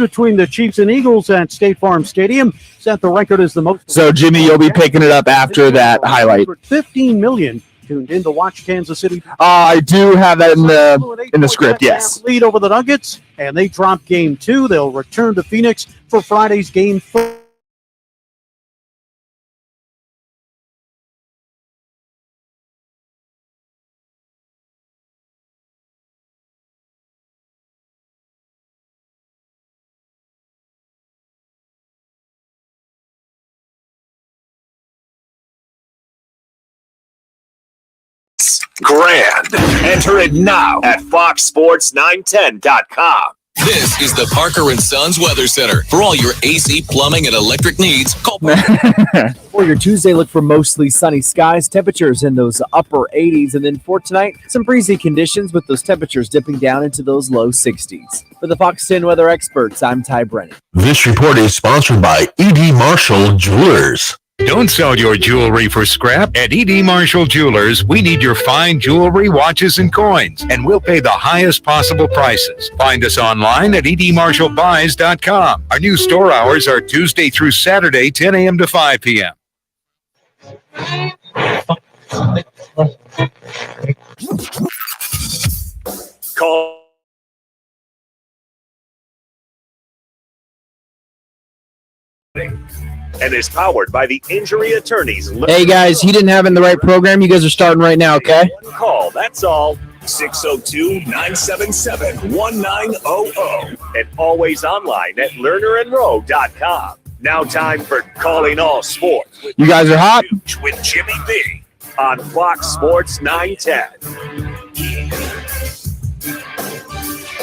between the Chiefs and Eagles at State Farm Stadium set the record as the most. So, Jimmy, you'll be picking it up after that highlight. 15 million tuned in to watch Kansas City. I do have that in the script, yes. Lead over the Nuggets, and they drop game 2. They'll return to Phoenix for Friday's game 3. Grand. Enter it now at foxsports910.com. This is the Parker & Sons Weather Center. For all your AC, plumbing, and electric needs, call For your Tuesday, look for mostly sunny skies, temperatures in those upper 80s. And then for tonight, some breezy conditions with those temperatures dipping down into those low 60s. For the Fox 10 weather experts, I'm Ty Brennan. This report is sponsored by E.D. Marshall Jewelers. Don't sell your jewelry for scrap. At E.D. Marshall Jewelers, we need your fine jewelry, watches, and coins, and we'll pay the highest possible prices. Find us online at edmarshallbuys.com. Our new store hours are Tuesday through Saturday, 10 a.m. to 5 p.m. Call. And is powered by the injury attorneys. Hey, guys, he didn't have it in the right program. You guys are starting right now, okay? One call, that's all. 602-977-1900. And always online at lernerandrowe.com. Now time for Calling All Sports. You guys are hot? With Jimmy B on Fox Sports 910.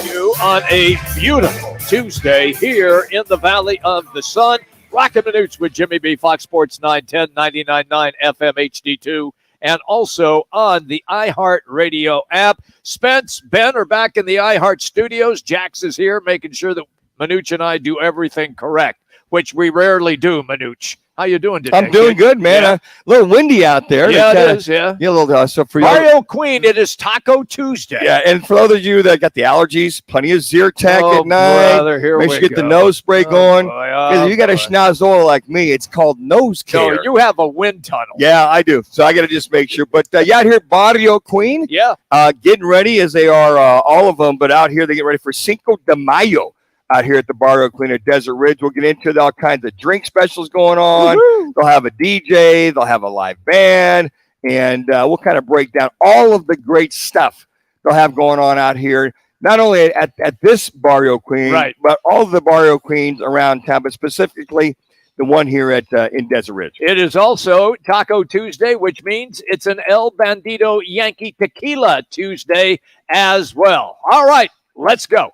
You on a beautiful Tuesday here in the Valley of the Sun. Roc and Manuch with Jimmy B, Fox Sports 910, 99.9 FM HD2, and also on the iHeart Radio app. Spence, Ben are back in the iHeart studios. Jax is here making sure that Manuch and I do everything correct, which we rarely do, Manuch. How you doing today? I'm doing good, man. Yeah. A little windy out there. Yeah, it is, yeah. Yeah, a little. So for Mario Queen, it is Taco Tuesday. Yeah, and for those of you that got the allergies, plenty of Zyrtec at night. Brother, here Make we sure you get go. the nose spray going. Boy, If you got a schnozola like me, it's called nose care. So you have a wind tunnel. Yeah, I do. So I got to just make sure. But out here at Barrio Queen, getting ready as they are, all of them. But out here, they get ready for Cinco de Mayo. Out here at the Barrio Queen at Desert Ridge. We'll get into all kinds of drink specials going on. Woo-hoo. They'll have a DJ. They'll have a live band. And we'll kind of break down all of the great stuff they'll have going on out here. Not only at this Barrio Queen, but all of the Barrio Queens around town, but specifically the one here at in Desert Ridge. It is also Taco Tuesday, which means it's an El Bandito Yankee Tequila Tuesday as well. All right, let's go.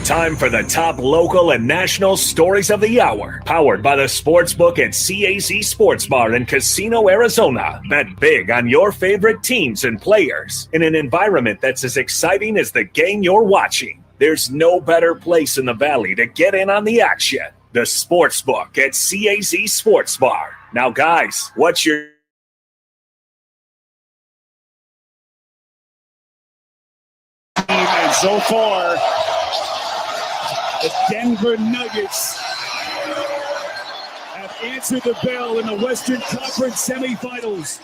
Time for the top local and national stories of the hour. Powered by the Sportsbook at CAZ Sports Bar in Casino, Arizona. Bet big on your favorite teams and players in an environment that's as exciting as the game you're watching. There's no better place in the Valley to get in on the action. The Sportsbook at CAZ Sports Bar. Now, guys, what's your... And so far, the Denver Nuggets have answered the bell in the Western Conference semifinals.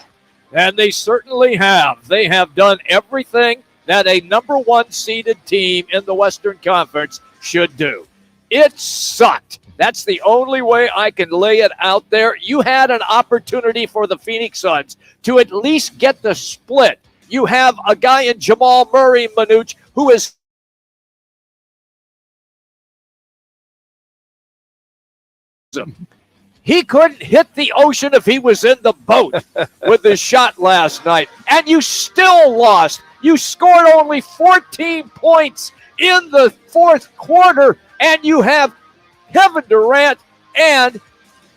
And they certainly have. They have done everything that a number one seeded team in the Western Conference should do. It sucked. That's the only way I can lay it out there. You had an opportunity for the Phoenix Suns to at least get the split. You have a guy in Jamal Murray, Manuch, who is he couldn't hit the ocean if he was in the boat with his shot last night. And you still lost. You scored only 14 points in the fourth quarter, and you have Kevin Durant and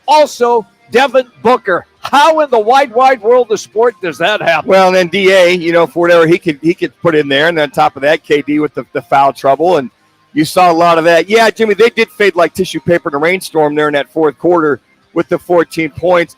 also Devin Booker. How in the wide world of sport does that happen? Well, and then DA, for whatever he could put in there, and then on top of that, KD with the foul trouble, and you saw a lot of that. Yeah, Jimmy, they did fade like tissue paper in a rainstorm there in that fourth quarter with the 14 points.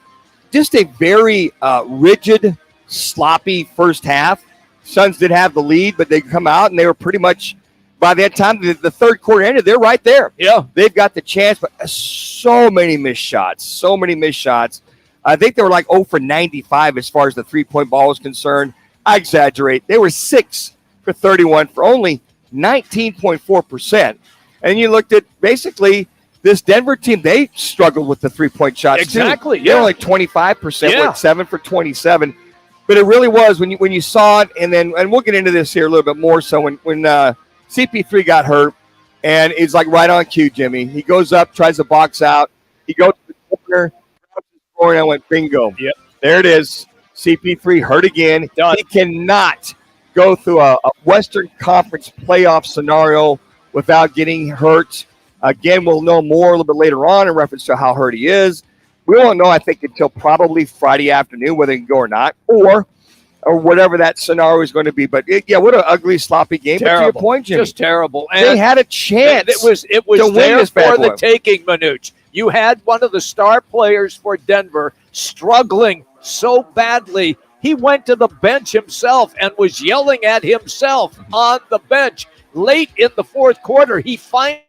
Just a very rigid, sloppy first half. Suns did have the lead, but they come out and they were pretty much by that time the third quarter ended, they're right there. Yeah. They've got the chance, but so many missed shots. I think they were like 0 for 95 as far as the three-point ball was concerned. I exaggerate. They were 6 for 31 for only 19.4%. And you looked at basically this Denver team, they struggled with the three-point shots Exactly, too. They were like 25%, went 7 for 27. But it really was when you saw it, and we'll get into this here a little bit more. So when CP3 got hurt, and it's like right on cue, Jimmy. He goes up, tries to box out. He goes to the corner, and I went bingo. Yep. There it is. CP3 hurt again. Done. He cannot go through a Western Conference playoff scenario without getting hurt. Again, we'll know more a little bit later on in reference to how hurt he is. We won't know, I think, until probably Friday afternoon whether he can go or not, or whatever that scenario is going to be. But what an ugly, sloppy game. Terrible. But to your point, Jimmy, Just terrible. And they had a chance. It was to win there this bad for the boy. taking, Manuch. You had one of the star players for Denver struggling so badly. He went to the bench himself and was yelling at himself on the bench. Late in the fourth quarter, he finally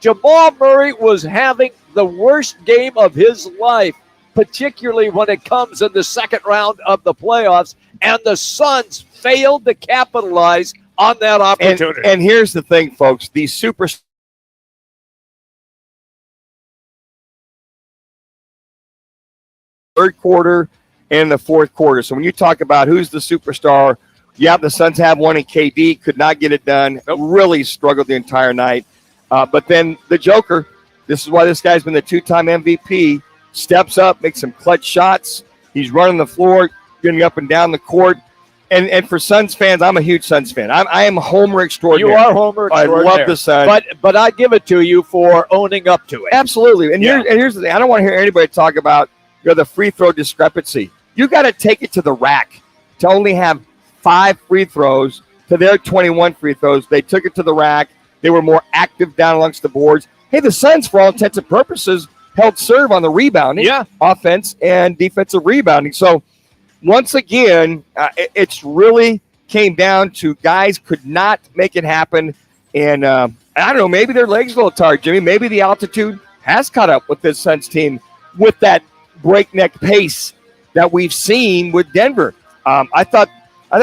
Jamal Murray was having the worst game of his life, particularly when it comes in the second round of the playoffs, and the Suns failed to capitalize on that opportunity. And here's the thing, folks. These super third quarter and the fourth quarter. So when you talk about who's the superstar, the Suns have one, and KD could not get it done. Really struggled the entire night. But then the Joker, this is why this guy's been the two-time MVP, steps up, makes some clutch shots. He's running the floor, getting up and down the court. And for Suns fans, I'm a huge Suns fan. I am Homer extraordinary. You are Homer extraordinary. I love the Suns. But I give it to you for owning up to it. Absolutely. And here's the thing. I don't want to hear anybody talk about the free throw discrepancy. You got to take it to the rack to only have 5 free throws to their 21 free throws. They took it to the rack. They were more active down amongst the boards. Hey, the Suns, for all intents and purposes, held serve on the rebounding, offense and defensive rebounding. So, once again, it's really came down to guys could not make it happen. And I don't know, maybe their legs a little tired, Jimmy. Maybe the altitude has caught up with this Suns team with that breakneck pace that we've seen with Denver. I thought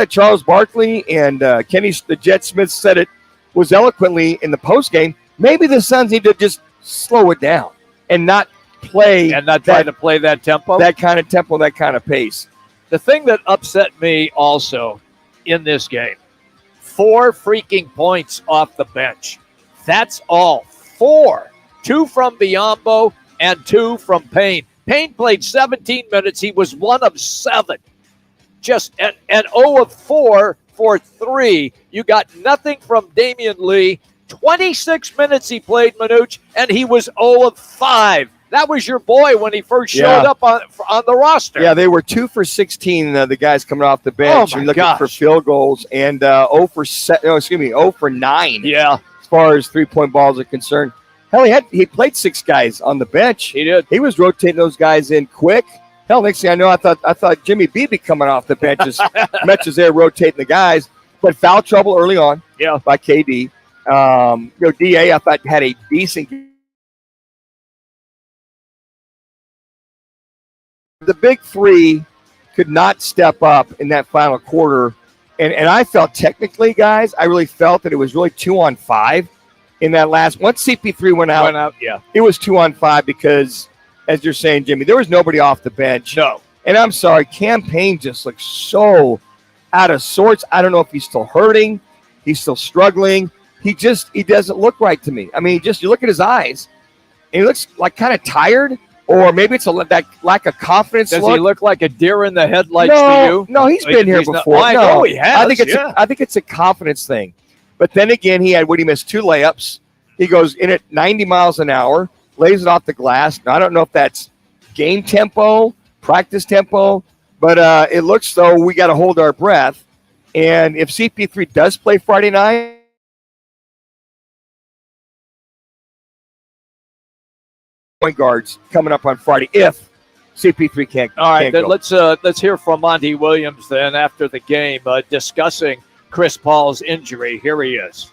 Charles Barkley and Kenny the Jet Smith said it was eloquently in the postgame. Maybe the Suns need to just slow it down and not play and not try to play that tempo, that kind of pace. The thing that upset me also in this game, 4 freaking points off the bench. That's all. 4. 2 from Biyombo and 2 from Payne. Payne played 17 minutes. He was 1 of 7. Just and 0 of 4 for 3. You got nothing from Damian Lee. 26 minutes he played, Manuch, and he was 0 of 5. That was your boy when he first showed up on the roster. Yeah, they were 2 for 16, the guys coming off the bench and looking for field goals, and 0 for 9. Yeah, as far as 3-point balls are concerned. Hell, he played 6 guys on the bench. He did. He was rotating those guys in quick. Hell, next thing I know, I thought Jimmy Beebe coming off the bench as Metch is there rotating the guys. But foul trouble early on, by KD. DA I thought had a decent game. The big 3 could not step up in that final quarter. And I felt technically, guys, I really felt that it was really 2-on-5 in that last. Once CP3 went out, it was 2-on-5 because, as you're saying, Jimmy, there was nobody off the bench. No. And I'm sorry, Cam Payne just looks so out of sorts. I don't know if he's still hurting. He's still struggling. He doesn't look right to me. I mean, you look at his eyes, and he looks like kind of tired. Or maybe it's that lack of confidence. Does he look like a deer in the headlights to you? No, he's been here before. I know he has. I think it's a confidence thing. But then again, he missed 2 layups. He goes in at 90 miles an hour, lays it off the glass. Now, I don't know if that's game tempo, practice tempo, but it looks though we got to hold our breath. And if CP3 does play Friday night, point guards coming up on Friday if CP3 can't. All right, can't then go. let's hear from Monty Williams then after the game discussing Chris Paul's injury. Here he is.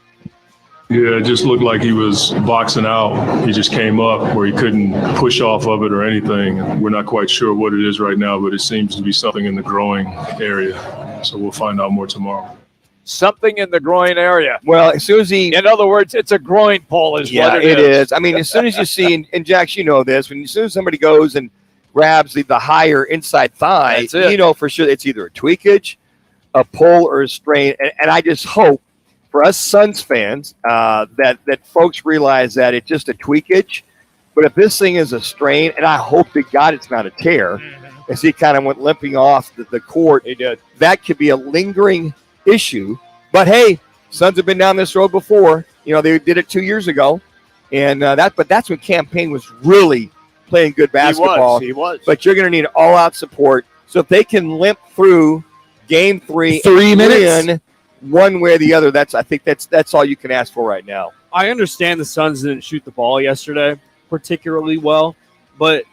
Yeah, it just looked like he was boxing out. He just came up where he couldn't push off of it or anything. We're not quite sure what it is right now, but it seems to be something in the groin area. So we'll find out more tomorrow. Something in the groin area. Well, as soon as he, in other words, it's a groin pull is what it is. I mean, as soon as you see, and Jax, you know this, as soon as somebody goes and grabs the higher inside thigh, you know for sure it's either a tweakage, a pull, or a strain. And I just hope for us Suns fans that folks realize that it's just a tweakage. But if this thing is a strain, and I hope to God it's not a tear, as he kind of went limping off the court, he did. That could be a lingering issue. But hey, Suns have been down this road before. You know, they did it 2 years ago, and that's when Cam Payne was really playing good basketball. He was. But you're going to need all-out support. So if they can limp through Game 3, 3 minutes, one way or the other, I think that's all you can ask for right now. I understand the Suns didn't shoot the ball yesterday particularly well, but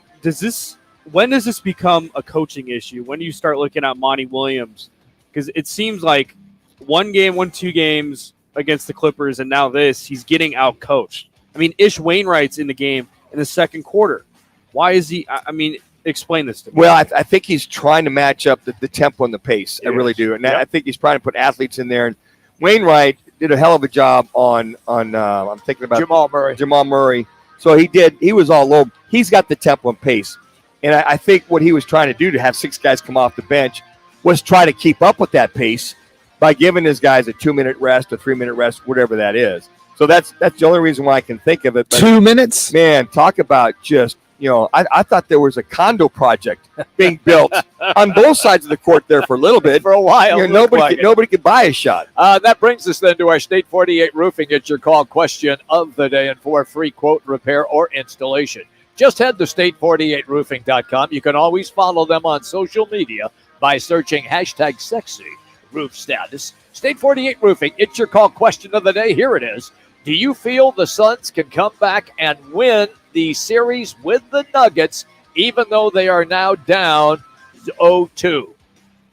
when does this become a coaching issue? When do you start looking at Monty Williams? Because it seems like 2 games against the Clippers, and now he's getting out-coached. I mean, Ish Wainwright's in the game in the second quarter. Why is he – I mean, explain this to me. Well, I think he's trying to match up the tempo and the pace. I really do. And I think he's trying to put athletes in there. And Wainwright did a hell of a job on I'm thinking about Jamal Murray. So he was all low. He's got the tempo and pace. And I think what he was trying to do to have 6 guys come off the bench was try to keep up with that pace by giving his guys a 2-minute rest, a 3-minute rest, whatever that is. So that's the only reason why I can think of it. But 2 minutes? Man, talk about just, I thought there was a condo project being built on both sides of the court there for a little bit. For a while. Nobody could buy a shot. That brings us then to our State 48 Roofing. It's your call question of the day, and for a free quote, repair, or installation, just head to state48roofing.com. You can always follow them on social media by searching hashtag sexy roof status. State 48 Roofing, it's your call question of the day. Here it is. Do you feel the Suns can come back and win the series with the Nuggets, even though they are now down 0-2?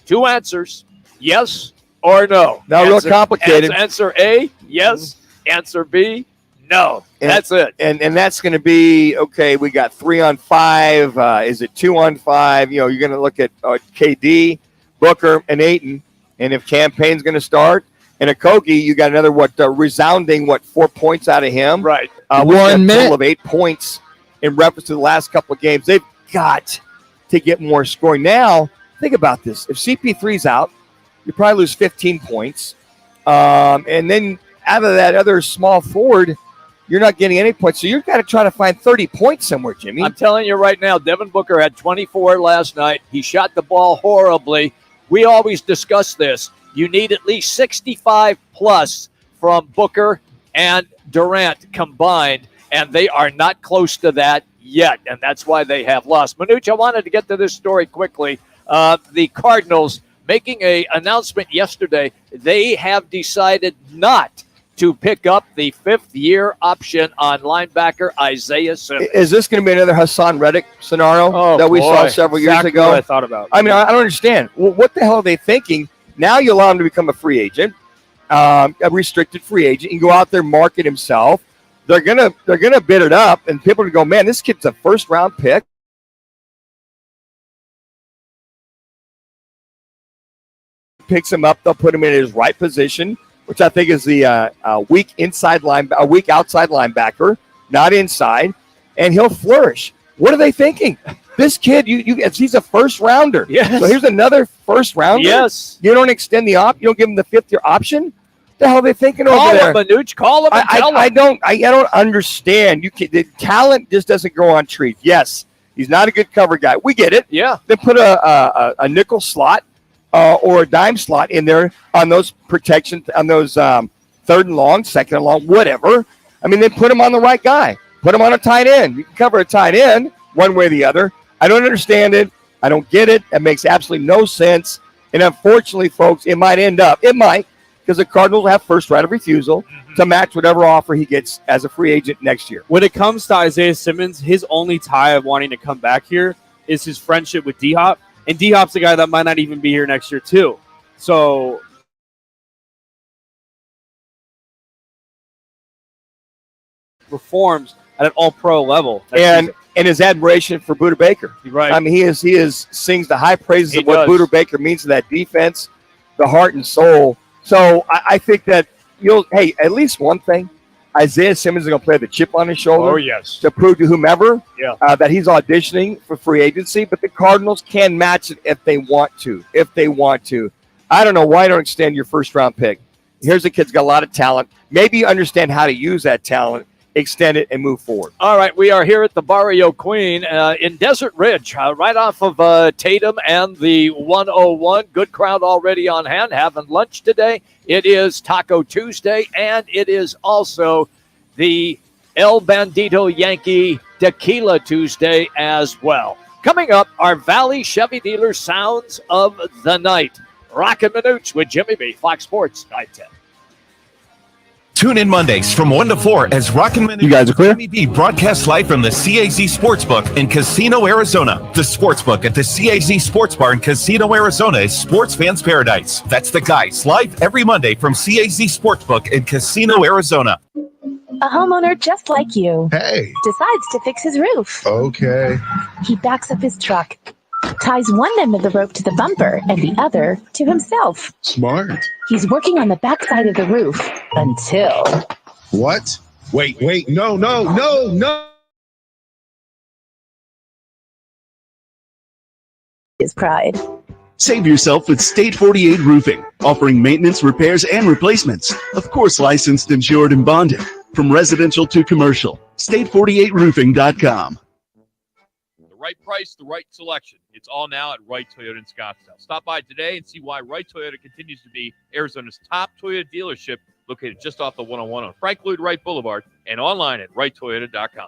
2 answers, yes or no. Now, real complicated. Answer A, yes. Answer B, no. That's it. And that's going to be, okay, we got 3-on-5. Is it 2-on-5? You're going to look at KD, Booker, and Ayton. And if Cam Payne's going to start, and Okogie, you got another, resounding, 4 points out of him? Right. 1 minute. A total of 8 points in reference to the last couple of games. They've got to get more scoring. Now, think about this. If CP3's out, you probably lose 15 points. And then out of that other small forward, you're not getting any points. So you've got to try to find 30 points somewhere, Jimmy. I'm telling you right now, Devin Booker had 24 last night. He shot the ball horribly. We always discuss this. You need at least 65 plus from Booker and Durant combined, and they are not close to that yet, and that's why they have lost. Manuch, I wanted to get to this story quickly. The Cardinals making an announcement yesterday. They have decided not to pick up the 5th-year option on linebacker Isaiah Simmons. Is this going to be another Hassan Reddick scenario that we saw several years ago? What I thought about. I mean, I don't understand. What the hell are they thinking? Now you allow him to become a free agent, a restricted free agent, and go out there, market himself. They're gonna bid it up, and people are going to go, man, this kid's a first-round pick. Picks him up, they'll put him in his right position, which I think is the weak outside linebacker, not inside, and he'll flourish. What are they thinking? This kid, he's a first rounder. Yes. So here's another first rounder. Yes. You don't extend the you don't give him the 5th-year option. What the hell are they thinking over there? Call him, Manuch. Call him and tell him. I don't understand. The talent just doesn't grow on trees. Yes, he's not a good cover guy. We get it. Yeah. Then put a nickel slot or a dime slot in there on those protections, on those 3rd and long, 2nd and long, whatever. I mean, then put him on the right guy. Put him on a tight end. You can cover a tight end one way or the other. I don't understand it. I don't get it. It makes absolutely no sense. And unfortunately, folks, it might, because the Cardinals have first right of refusal to match whatever offer he gets as a free agent next year. When it comes to Isaiah Simmons, his only tie of wanting to come back here is his friendship with D-Hop. And D-Hop's a guy that might not even be here next year, too. So performs at an all-pro level. And his admiration for Buda Baker. Right. I mean, he sings the high praises of what does. Buda Baker means to that defense, the heart and soul. So I think that at least one thing, Isaiah Simmons is going to play the chip on his shoulder. Oh, yes. To prove to whomever Yeah. that he's auditioning for free agency. But the Cardinals can match it if they want to. I don't know why don't extend your first-round pick. Here's a kid's got a lot of talent. Maybe you understand how to use that talent, extend it, and move forward. All right, we are here at the Barrio Queen in Desert Ridge, right off of Tatum and the 101. Good crowd already on hand, having lunch today. It is Taco Tuesday, and it is also the El Bandito Yankee Tequila Tuesday as well. Coming up, our Valley Chevy Dealer Sounds of the Night. Roc and Manuch with Jimmy B, Fox Sports 910. Tune in Mondays from 1 to 4 as Roc and Manuch. You guys are clear? Jimmy B broadcasts live from the CAZ Sportsbook in Casino, Arizona. The Sportsbook at the CAZ Sports Bar in Casino, Arizona is sports fans' paradise. That's the guys live every Monday from CAZ Sportsbook in Casino, Arizona. A homeowner just like you decides to fix his roof. Okay. He backs up his truck, ties one end of the rope to the bumper and the other to himself. Smart. He's working on the backside of the roof until... What? Wait, no. His pride. Save yourself with State 48 Roofing, offering maintenance, repairs, and replacements. Of course, licensed, insured, and bonded. From residential to commercial. State48roofing.com. The right price, the right selection. It's all now at Wright Toyota in Scottsdale. Stop by today and see why Wright Toyota continues to be Arizona's top Toyota dealership, located just off the 101 on Frank Lloyd Wright Boulevard and online at wrighttoyota.com.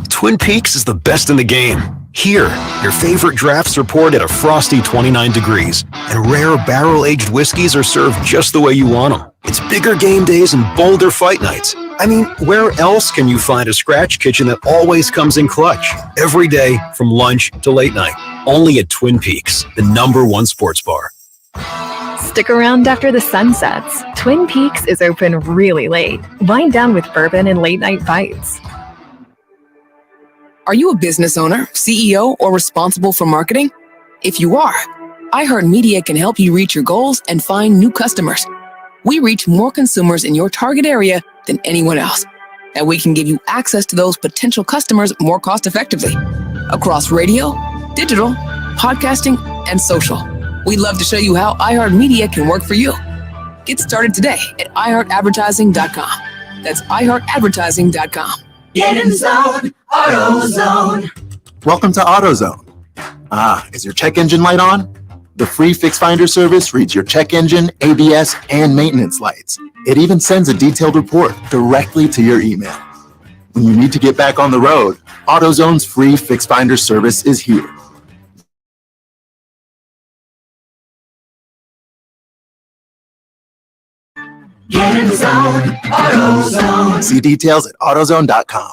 Twin Peaks is the best in the game. Here, your favorite drafts are poured at a frosty 29 degrees, and rare barrel-aged whiskeys are served just the way you want them. It's bigger game days and bolder fight nights. I mean, where else can you find a scratch kitchen that always comes in clutch? Every day, from lunch to late night. Only at Twin Peaks, the #1 sports bar. Stick around after the sun sets. Twin Peaks is open really late. Wind down with bourbon and late-night bites. Are you a business owner, CEO, or responsible for marketing? If you are, iHeartMedia can help you reach your goals and find new customers. We reach more consumers in your target area than anyone else, and we can give you access to those potential customers more cost-effectively across radio, digital, podcasting, and social. We'd love to show you how iHeartMedia can work for you. Get started today at iHeartAdvertising.com. That's iHeartAdvertising.com. Get in zone, AutoZone. Welcome to AutoZone. Is your check engine light on? The free Fix Finder service reads your check engine, ABS, and maintenance lights. It even sends a detailed report directly to your email. When you need to get back on the road, AutoZone's free Fix Finder service is here. Get in zone, AutoZone. See details at AutoZone.com.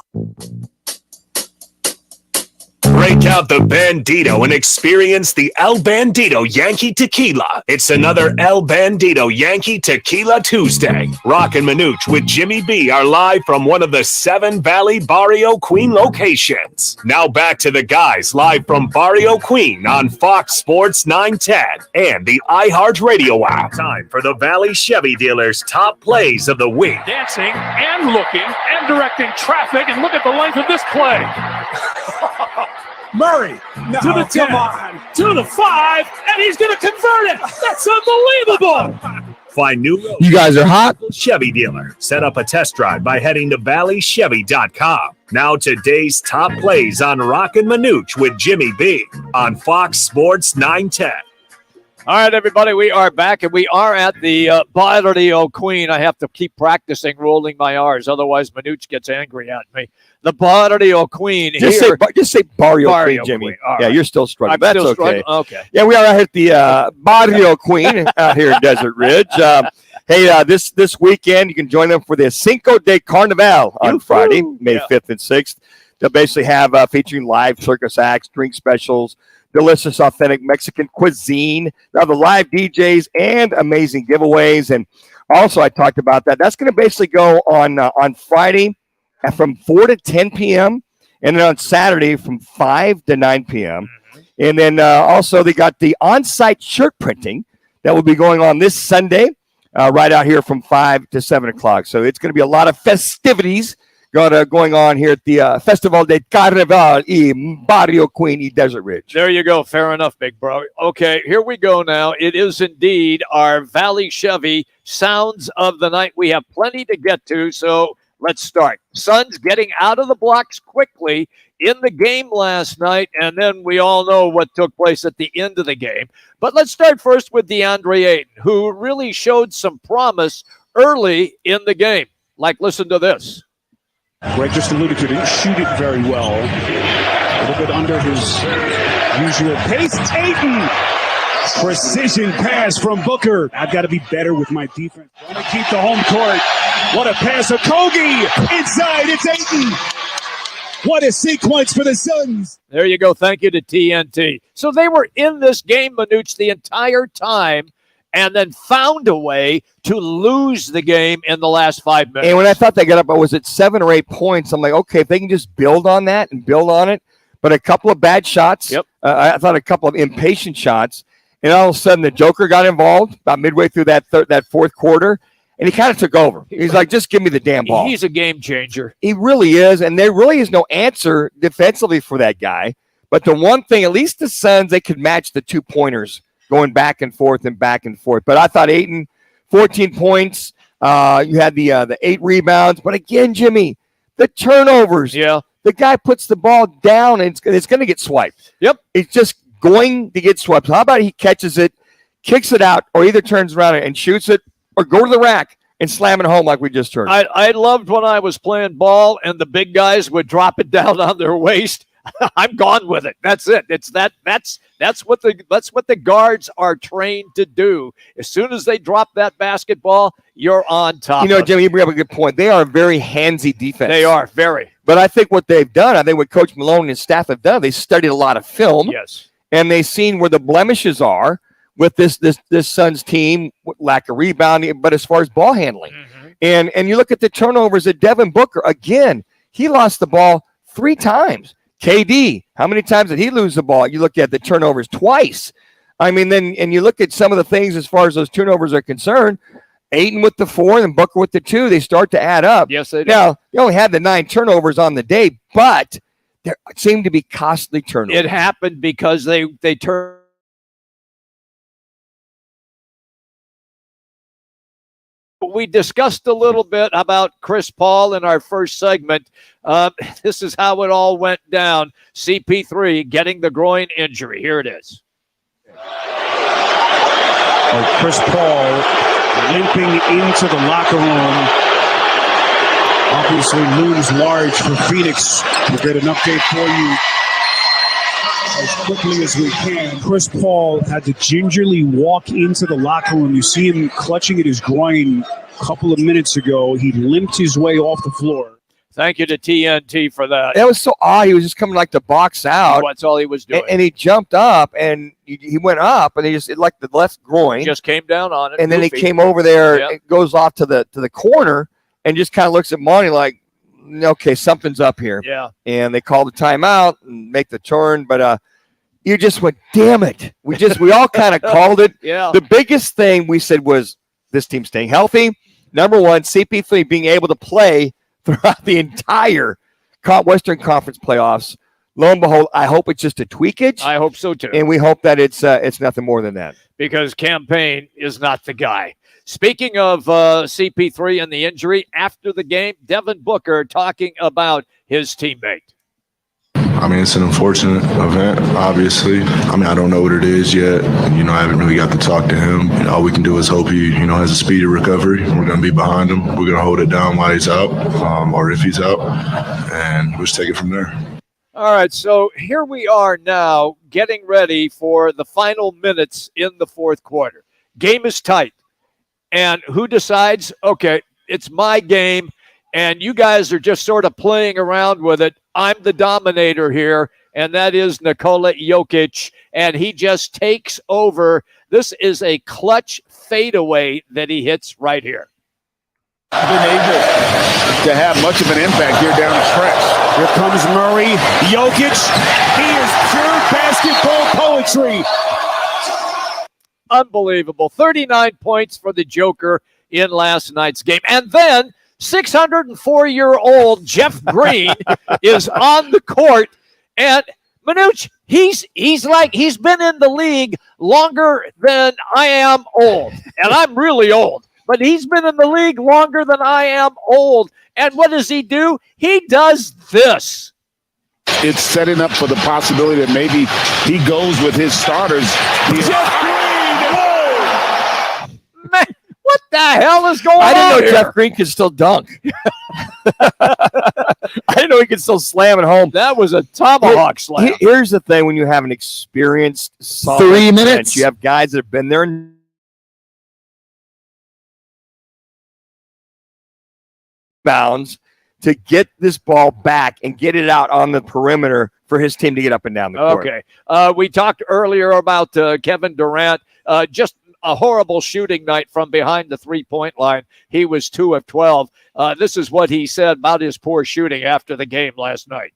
Break out the Bandito and experience the El Bandito Yankee Tequila. It's another El Bandito Yankee Tequila Tuesday. Roc and Manuch with Jimmy B are live from one of the 7 Valley Barrio Queen locations. Now back to the guys live from Barrio Queen on Fox Sports 910 and the iHeart Radio app. Time for the Valley Chevy Dealers top plays of the week. Dancing and looking and directing traffic, and look at the length of this play. Murray to the 10, to the 5, and he's going to convert it. That's unbelievable. Find new You guys are hot. Chevy dealer. Set up a test drive by heading to valleychevy.com. Now today's top plays on Roc and Manuch with Jimmy B on Fox Sports 910. All right, everybody, we are back, and we are at the Barrio Queen. I have to keep practicing rolling my R's, otherwise Manuch gets angry at me. The Barrio Queen. Just say Barrio Queen, Jimmy. Queen. Yeah, Right. you're still struggling. I'm That's still okay. struggling? Okay. Yeah, we are out at the Barrio Queen out here in Desert Ridge. This weekend, you can join them for the Cinco de Carnaval on Friday, May 5th and 6th. They'll basically have featuring live circus acts, drink specials, delicious, authentic Mexican cuisine. Now the live DJs and amazing giveaways. And also, I talked about that. That's going to basically go on Friday from 4 to 10 p.m. and then on Saturday from 5 to 9 p.m. And then also they got the on-site shirt printing that will be going on this Sunday right out here from 5 to 7 o'clock. So it's going to be a lot of festivities going on here at the Festival de Carnaval in Barrio Queen y Desert Ridge. There you go. Fair enough, big bro. Okay, here we go now. It is indeed our Valley Chevy Sounds of the Night. We have plenty to get to, so let's start. Suns getting out of the blocks quickly in the game last night, and then we all know what took place at the end of the game. But let's start first with DeAndre Ayton, who really showed some promise early in the game. Like, listen to this. Greg just alluded to, didn't shoot it very well. A little bit under his usual pace. Ayton! Precision pass from Booker. I've got to be better with my defense. Want to keep the home court. What a pass of Kogi! Inside, it's Ayton! What a sequence for the Suns! There you go. Thank you to TNT. So they were in this game, Manuch, the entire time, and then found a way to lose the game in the last 5 minutes. And when I thought they got up, was it 7 or 8 points? I'm like, okay, if they can just build on that and build on it. But a couple of bad shots. Yep. I thought a couple of impatient shots. And all of a sudden, the Joker got involved about midway through that fourth quarter. And he kind of took over. He's like, just give me the damn ball. He's a game changer. He really is. And there really is no answer defensively for that guy. But the one thing, at least the Suns, they could match the 2-pointers going back and forth and back and forth. But I thought Ayton, 14 points. You had the 8 rebounds. But again, Jimmy, the turnovers. Yeah. The guy puts the ball down, and it's going to get swiped. Yep. It's just going to get swept. How about he catches it, kicks it out, or either turns around and shoots it, or go to the rack and slam it home like we just heard. I loved when I was playing ball and the big guys would drop it down on their waist. I'm gone with it. That's it. It's that's what the guards are trained to do. As soon as they drop that basketball, you're on top. You know, Jimmy, you bring up a good point. They are a very handsy defense. They are very. But I think what they've done, I think what Coach Malone and his staff have done, they studied a lot of film. Yes. And they've seen where the blemishes are with this Suns team, lack of rebounding, but as far as ball handling. And you look at the turnovers at Devin Booker, again, he lost the ball 3 times. KD, how many times did he lose the ball? You look at the turnovers twice. I mean, and you look at some of the things as far as those turnovers are concerned, Ayton with the 4 and Booker with the 2, they start to add up. Yes, they do. Now, they only had the 9 turnovers on the day, but there seemed to be costly turnovers. It happened because they turned. We discussed a little bit about Chris Paul in our first segment. This is how it all went down. CP3 getting the groin injury. Here it is. Oh, Chris Paul limping into the locker room. Obviously looms large for Phoenix. We'll get an update for you as quickly as we can. Chris Paul had to gingerly walk into the locker room. You see him clutching at his groin a couple of minutes ago. He limped his way off the floor. Thank you to TNT for that. That was so odd. He was just coming like to box out. That's all he was doing. And he jumped up, and he went up, and he just like the left groin. Just came down on it. And then he Goofy. came over there. Yep. It goes off to the corner, and just kind of looks at Monty like, okay, something's up here. Yeah. And they called the timeout and make the turn, but you just went, damn it. We all kind of called it. Yeah. The biggest thing we said was this team staying healthy. Number one, CP3 being able to play throughout the entire Western Conference playoffs. Lo and behold, I hope it's just a tweakage. I hope so too. And we hope that it's nothing more than that. Because Campaign is not the guy. Speaking of CP3 and the injury, after the game, Devin Booker talking about his teammate. I mean, it's an unfortunate event, obviously. I mean, I don't know what it is yet. You know, I haven't really got to talk to him. You know, all we can do is hope he, has a speedy recovery. We're going to be behind him. We're going to hold it down while he's out, or if he's out, and we'll just take it from there. All right, so here we are now getting ready for the final minutes in the fourth quarter. Game is tight. And who decides, okay, it's my game, and you guys are just sort of playing around with it. I'm the dominator here, and that is Nikola Jokic, and he just takes over. This is a clutch fadeaway that he hits right here. Been able to have much of an impact here down the stretch. Here comes Murray. Jokic. He is pure basketball poetry. Unbelievable. 39 points for the Joker in last night's game. And then 604-year-old Jeff Green is on the court. And Manuch, he's been in the league longer than I am old. And I'm really old. But he's been in the league longer than I am old. And what does he do? He does this. It's setting up for the possibility that maybe he goes with his starters. Jeff Green! Whoa! Man, what the hell is going on I didn't know here? Jeff Green could still dunk. I didn't know he could still slam it home. That was a tomahawk slam. Here's the thing: when you have an experienced, solid 3 minutes, bench, you have guys that have been there and bounds to get this ball back and get it out on the perimeter for his team to get up and down the court. Okay. We talked earlier about Kevin Durant. Just a horrible shooting night from behind the three-point line. He was 2 of 12. This is what he said about his poor shooting after the game last night.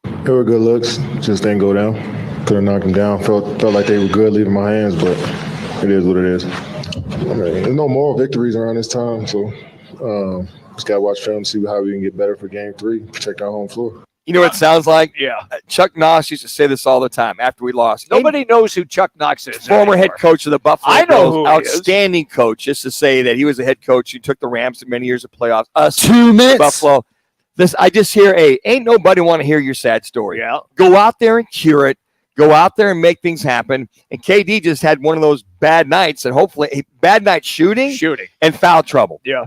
They were good looks, just didn't go down. Couldn't knock them down. Felt like they were good leaving my hands, but it is what it is. I mean, there's no moral victories around this time, so just got to watch film, see how we can get better for Game 3, protect our home floor. You know what it sounds like? Yeah. Chuck Noss used to say this all the time after we lost. Nobody knows who Chuck Knox is. Former anymore. head coach of the Buffalo I know Bills, who he outstanding coach, just to say that he was a head coach who took the Rams to many years of playoffs. Us, 2 minutes. Buffalo. I just hear, ain't nobody want to hear your sad story. Yeah. Go out there and cure it. Go out there and make things happen. And KD just had one of those bad nights, and hopefully bad night shooting and foul trouble. Yeah.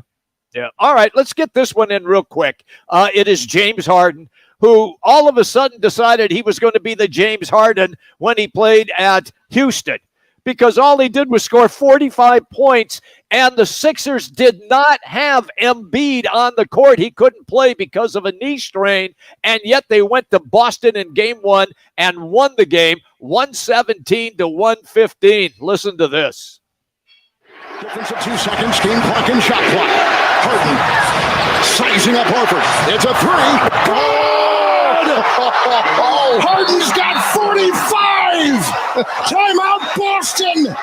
Yeah. All right, let's get this one in real quick. It is James Harden, who all of a sudden decided he was going to be the James Harden when he played at Houston, because all he did was score 45 points, and the Sixers did not have Embiid on the court. He couldn't play because of a knee strain, and yet they went to Boston in Game 1 and won the game 117-115. Listen to this. Difference of 2 seconds, game clock and shot clock. Harden sizing up Horford. It's a three. Good! Harden's got 45! Timeout, Boston!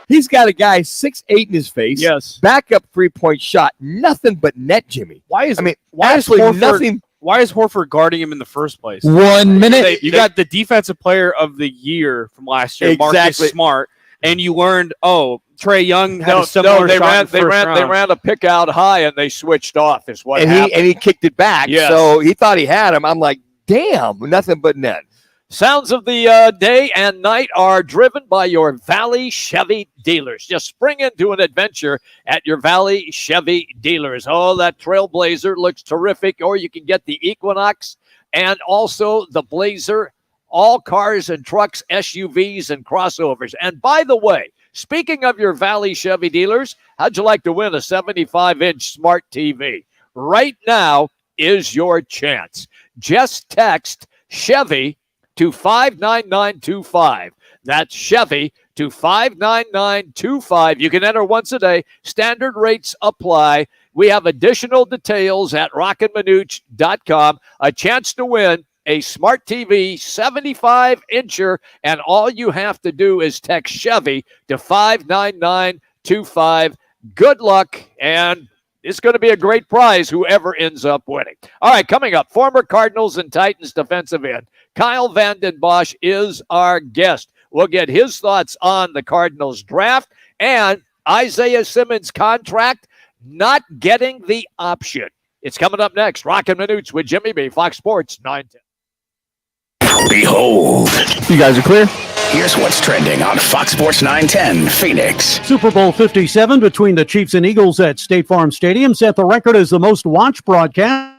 He's got a guy 6'8" in his face. Yes. Backup 3-point shot. Nothing but net, Jimmy. Why is absolutely nothing. Why is Horford guarding him in the first place? 1 minute. You got the defensive player of the year from last year, Marcus Exactly. Smart, and you learned, Trey Young had a similar they shot in the they first round. ran a pick out high and they switched off. Is what And happened. he kicked it back. Yes. So he thought he had him. I'm like, damn, nothing but net. Sounds of the day and night are driven by your Valley Chevy dealers. Just spring into an adventure at your Valley Chevy dealers. Oh, that Trailblazer looks terrific. Or you can get the Equinox and also the Blazer. All cars and trucks, SUVs, and crossovers. And by the way, speaking of your Valley Chevy dealers, how'd you like to win a 75-inch smart TV? Right now is your chance. Just text Chevy to 59925. That's Chevy to 59925. You can enter once a day. Standard rates apply. We have additional details at rockandmanuch.com. A chance to win a smart TV 75-incher, and all you have to do is text Chevy to 59925. Good luck, and it's going to be a great prize, whoever ends up winning. All right, coming up, former Cardinals and Titans defensive end Kyle Vanden Bosch is our guest. We'll get his thoughts on the Cardinals draft and Isaiah Simmons' contract not getting the option. It's coming up next. Roc and Manuch with Jimmy B, Fox Sports 910. Behold. You guys are clear? Here's what's trending on Fox Sports 910 Phoenix. Super Bowl 57 between the Chiefs and Eagles at State Farm Stadium set the record as the most watched broadcast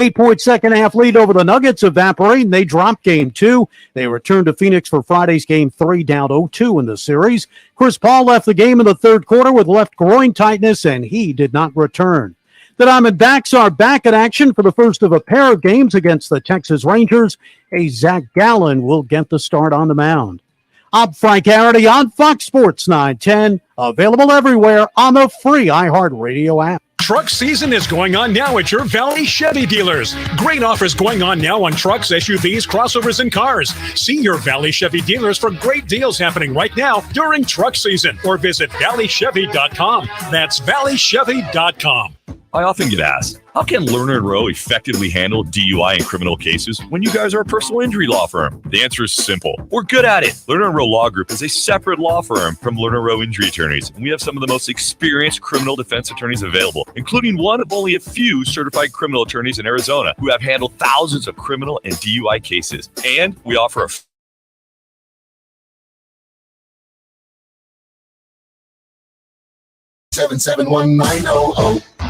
8-point second-half lead over the Nuggets evaporating. They dropped game 2. They returned to Phoenix for Friday's game 3, down 0-2 in the series. Chris Paul left the game in the third quarter with left groin tightness, and he did not return. The Diamondbacks are back in action for the first of a pair of games against the Texas Rangers. Zach Gallen will get the start on the mound. I'm Frank Harity on Fox Sports 910, available everywhere on the free iHeartRadio app. Truck season is going on now at your Valley Chevy dealers. Great offers going on now on trucks, SUVs, crossovers, and cars. See your Valley Chevy dealers for great deals happening right now during truck season, or visit valleychevy.com. That's valleychevy.com. I often get asked, how can Lerner & Rowe effectively handle DUI and criminal cases when you guys are a personal injury law firm? The answer is simple. We're good at it. Lerner & Rowe Law Group is a separate law firm from Lerner & Rowe Injury Attorneys, and we have some of the most experienced criminal defense attorneys available, including one of only a few certified criminal attorneys in Arizona who have handled thousands of criminal and DUI cases. And we offer a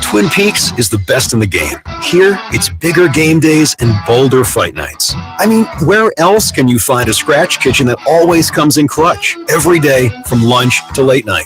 Twin Peaks is the best in the game. Here, it's bigger game days and bolder fight nights. I mean, where else can you find a scratch kitchen that always comes in clutch every day from lunch to late night?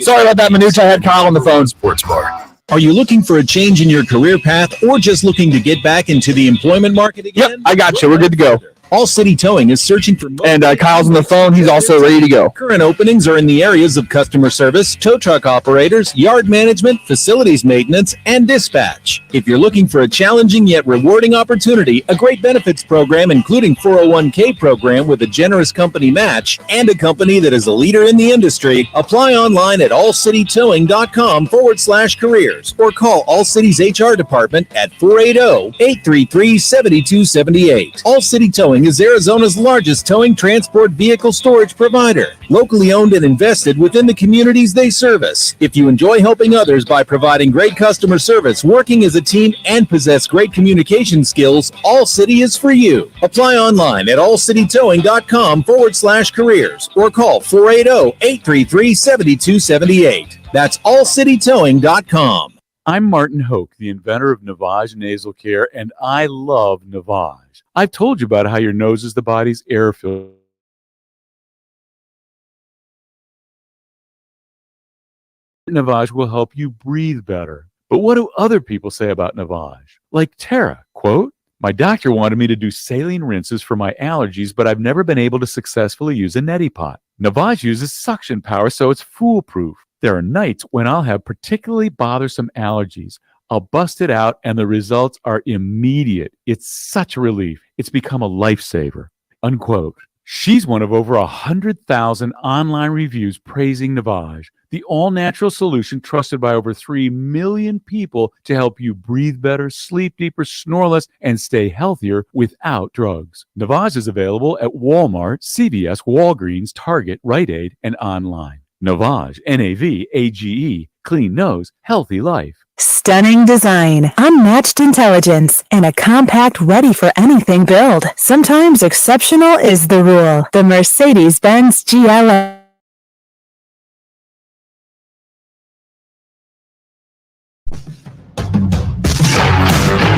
Sorry about that, Manuch. I had Kyle on the phone. Sports bar. Are you looking for a change in your career path or just looking to get back into the employment market again? Yep, I got you. We're good to go. All City Towing is searching for... And Kyle's on the phone. He's also ready to go. Current openings are in the areas of customer service, tow truck operators, yard management, facilities maintenance, and dispatch. If you're looking for a challenging yet rewarding opportunity, a great benefits program including 401k program with a generous company match, and a company that is a leader in the industry, apply online at allcitytowing.com/careers or call All City's HR department at 480-833-7278. All City Towing is Arizona's largest towing transport vehicle storage provider, locally owned and invested within the communities they service. If you enjoy helping others by providing great customer service, working as a team, and possess great communication skills, All City is for you. Apply online at allcitytowing.com/careers or call 480-833-7278. That's allcitytowing.com. I'm Martin Hoke, the inventor of Navage Nasal Care, and I love Navage. I've told you about how your nose is the body's air filter. Navage will help you breathe better. But what do other people say about Navage? Like Tara, quote, "My doctor wanted me to do saline rinses for my allergies, but I've never been able to successfully use a neti pot. Navage uses suction power, so it's foolproof. There are nights when I'll have particularly bothersome allergies. I'll bust it out, and the results are immediate. It's such a relief. It's become a lifesaver," unquote. She's one of over 100,000 online reviews praising Navage, the all-natural solution trusted by over 3 million people to help you breathe better, sleep deeper, snore less, and stay healthier without drugs. Navage is available at Walmart, CVS, Walgreens, Target, Rite Aid, and online. Navage, Navage, clean nose, healthy life. Stunning design, unmatched intelligence, and a compact ready for anything build. Sometimes exceptional is the rule. The Mercedes-Benz GLS.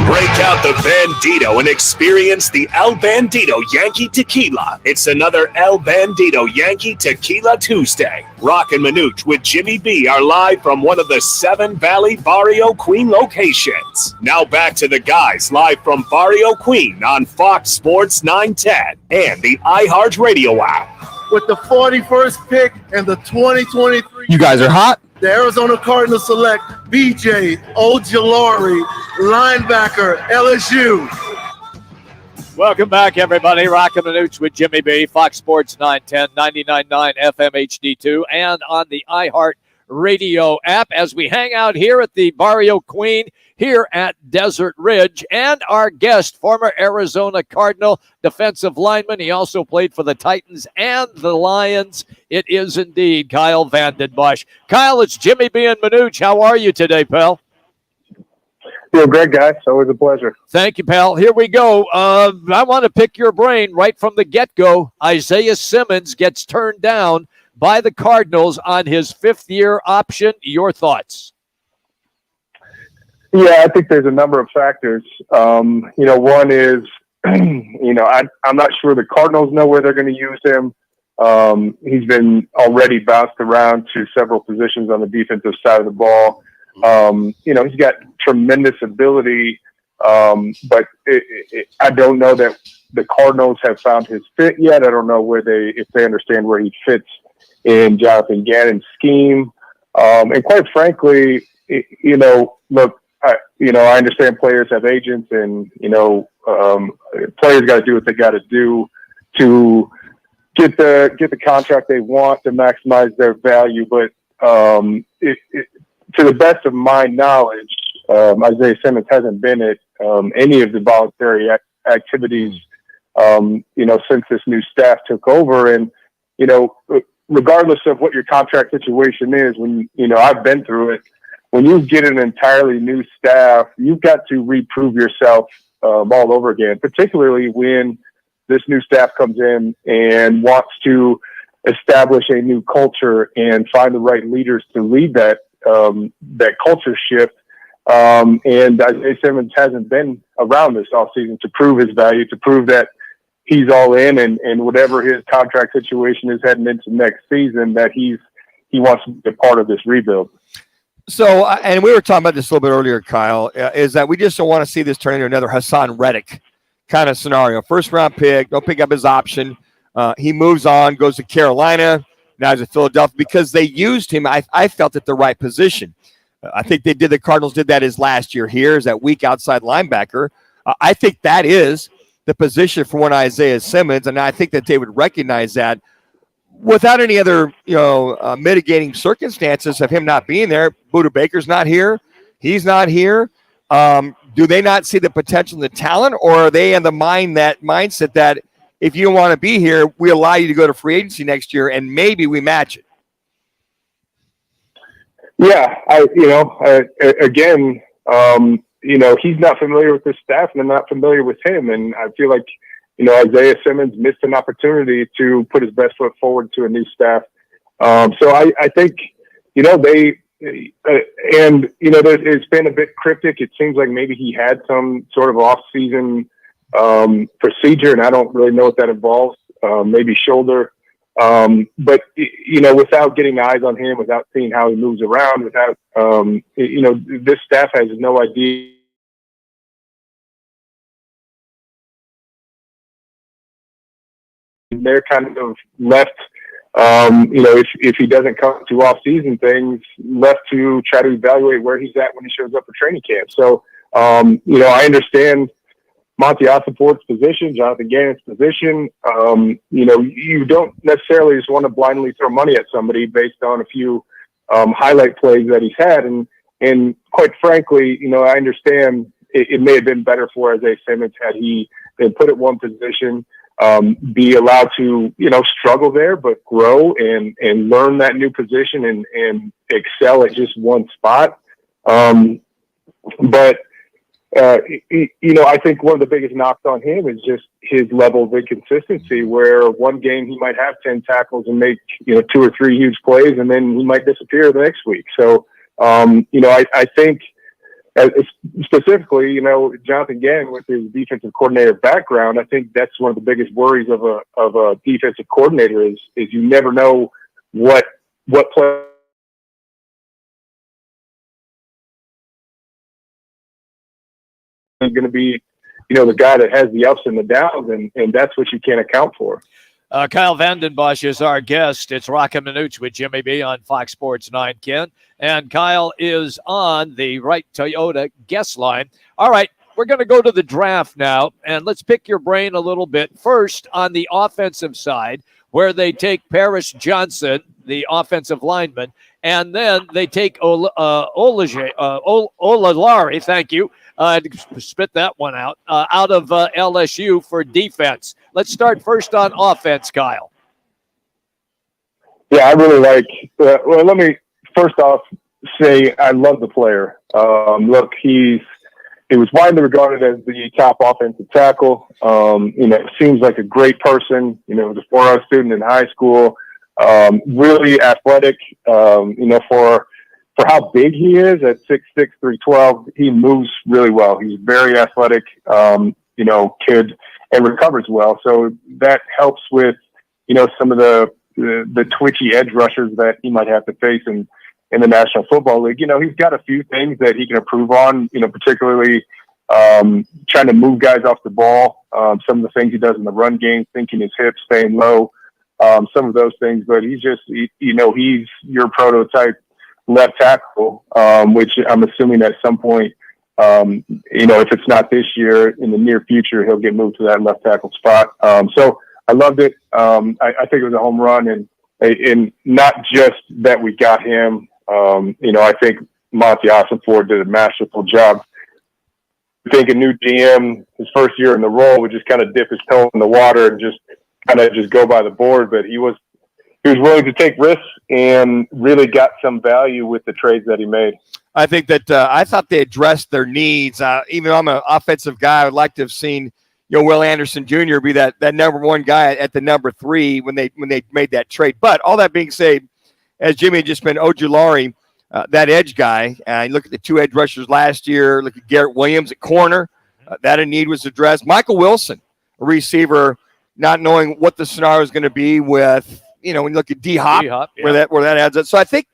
Break out the Bandito and experience the El Bandito Yankee Tequila. It's another El Bandito Yankee Tequila Tuesday. Roc and Manuch with Jimmy B are live from one of the 7 Valley Barrio Queen locations. Now back to the guys live from Barrio Queen on Fox Sports 910 and the iHeartRadio app. With the 41st pick and the 2023. You guys are hot. The Arizona Cardinals select B.J. Ojulari, linebacker, LSU. Welcome back, everybody. Roc and Manuch with Jimmy B, Fox Sports 910, 99.9 FM HD2, and on the iHeart Radio app as we hang out here at the Barrio Queen here at Desert Ridge. And our guest, former Arizona Cardinal defensive lineman. He also played for the Titans and the Lions. It is indeed Kyle Vanden Bosch. Kyle, it's Jimmy B and Manuch. How are you today, pal? Doing great, guys. Always a pleasure. Thank you, pal. Here we go. I want to pick your brain right from the get-go. Isaiah Simmons gets turned down by the Cardinals on his 5th-year option. Your thoughts? Yeah, I think there's a number of factors. One is, I'm not sure the Cardinals know where they're going to use him. He's been already bounced around to several positions on the defensive side of the ball. He's got tremendous ability, but I don't know that the Cardinals have found his fit yet. I don't know if they understand where he fits in Jonathan Gannon's scheme. And quite frankly, look, I understand players have agents, and players got to do what they got to do to get the contract they want to maximize their value. But to the best of my knowledge, Isaiah Simmons hasn't been at any of the voluntary activities, since this new staff took over. And regardless of what your contract situation is, when I've been through it. When you get an entirely new staff, you've got to reprove yourself all over again, particularly when this new staff comes in and wants to establish a new culture and find the right leaders to lead that culture shift. And Isaiah Simmons hasn't been around this all season to prove his value, to prove that he's all in, and whatever his contract situation is heading into next season, that he wants to be a part of this rebuild. So, and we were talking about this a little bit earlier, Kyle, is that we just don't want to see this turn into another Hassan Reddick kind of scenario. First round pick, don't pick up his option. He moves on, goes to Carolina, now he's at Philadelphia because they used him, I felt, at the right position. I think the Cardinals did that his last year here, as that weak outside linebacker. I think that is the position for one Isaiah Simmons, and I think that they would recognize that. Without any other, mitigating circumstances of him not being there, Budda Baker's not here. He's not here. Do they not see the potential and the talent, or are they in the mindset that if you don't want to be here, we allow you to go to free agency next year and maybe we match it? Yeah, he's not familiar with this staff, and I'm not familiar with him, and I feel like Isaiah Simmons missed an opportunity to put his best foot forward to a new staff. So I think, it's been a bit cryptic. It seems like maybe he had some sort of off-season procedure, and I don't really know what that involves. Maybe shoulder. But without getting eyes on him, without seeing how he moves around, without, this staff has no idea. They're kind of left, if he doesn't come to off-season things, left to try to evaluate where he's at when he shows up for training camp. So, I understand Monty Ossenfort's position, Jonathan Gannon's position. You don't necessarily just want to blindly throw money at somebody based on a few highlight plays that he's had. And quite frankly, I understand it may have been better for Isaiah Simmons had he been put at one position, be allowed to, struggle there, but grow and learn that new position and excel at just one spot. But I think one of the biggest knocks on him is just his level of inconsistency, where one game he might have 10 tackles and make, 2 or 3 huge plays, and then he might disappear the next week. So, I think specifically, Jonathan Gannon with his defensive coordinator background, I think that's one of the biggest worries of a defensive coordinator is you never know what play is going to be, the guy that has the ups and the downs, and that's what you can't account for. Kyle Vanden Bosch is our guest. It's Roc and Manuch with Jimmy B on Fox Sports 910. And Kyle is on the Wright Toyota guest line. All right, we're going to go to the draft now, and let's pick your brain a little bit. First, on the offensive side, where they take Paris Johnson, the offensive lineman, and then they take Olalari, thank you, spit that one out of LSU for defense. Let's start first on offense, Kyle. Yeah, I really like well, let me first off say I love the player. Look, he was widely regarded as the top offensive tackle. Seems like a great person. Was a 4.0 student in high school. Really athletic. For for how big he is at 6'6", 312, he moves really well. He's very athletic, kid, and recovers well. So that helps with, some of the twitchy edge rushers that he might have to face in the National Football League. He's got a few things that he can improve on, particularly trying to move guys off the ball. Some of the things he does in the run game, thinking his hips, staying low, some of those things. But he's just, he's your prototype left tackle, which I'm assuming at some point, if it's not this year, in the near future, he'll get moved to that left tackle spot. So I loved it. I think it was a home run, and not just that we got him. I think Monty Ossenford did a masterful job. I think a new GM, his first year in the role, would just kind of dip his toe in the water and just go by the board. But he was willing to take risks and really got some value with the trades that he made. I think that I thought they addressed their needs. Even though I'm an offensive guy, I would like to have seen Will Anderson Jr. be that number one guy at the number 3 when they made that trade. But all that being said, as Jimmy had just been, Ojulari, that edge guy. You look at the 2 edge rushers last year. Look at Garrett Williams at corner. That in need was addressed. Michael Wilson, a receiver, not knowing what the scenario is going to be with, when you look at D-Hop, where that adds up. So I think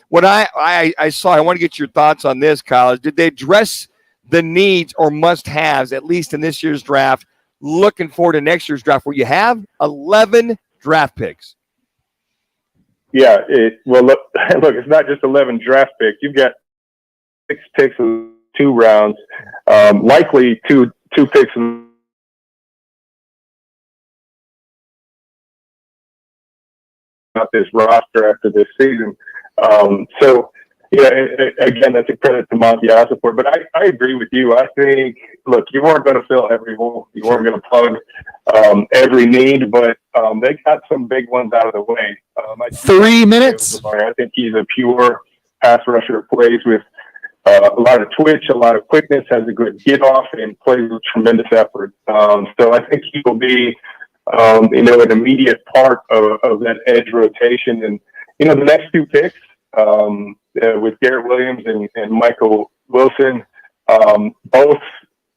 what I saw, I want to get your thoughts on this, Kyle, is did they address the needs or must-haves, at least in this year's draft, looking forward to next year's draft, where you have 11 draft picks? Yeah, look, it's not just 11 draft picks. You've got 6 picks in 2 rounds, likely two picks in this roster after this season. Again, that's a credit to Monty Ossenford. But I agree with you. I think, look, you weren't going to fill every hole. You weren't going to plug every need, but they got some big ones out of the way. 3 minutes. I think he's a pure pass rusher, plays with a lot of twitch, a lot of quickness, has a good get off, and plays with tremendous effort. So I think he will be, an immediate part of that edge rotation. And, the next 2 picks, with Garrett Williams and Michael Wilson, both,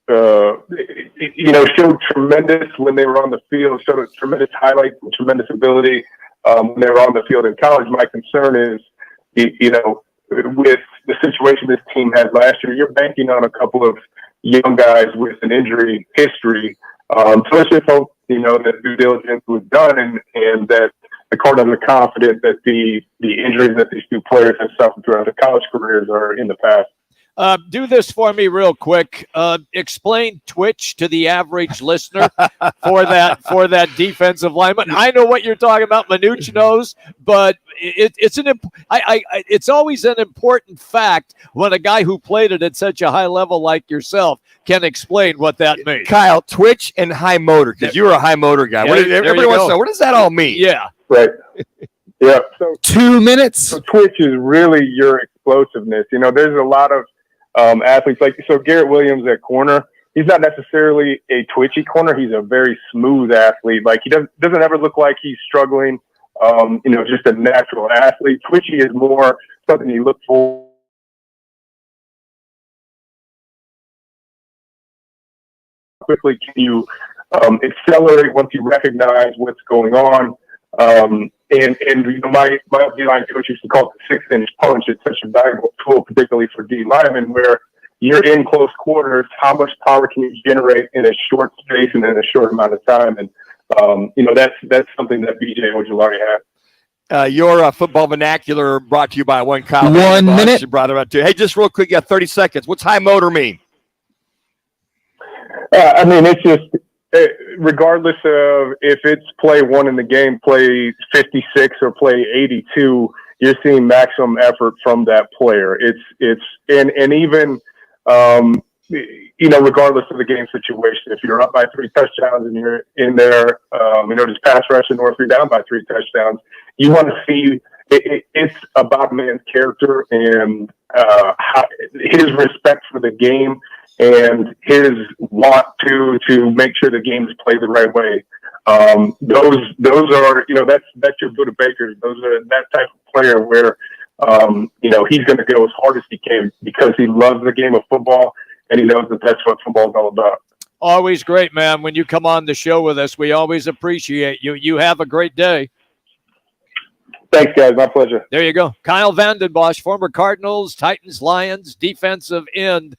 showed tremendous when they were on the field, showed a tremendous highlight, tremendous ability when they were on the field in college. My concern is, with the situation this team had last year, you're banking on a couple of young guys with an injury history. So let's just hope, that due diligence was done and that the Cardinals are confident that the injuries that these 2 players have suffered throughout their college careers are in the past. Do this for me real quick. Explain twitch to the average listener for that defensive lineman. I know what you're talking about. Manuch knows, but it's always an important fact when a guy who played it at such a high level like yourself can explain what that means. Kyle, twitch and high motor, because you're a high motor guy. Yeah, Everybody wants to know, what does that all mean? Yeah. Right. Yeah. So 2 minutes. So twitch is really your explosiveness. There's a lot of athletes so Garrett Williams at corner. He's not necessarily a twitchy corner. He's a very smooth athlete. Like he doesn't ever look like he's struggling. Just a natural athlete. Twitchy is more something you look for. Quickly can you accelerate once you recognize what's going on? My D-line coach used to call it the 6-inch punch. It's such a valuable tool, particularly for D linemen, where you're in close quarters. How much power can you generate in a short space and in a short amount of time? And that's something that BJ Ojulari had. Your football vernacular brought to you by one Kyle. 1 minute. You brought it up too. Hey, just real quick, you got 30 seconds. What's high motor mean? It's just regardless of if it's play 1 in the game, play 56 or play 82, you're seeing maximum effort from that player. It's even regardless of the game situation, if you're up by 3 touchdowns and you're in there, just pass rushing, or if you're down by 3 touchdowns, you want to see it's about a man's character and his respect for the game and his want to make sure the game is played the right way. Those are, that's your Buda Bakers. Those are that type of player where he's going to go as hard as he can because he loves the game of football and he knows that that's what football is all about. Always great, man. When you come on the show with us, we always appreciate you. You have a great day. Thanks, guys. My pleasure. There you go. Kyle Vanden Bosch, former Cardinals, Titans, Lions, defensive end.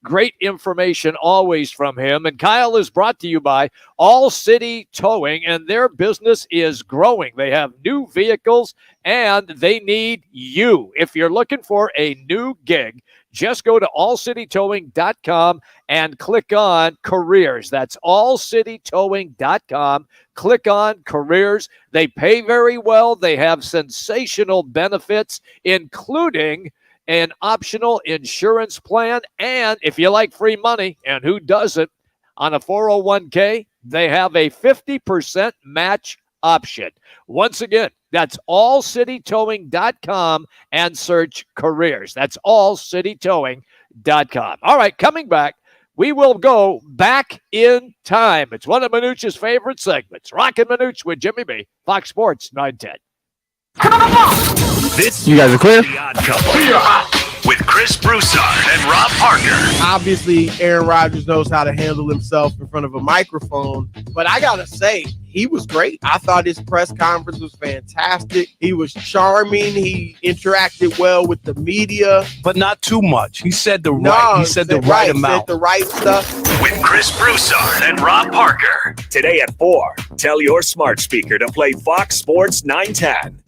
Great information always from him. And Kyle is brought to you by All City Towing, and their business is growing. They have new vehicles, and they need you. If you're looking for a new gig, just go to allcitytowing.com and click on careers. That's allcitytowing.com. Click on careers. They pay very well. They have sensational benefits, including an optional insurance plan. And if you like free money, and who doesn't, on a 401k, they have a 50% match option. Once again, that's allcitytowing.com and search careers. That's allcitytowing.com. All right, coming back, we will go back in time. It's one of Manuch's favorite segments. Roc and Manuch with Jimmy B, Fox Sports 910. This You guys are clear? The Odd Couple with Chris Broussard and Rob Parker. Obviously, Aaron Rodgers knows how to handle himself in front of a microphone, but I gotta say, he was great. I thought his press conference was fantastic. He was charming. He interacted well with the media, but not too much. He said the right amount. Said the right stuff. With Chris Broussard and Rob Parker. Today at 4, tell your smart speaker to play Fox Sports 910.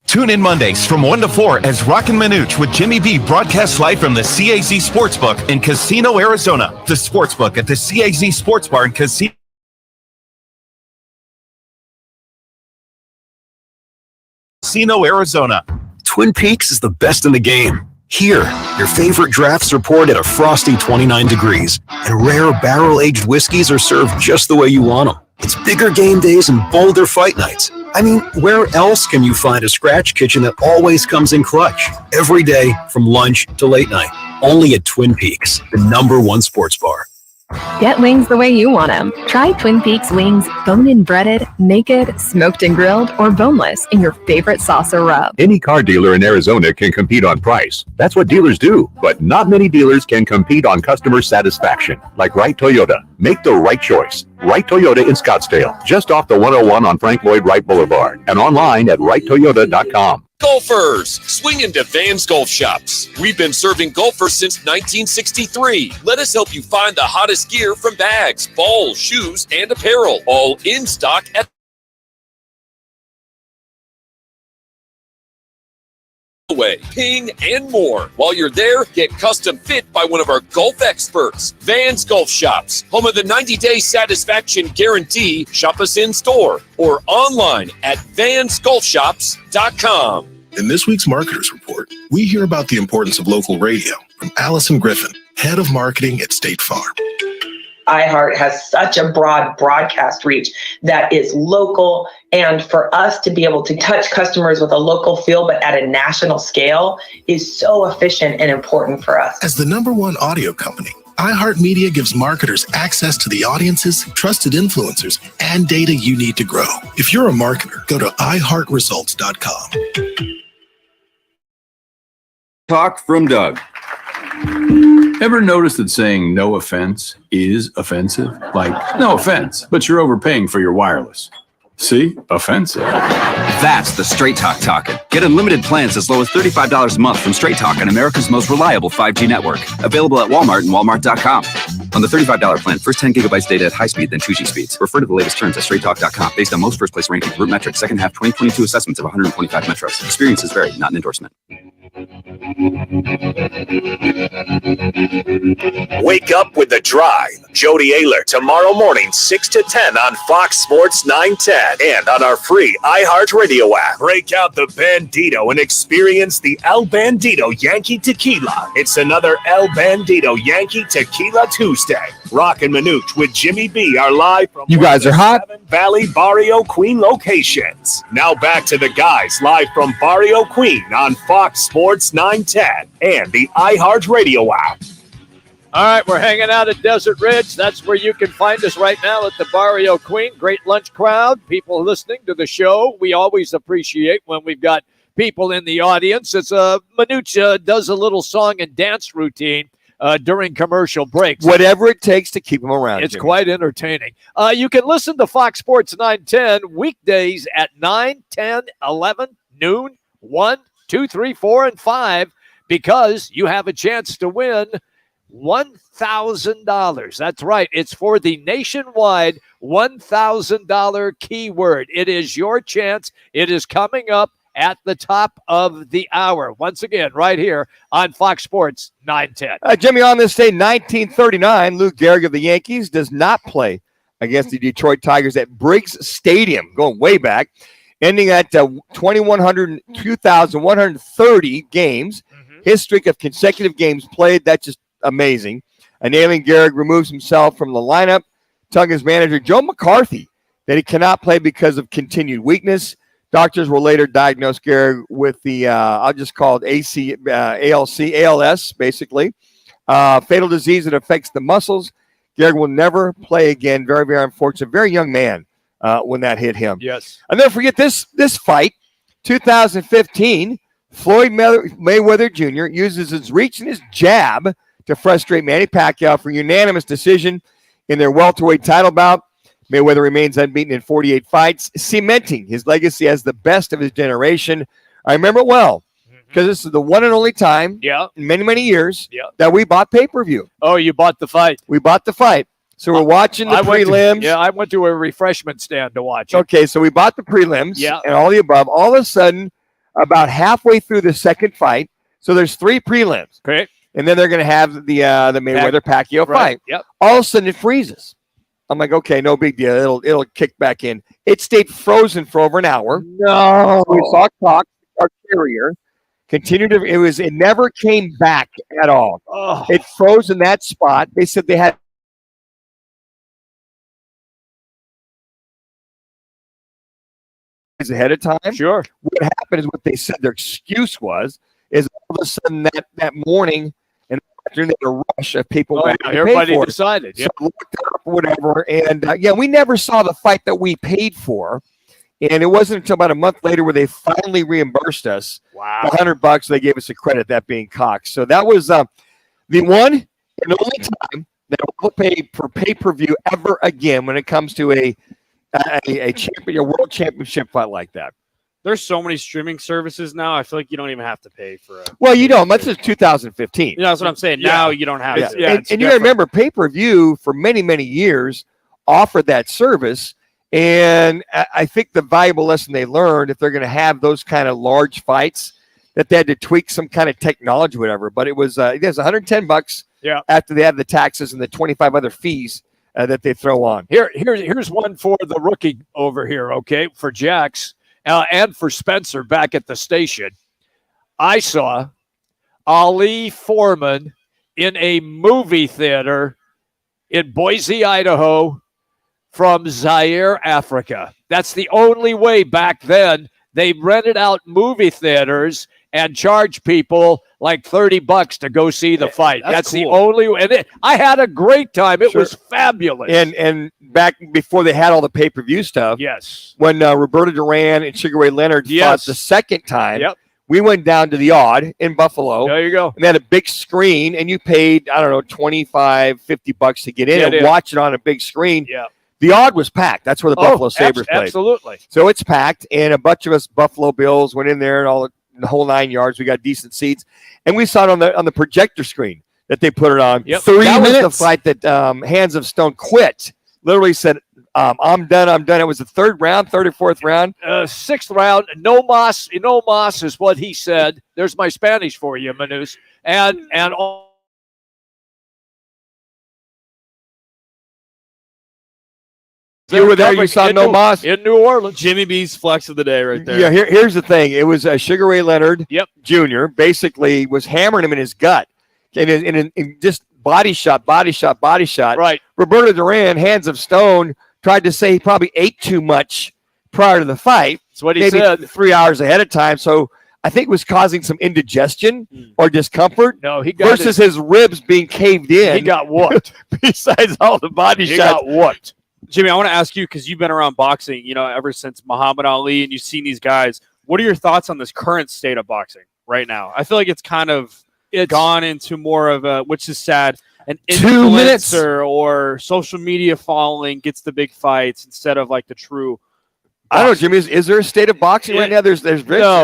Tune in Mondays from 1 to 4 as Roc and Manuch with Jimmy B broadcasts live from the CAZ Sportsbook in Casino, Arizona. The Sportsbook at the CAZ Sports Bar in Casino, Arizona. Twin Peaks is the best in the game. Here, your favorite drafts are poured at a frosty 29 degrees, and rare barrel-aged whiskeys are served just the way you want them. It's bigger game days and bolder fight nights. I mean, where else can you find a scratch kitchen that always comes in clutch? Every day, from lunch to late night. Only at Twin Peaks, the #1 sports bar. Get wings the way you want them. Try Twin Peaks wings, bone-in breaded, naked, smoked and grilled, or boneless in your favorite sauce or rub. Any car dealer in Arizona can compete on price. That's what dealers do. But not many dealers can compete on customer satisfaction. Like Wright Toyota. Make the right choice. Wright Toyota in Scottsdale, just off the 101 on Frank Lloyd Wright Boulevard, and online at wrighttoyota.com. Golfers, swing into Van's Golf Shops. We've been serving golfers since 1963. Let us help you find the hottest gear from bags, balls, shoes, and apparel, all in stock at way, ping, and more. While you're there, get custom fit by one of our golf experts. Van's Golf Shops, home of the 90-day satisfaction guarantee. Shop us in store or online at vansgolfshops.com. In this week's Marketers Report, we hear about the importance of local radio from Allison Griffin, head of marketing at State Farm. iHeart has such a broad broadcast reach that is local, and for us to be able to touch customers with a local feel but at a national scale is so efficient and important for us. As the #1 audio company, iHeartMedia gives marketers access to the audiences, trusted influencers, and data you need to grow. If you're a marketer, go to iHeartResults.com. Talk from Doug. Ever notice that saying no offense is offensive? Like, no offense, but you're overpaying for your wireless. See? Offensive. That's the Straight Talk talking. Get unlimited plans as low as $35 a month from Straight Talk on America's most reliable 5G network. Available at Walmart and Walmart.com. On the $35 plan, first 10 gigabytes data at high speed, then 2G speeds. Refer to the latest terms at straighttalk.com based on most first place rankings, root metrics, second half 2022 assessments of 125 metros. Experiences vary, not an endorsement. Wake up with The Drive. Jody Ayler tomorrow morning, 6 to 10 on Fox Sports 910 and on our free iHeartRadio app. Break out the Bandito and experience the El Bandito Yankee Tequila. It's another El Bandito Yankee Tequila Tuesday. Roc and Manuch with Jimmy B are live from You guys are hot. Valley, Barrio, Queen locations. Now back to the guys live from Barrio, Queen on Fox Sports 910 and the iHeartRadio app. All right, we're hanging out at Desert Ridge. That's where you can find us right now at the Barrio Queen. Great lunch crowd, people listening to the show. We always appreciate when we've got people in the audience. It's Manuch does a little song and dance routine during commercial breaks. Whatever it takes to keep them around. It's Jimmy. quite entertaining. You can listen to Fox Sports 910 weekdays at 9, 10, 11, noon, 1, 2, 3, 4, and 5 because you have a chance to win $1,000. That's right. It's for the nationwide $1,000 keyword. It is your chance. It is coming up at the top of the hour. Once again, right here on Fox Sports 910. Jimmy, on this day, 1939, Lou Gehrig of the Yankees does not play against the Detroit Tigers at Briggs Stadium, going way back, ending at 2,130 games. His streak of consecutive games played, that's just amazing. Nailing Gehrig removes himself from the lineup, telling his manager, Joe McCarthy, that he cannot play because of continued weakness. Doctors will later diagnose Gehrig with the, I'll just call it ALS, basically. Fatal disease that affects the muscles. Gehrig will never play again. Very, very unfortunate. Very young man when that hit him. Yes. I'll never forget this fight. 2015, Floyd Mayweather Jr. uses his reach and his jab to frustrate Manny Pacquiao for unanimous decision in their welterweight title bout. Mayweather remains unbeaten in 48 fights, cementing his legacy as the best of his generation. I remember it well because this is the one and only time in many, many years that we bought pay-per-view. Oh, you bought the fight. We bought the fight. So we're watching the prelims. I went to a refreshment stand to watch it. Okay, so we bought the prelims and all the above. All of a sudden, about halfway through the second fight, so there's 3 prelims. Okay. And then they're going to have the Mayweather-Pacquiao fight. Yep. All of a sudden, it freezes. I'm like, okay, no big deal. It'll kick back in. It stayed frozen for over an hour. No. We saw Cox, our carrier, continue to. It never came back at all. Oh. It froze in that spot. They said they had. Ahead of time. Sure. What happened is what they said their excuse was is all of a sudden that morning and afternoon there was a rush of people. Everybody decided. So looked it up, whatever, and we never saw the fight that we paid for, and it wasn't until about a month later where they finally reimbursed us. Wow. The $100 they gave us a credit, that being Cox. So that was the one and only time that we'll pay for pay-per-view ever again when it comes to a world championship fight like that. There's so many streaming services now. I feel like you don't even have to pay for it. Well, you don't. That's just 2015. That's what I'm saying. Now you don't have to. And you got to remember, pay-per-view for many, many years offered that service. And I think the valuable lesson they learned, if they're going to have those kind of large fights, that they had to tweak some kind of technology, whatever. But it was $110 after they had the taxes and the 25 other fees that they throw on. Here's one for the rookie over here, okay, for Jax and for Spencer back at the station. I saw Ali Foreman in a movie theater in Boise, Idaho from Zaire, Africa. That's the only way back then they rented out movie theaters and charged people like $30 to go see the fight. That's cool. The only way. And I had a great time. It was fabulous. And back before they had all the pay-per-view stuff, when Roberto Duran and Sugar Ray Leonard fought the second time, we went down to the Odd in Buffalo. There you go. And they had a big screen, and you paid, I don't know, $25, $50 to get in and watch it on a big screen. Yeah. The Odd was packed. That's where the Buffalo Sabres played. Absolutely. So it's packed, and a bunch of us Buffalo Bills went in there and all the whole 9 yards. We got decent seats, and we saw it on the projector screen that they put it on. 3 that minutes. was the fight that Hands of Stone quit. Literally said, I'm done. It was the third or fourth round. Sixth round. No mas is what he said. There's my Spanish for you, Manus. And all. You were there. You saw No Mas in New Orleans. Jimmy B's flex of the day, right there. Yeah. Here's the thing. It was Sugar Ray Leonard Jr. basically was hammering him in his gut, and just body shot. Right. Roberto Duran, Hands of Stone, tried to say he probably ate too much prior to the fight. That's what he maybe said. 3 hours ahead of time. So I think it was causing some indigestion or discomfort. No, he got versus his ribs being caved in. He got whooped. Besides all the body he shots. got whooped. Jimmy, I want to ask you, because you've been around boxing, ever since Muhammad Ali, and you've seen these guys. What are your thoughts on this current state of boxing right now? I feel like it's kind of gone into more of a, which is sad, an 2 minutes influencer or social media following gets the big fights instead of like the true. I don't know, Jimmy. Is there a state of boxing right now? There's No,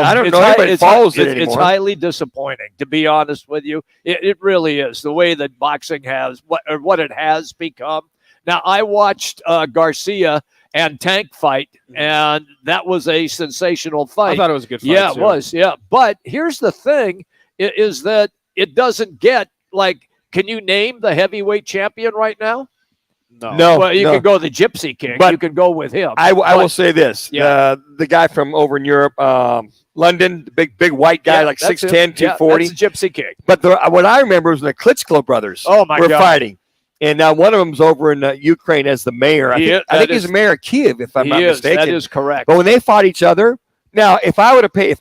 I don't it's know anybody follows it It's anymore. highly disappointing, to be honest with you. It really is, the way that boxing has what it has become. Now, I watched Garcia and Tank fight, and that was a sensational fight. I thought it was a good fight. Yeah, too. it was. Yeah, but here's the thing: is that it doesn't get like. Can you name the heavyweight champion right now? No. Well, you could go the Gypsy King. But you could go with him. I will But- say this: Yeah. the guy from over in Europe, London, the big white guy, Yeah, like that's 6'10", him. Yeah, 240. that's the Gypsy King. But what I remember was when the Klitschko brothers Oh, my were God. fighting. And now one of them's over in Ukraine as the mayor. I think he's the mayor of Kiev, if I'm not mistaken. That is correct. But when they fought each other, now if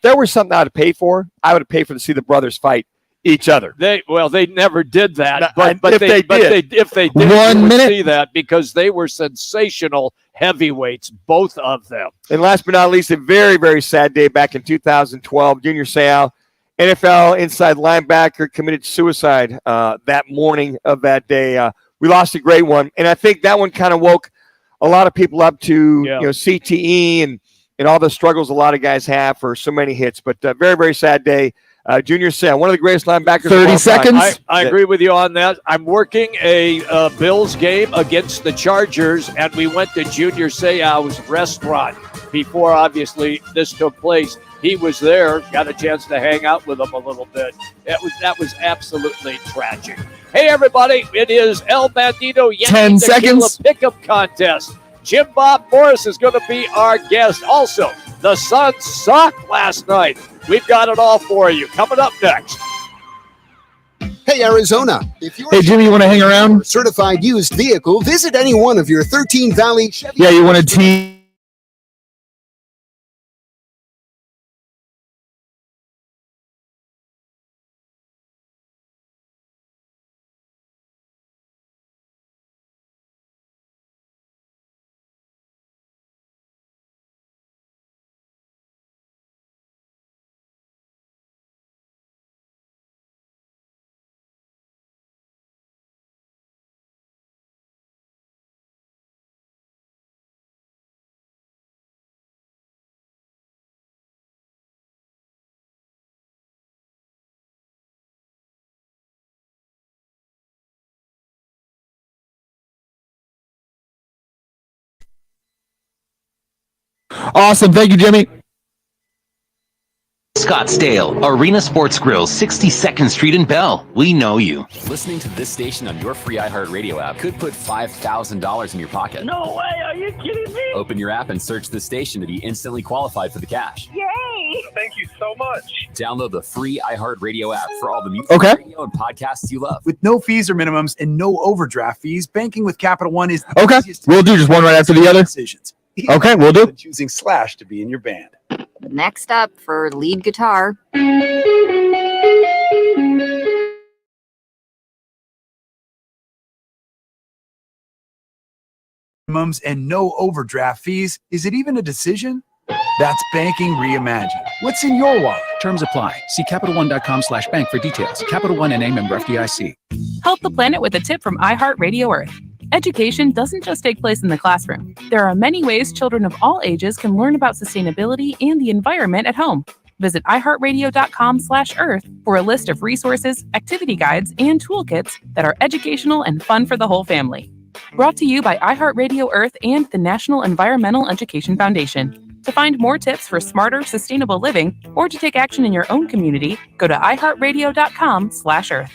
there was something I would have paid for, I would have paid for to see the brothers fight each other. They never did that. But if they did. if they did, 1 you would minute. see that because they were sensational heavyweights, both of them. And last but not least, a very, very sad day back in 2012. Junior Seau, NFL inside linebacker, committed suicide that morning of that day. We lost a great one. And I think that one kind of woke a lot of people up to CTE and all the struggles a lot of guys have for so many hits. But very, very sad day. Junior Seau, one of the greatest linebackers. 30 of all time. seconds. I agree with you on that. I'm working a Bills game against the Chargers, and we went to Junior Seau's restaurant before, obviously, this took place. He was there, got a chance to hang out with him a little bit. That was absolutely tragic. Hey, everybody, it is El Bandito Yankee 10 Tequila seconds. Pickup Contest. Jim Bob Morris is going to be our guest. Also, the Suns sucked last night. We've got it all for you. Coming up next. Hey, Arizona. If you're Hey, Jimmy, you want to hang around? a certified used vehicle, visit any one of your 13 Valley Chevy. Yeah, you want to team? Awesome. Thank you, Jimmy. Scottsdale, Arena Sports Grill, 62nd Street in Bell. We know you. Listening to this station on your free iHeartRadio app could put $5,000 in your pocket. No way, are you kidding me? Open your app and search this station to be instantly qualified for the cash. Yay! Thank you so much. Download the free iHeartRadio app for all the music, Okay. radio, and podcasts you love. With no fees or minimums and no overdraft fees, banking with Capital One is the Okay. easiest We'll do just one right after the other. decisions. Okay, we'll do. Choosing Slash to be in your band. Next up for lead guitar. Minimums and no overdraft fees. Is it even a decision? That's banking reimagined. What's in your wallet? Terms apply. See CapitalOne.com/bank for details. Capital One NA, member FDIC. Help the planet with a tip from iHeartRadio Earth. Education doesn't just take place in the classroom. There are many ways children of all ages can learn about sustainability and the environment at home. Visit iHeartRadio.com/Earth for a list of resources, activity guides, and toolkits that are educational and fun for the whole family. Brought to you by iHeartRadio Earth and the National Environmental Education Foundation. To find more tips for smarter, sustainable living, or to take action in your own community, go to iHeartRadio.com/Earth.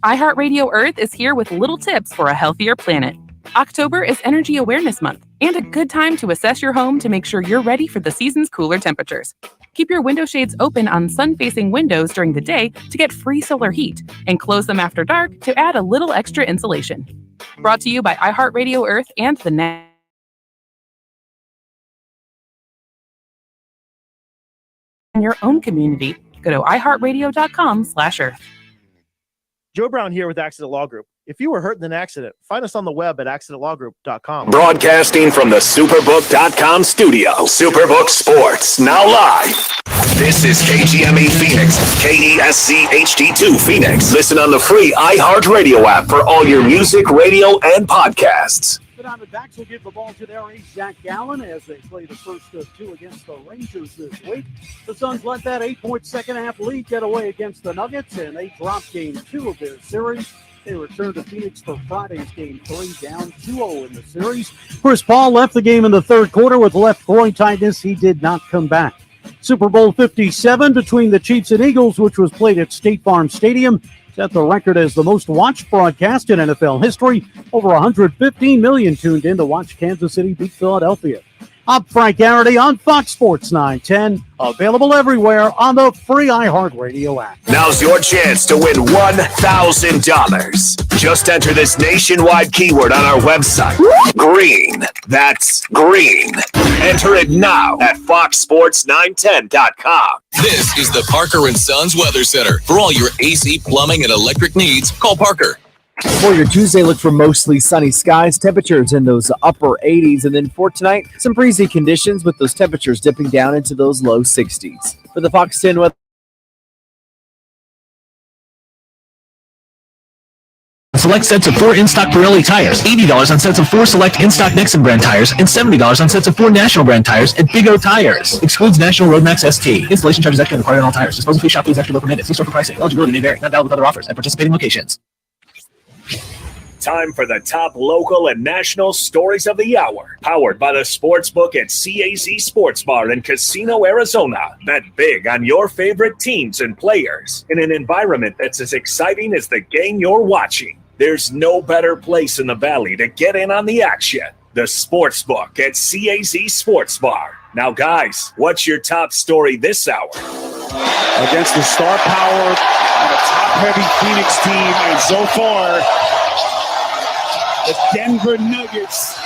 iHeartRadio Earth is here with little tips for a healthier planet. October is Energy Awareness Month, and a good time to assess your home to make sure you're ready for the season's cooler temperatures. Keep your window shades open on sun-facing windows during the day to get free solar heat, and close them after dark to add a little extra insulation. Brought to you by iHeartRadio Earth and the in your own community. Go to iHeartRadio.com/Earth. Joe Brown here with Accident Law Group. If you were hurt in an accident, find us on the web at accidentlawgroup.com. Broadcasting from the Superbook.com studio. Superbook Sports, now live. This is KGME Phoenix, KESC HD2 Phoenix. Listen on the free iHeartRadio app for all your music, radio, and podcasts. The Diamondbacks will give the ball to their ace, Zach Gallen, as they play the first of two against the Rangers this week. The Suns let that 8-point second-half lead get away against the Nuggets, and they dropped game 2 of their series. They return to Phoenix for Friday's game 3, down 2-0 in the series. Chris Paul left the game in the third quarter with left groin tightness. He did not come back. Super Bowl 57 between the Chiefs and Eagles, which was played at State Farm Stadium, set the record as the most watched broadcast in NFL history. Over 115 million tuned in to watch Kansas City beat Philadelphia. I'm Frank Garrity on Fox Sports 910, available everywhere on the free iHeartRadio app. Now's your chance to win $1,000. Just enter this nationwide keyword on our website. Green. That's green. Enter it now at foxsports910.com. This is the Parker & Sons Weather Center. For all your AC, plumbing, and electric needs, call Parker. For your Tuesday, look for mostly sunny skies, temperatures in those upper 80s. And then for tonight, some breezy conditions with those temperatures dipping down into those low 60s. For the Fox 10 weather. Select sets of 4 in-stock Pirelli tires, $80 on sets of 4 select in-stock Nexen brand tires, and $70 on sets of 4 National brand tires at Big O Tires. Excludes National Road Max ST. Installation charges extra and required on all tires. Disposal fee, shop fees, extra local permitted. See store for pricing. Eligibility may vary. Not valid with other offers at participating locations. Time for the top local and national stories of the hour. Powered by the Sportsbook at CAZ Sports Bar in Casino, Arizona. Bet big on your favorite teams and players in an environment that's as exciting as the game you're watching. There's no better place in the Valley to get in on the action. The Sportsbook at CAZ Sports Bar. Now, guys, what's your top story this hour? Against the star power of a top-heavy Phoenix team, and so far, the Denver Nuggets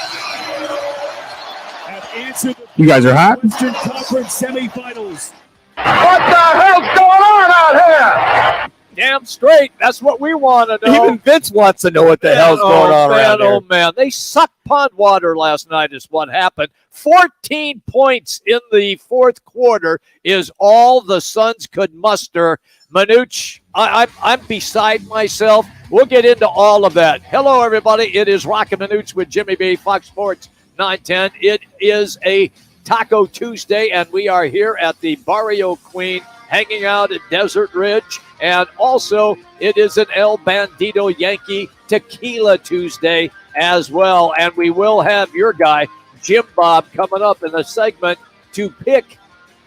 have answered the You guys are hot? Western Conference semifinals. What the hell's going on out here? Damn straight. That's what we want to know. Even Vince wants to know what the hell's going on around here. Oh, man. They sucked pond water last night is what happened. 14 points in the fourth quarter is all the Suns could muster. Manuch, I'm beside myself. We'll get into all of that. Hello, everybody. It is Roc and Manuch with Jimmy B, Fox Sports 910. It is a Taco Tuesday, and we are here at the Barrio Queen, hanging out at Desert Ridge. And also, it is an El Bandito Yankee Tequila Tuesday as well. And we will have your guy, Jim Bob, coming up in the segment to pick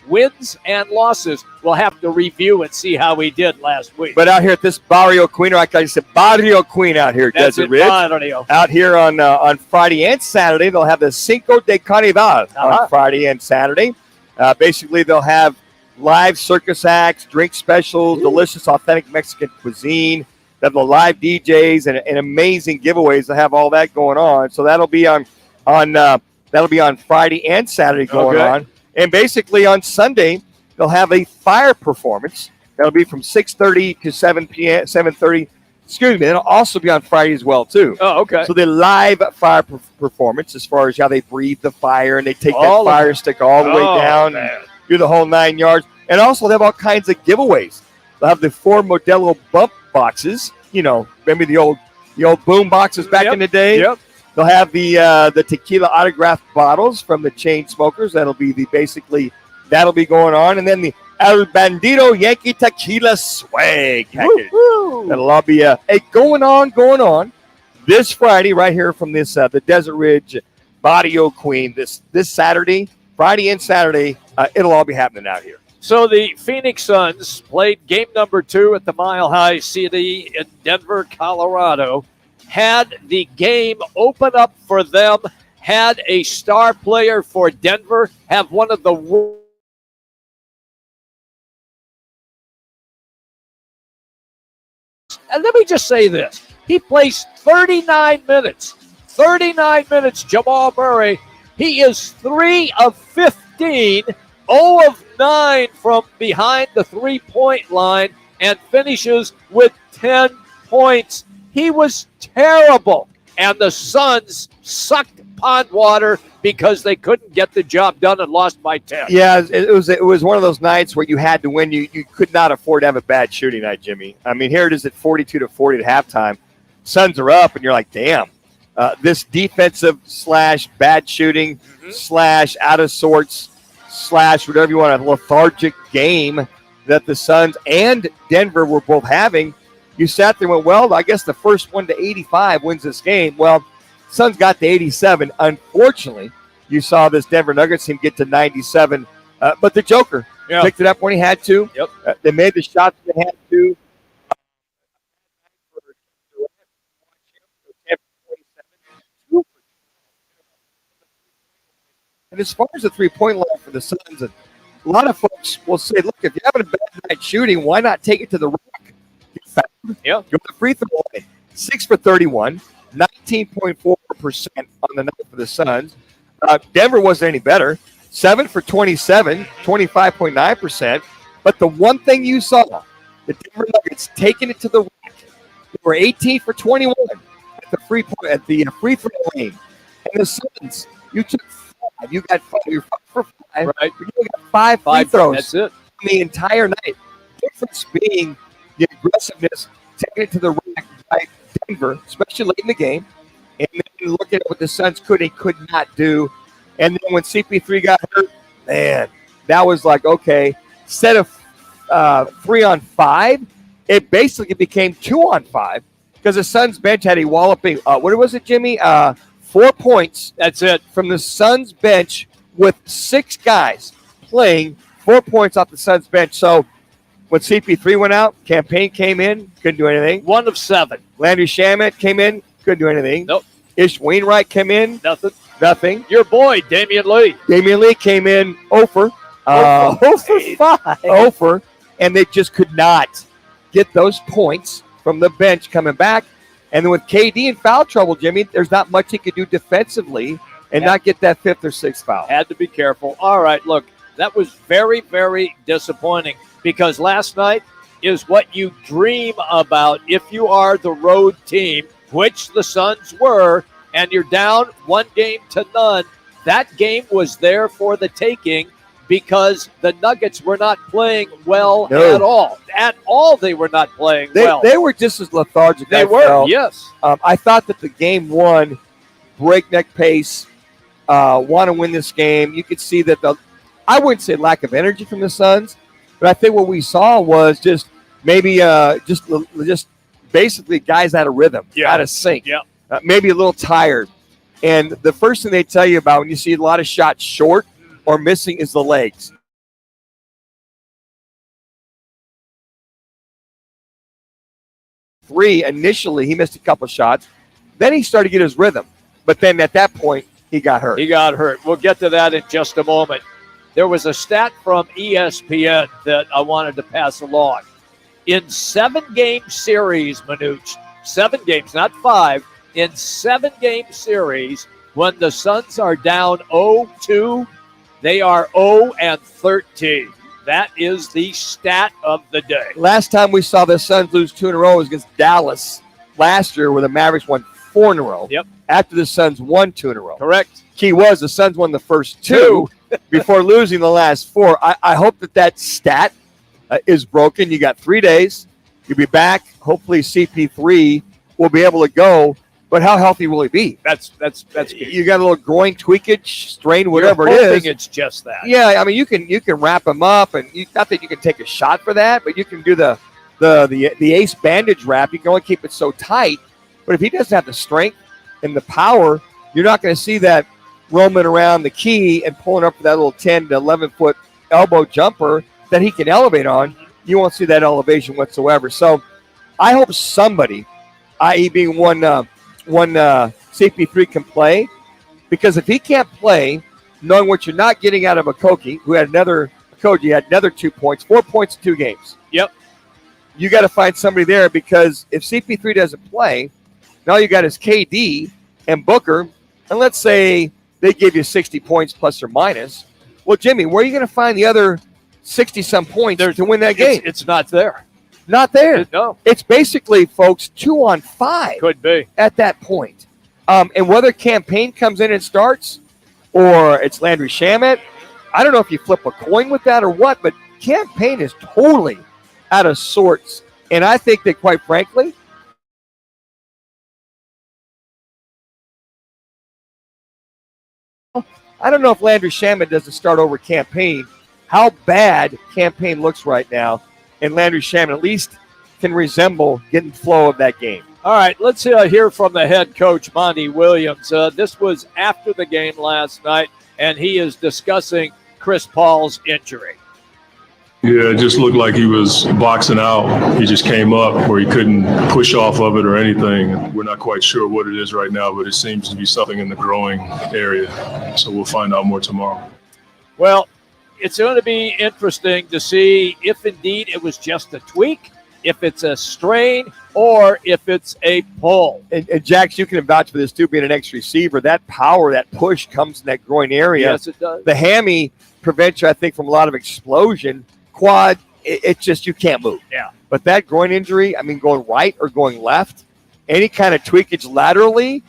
wins and losses. We'll have to review and see how we did last week. But out here at this Barrio Queen, or like I said, Barrio Queen out here at That's Desert it, Ridge. Barrio. Out here on Friday and Saturday, they'll have the Cinco de Carnival on Friday and Saturday. Basically, they'll have live circus acts, drink specials, delicious, authentic Mexican cuisine. They have the live DJs and amazing giveaways. They have all that going on. So that'll be on Friday and Saturday going on. And basically on Sunday, they'll have a fire performance. That'll be from 6:30 to 7:30. Excuse me. It'll also be on Friday as well, too. Oh, okay. So the live fire performance, as far as how they breathe the fire and they take that fire stick all the way down and do the whole 9 yards. And also they have all kinds of giveaways. They'll have the 4 Modelo bump boxes. You know, remember the old boom boxes back in the day? Yep. They'll have the tequila autographed bottles from the chain smokers. That'll be going on. And then the El Bandito Yankee Tequila swag package. Woo-hoo. That'll all be going on this Friday right here from this the Desert Ridge Barrio Queen this Saturday, Friday and Saturday. It'll all be happening out here. So the Phoenix Suns played game number 2 at the Mile High City in Denver, Colorado. Had the game open up for them, had a star player for Denver, have one of the worst. And let me just say this. He plays 39 minutes. 39 minutes, Jamal Murray. He is 3 of 15, 0 of 9 from behind the three-point line, and finishes with 10 points. He was terrible. And the Suns sucked pond water because they couldn't get the job done and lost by 10. Yeah, it was one of those nights where you had to win. You could not afford to have a bad shooting night, Jimmy. I mean, here it is at 42-40 at halftime. Suns are up, and you're like, damn. This defensive / bad shooting / out of sorts / whatever you want, a lethargic game that the Suns and Denver were both having. You sat there and went, well, I guess the first one to 85 wins this game. Well, Suns got to 87. Unfortunately, you saw this Denver Nuggets team get to 97. But the Joker picked it up when he had to. Yep. They made the shots they had to. And as far as the three-point line for the Suns, a lot of folks will say, look, if you're having a bad night shooting, why not take it to the rack? Yeah. Go to the free throw line. 6 for 31, 19.4% on the night for the Suns. Denver wasn't any better. 7 for 27, 25.9%. But the one thing you saw, the Denver Nuggets taking it to the rack. They were 18 for 21 at the free throw lane. And the Suns, you took 5. You got 5. You're 5 for 5. Right. You got 5 free throws. That's it. The entire night. Difference being the aggressiveness, taking it to the rack by Denver, especially late in the game, and then looking at what the Suns could and could not do. And then when CP3 got hurt, man, that was like, okay, instead of 3-on-5, it basically became 2-on-5 because the Suns bench had a walloping, what was it, Jimmy? 4 points. That's it. From the Suns bench with 6 guys playing, 4 points off the Suns bench. So when CP3 went out, Campaign came in, couldn't do anything. 1 of 7. Landry Shamet came in, couldn't do anything. Nope. Ish Wainwright came in. Nothing. Your boy, Damian Lee. Damian Lee came in 0 for 5. 0 for, and they just could not get those points from the bench coming back. And then with KD in foul trouble, Jimmy, there's not much he could do defensively and not get that 5th or 6th foul. Had to be careful. All right, look, that was very, very disappointing because last night is what you dream about if you are the road team, which the Suns were, and you're down 1-0. That game was there for the taking because the Nuggets were not playing well at all. At all, they were not playing well. They were just as lethargic. They were, yes. I thought that the game one, breakneck pace, want to win this game. You could see that I wouldn't say lack of energy from the Suns, but I think what we saw was just maybe just basically guys out of rhythm, out of sync, maybe a little tired. And the first thing they tell you about when you see a lot of shots short or missing is the legs. Initially, he missed a couple shots. Then he started to get his rhythm. But then at that point, he got hurt. We'll get to that in just a moment. There was a stat from ESPN that I wanted to pass along. In 7-game series, Manuch, 7 games, not 5, in 7-game series, when the Suns are down 0-2, they are 0-13. That is the stat of the day. Last time we saw the Suns lose 2 in a row was against Dallas last year, where the Mavericks won 4 in a row. Yep. After the Suns won 2 in a row. Correct. Key was the Suns won the first 2 before losing the last 4. I hope that stat is broken. You got 3 days. You'll be back. Hopefully CP3 will be able to go. But how healthy will he be? That's key. You got a little groin tweakage, strain, whatever You're it hoping is. it's just that. Yeah, I mean you can wrap him up, and not that you can take a shot for that, but you can do the ace bandage wrap. You can only keep it so tight. But if he doesn't have the strength and the power, you're not going to see that roaming around the key and pulling up for that little 10 to 11 foot elbow jumper that he can elevate on. You won't see that elevation whatsoever. So I hope somebody, i.e. being one CP3 can play, because if he can't play, knowing what you're not getting out of Okogie, who had another 2 points, 4 points in 2 games. Yep. You got to find somebody there, because if CP3 doesn't play, now you got his KD and Booker, and let's say they give you 60 points plus or minus. Well, Jimmy, where are you going to find the other 60-some points to win that game? It's not there. Not there. No. It's basically, folks, 2-on-5. Could be. At that point. And whether Campaign comes in and starts or it's Landry Shamet, I don't know if you flip a coin with that or what, but Campaign is totally out of sorts. And I think that, quite frankly, I don't know if Landry Shamet doesn't start over Campaign, how bad Campaign looks right now, and Landry Shamet at least can resemble getting flow of that game. All right, let's hear from the head coach, Monty Williams. This was after the game last night, and he is discussing Chris Paul's injury. Yeah, it just looked like he was boxing out. He just came up where he couldn't push off of it or anything. We're not quite sure what it is right now, but it seems to be something in the growing area. So we'll find out more tomorrow. Well, it's going to be interesting to see if indeed it was just a tweak, if it's a strain, or if it's a pull. And Jax, you can vouch for this too, being an ex-receiver. That power, that push comes in that groin area. Yes, it does. The hammy prevents you, I think, from a lot of explosion. Quad, it's just you can't move. Yeah. But that groin injury, I mean, going right or going left, any kind of tweakage laterally,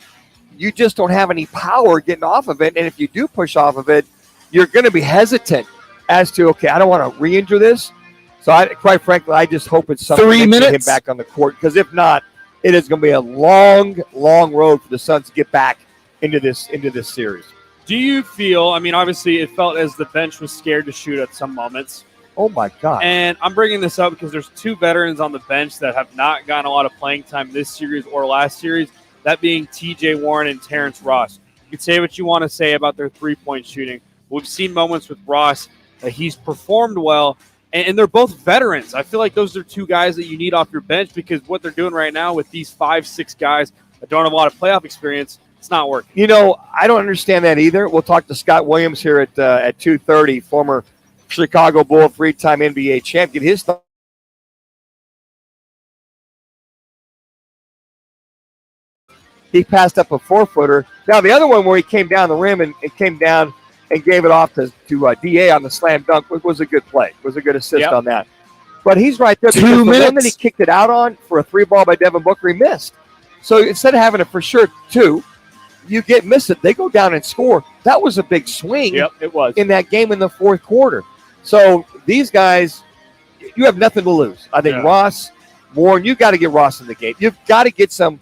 you just don't have any power getting off of it. And if you do push off of it, you're going to be hesitant as to, okay, I don't want to re-injure this. So, quite frankly, I just hope it's something 3 that minutes? get him back on the court. Because if not, it is going to be a long, long road for the Suns to get back into this series. Do you feel, I mean, obviously it felt as the bench was scared to shoot at some moments. Oh, my God. And I'm bringing this up because there's two veterans on the bench that have not gotten a lot of playing time this series or last series, that being TJ Warren and Terrence Ross. You can say what you want to say about their three-point shooting. We've seen moments with Ross that he's performed well, and they're both veterans. I feel like those are two guys that you need off your bench because what they're doing right now with these 5-6 guys that don't have a lot of playoff experience, it's not working. You know, I don't understand that either. We'll talk to Scott Williams here at 2:30, former Chicago Bull, three-time NBA champion. His thought. He passed up a 4-footer. Now, the other one where he came down the rim and came down and gave it off to DA on the slam dunk was a good play. Was a good assist on that. But he's right there. 2 because minutes. The one that he kicked it out on for a 3-ball by Devin Booker, he missed. So instead of having it for sure 2, you miss it. They go down and score. That was a big swing. Yep, it was. In that game in the fourth quarter. So these guys, you have nothing to lose. I think Ross, Warren, you've got to get Ross in the game. You've got to get some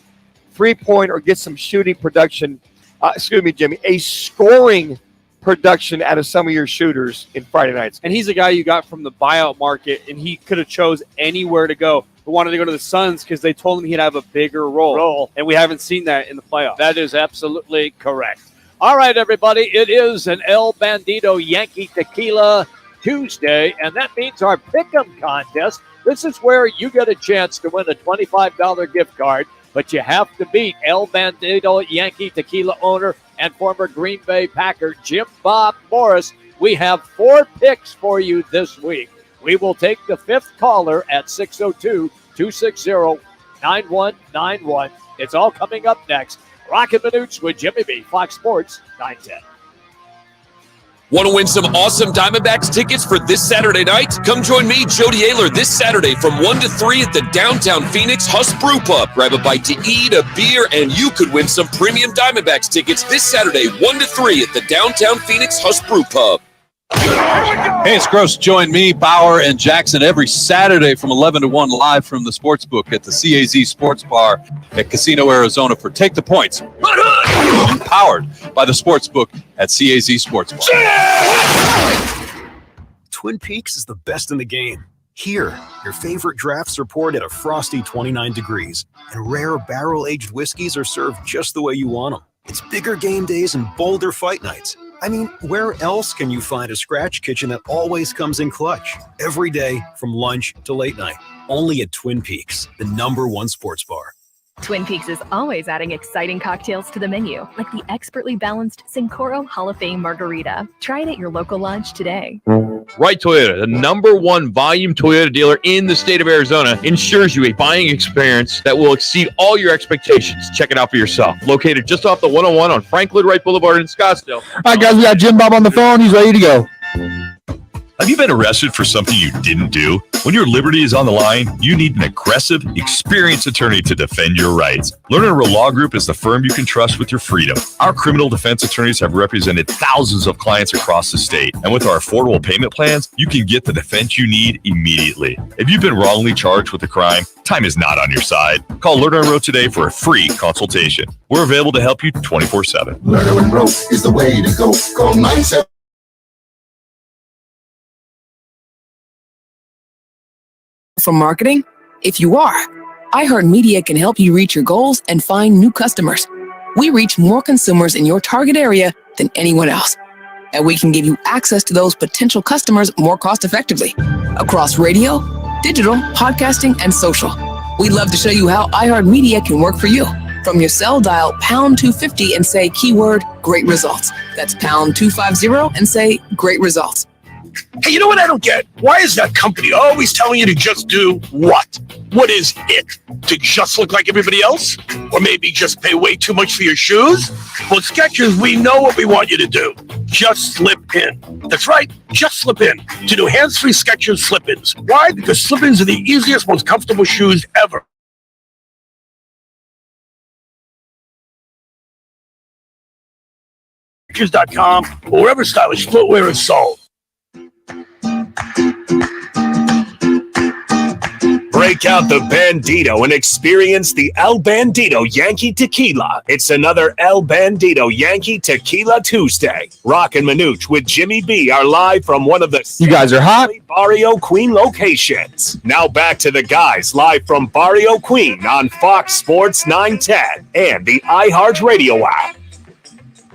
three-point or get some shooting production. Excuse me, Jimmy, a scoring production out of some of your shooters in Friday nights. And he's a guy you got from the buyout market, and he could have chose anywhere to go. But wanted to go to the Suns because they told him he'd have a bigger role. And we haven't seen that in the playoffs. That is absolutely correct. All right, everybody, it is an El Bandito Yankee Tequila Tuesday, and that means our Pick'em contest. This is where you get a chance to win a $25 gift card, but you have to beat El Bandito Yankee Tequila owner and former Green Bay Packer Jim Bob Morris. We have 4 picks for you this week. We will take the 5th caller at 602-260-9191. It's all coming up next. Roc and Manuch with Jimmy B, Fox Sports 910. Want to win some awesome Diamondbacks tickets for this Saturday night? Come join me, Jody Ayler, this Saturday from 1 to 3 at the downtown Phoenix Huss Brew Pub. Grab a bite to eat, a beer, and you could win some premium Diamondbacks tickets this Saturday, 1 to 3 at the downtown Phoenix Huss Brew Pub. Hey, it's Gross. Join me, Bauer, and Jackson every Saturday from 11 to 1 live from the Sportsbook at the CAZ Sports Bar at Casino, Arizona for Take the Points. Powered by the Sportsbook at CAZ Sports Bar. Twin Peaks is the best in the game. Here, your favorite drafts are poured at a frosty 29 degrees, and rare barrel-aged whiskeys are served just the way you want them. It's bigger game days and bolder fight nights. I mean, where else can you find a scratch kitchen that always comes in clutch? Every day, from lunch to late night. Only at Twin Peaks, the #1 sports bar. Twin Peaks is always adding exciting cocktails to the menu, like the expertly balanced Sincoro Hall of Fame Margarita. Try it at your local lodge today. Right Toyota, the #1 volume Toyota dealer in the state of Arizona, ensures you a buying experience that will exceed all your expectations. Check it out for yourself. Located just off the 101 on Frank Lloyd Wright Boulevard in Scottsdale. All right, guys, we got Jim Bob on the phone. He's ready to go. Have you been arrested for something you didn't do? When your liberty is on the line, you need an aggressive, experienced attorney to defend your rights. Lerner & Rowe Law Group is the firm you can trust with your freedom. Our criminal defense attorneys have represented thousands of clients across the state, and with our affordable payment plans, you can get the defense you need immediately. If you've been wrongly charged with a crime, time is not on your side. Call Lerner & Rowe today for a free consultation. We're available to help you 24/7. Lerner & Rowe is the way to go. Call 97. For marketing? If you are, iHeartMedia can help you reach your goals and find new customers. We reach more consumers in your target area than anyone else. And we can give you access to those potential customers more cost-effectively across radio, digital, podcasting, and social. We'd love to show you how iHeartMedia can work for you. From your cell, dial pound 250 and say keyword great results. That's pound 250 and say great results. Hey, you know what I don't get? Why is that company always telling you to just do what? What is it? To just look like everybody else? Or maybe just pay way too much for your shoes? Well, at Skechers, we know what we want you to do. Just slip in. That's right, just slip in to new hands-free Skechers slip-ins. Why? Because slip-ins are the easiest, most comfortable shoes ever. Skechers.com or wherever stylish footwear is sold. Break out the Bandito and experience the El Bandito Yankee Tequila. It's another El Bandito Yankee Tequila Tuesday. Roc and Manuch with Jimmy B are live from one of the You guys are hot. Barrio Queen locations. Now back to the guys live from Barrio Queen on Fox Sports 910 and the iHeartRadio app.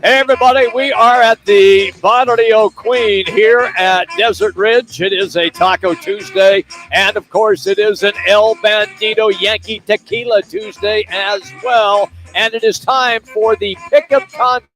Hey, everybody, we are at the Barrio Queen here at Desert Ridge. It is a Taco Tuesday, and, of course, it is an El Bandito Yankee Tequila Tuesday as well. And it is time for the Pickup Contest.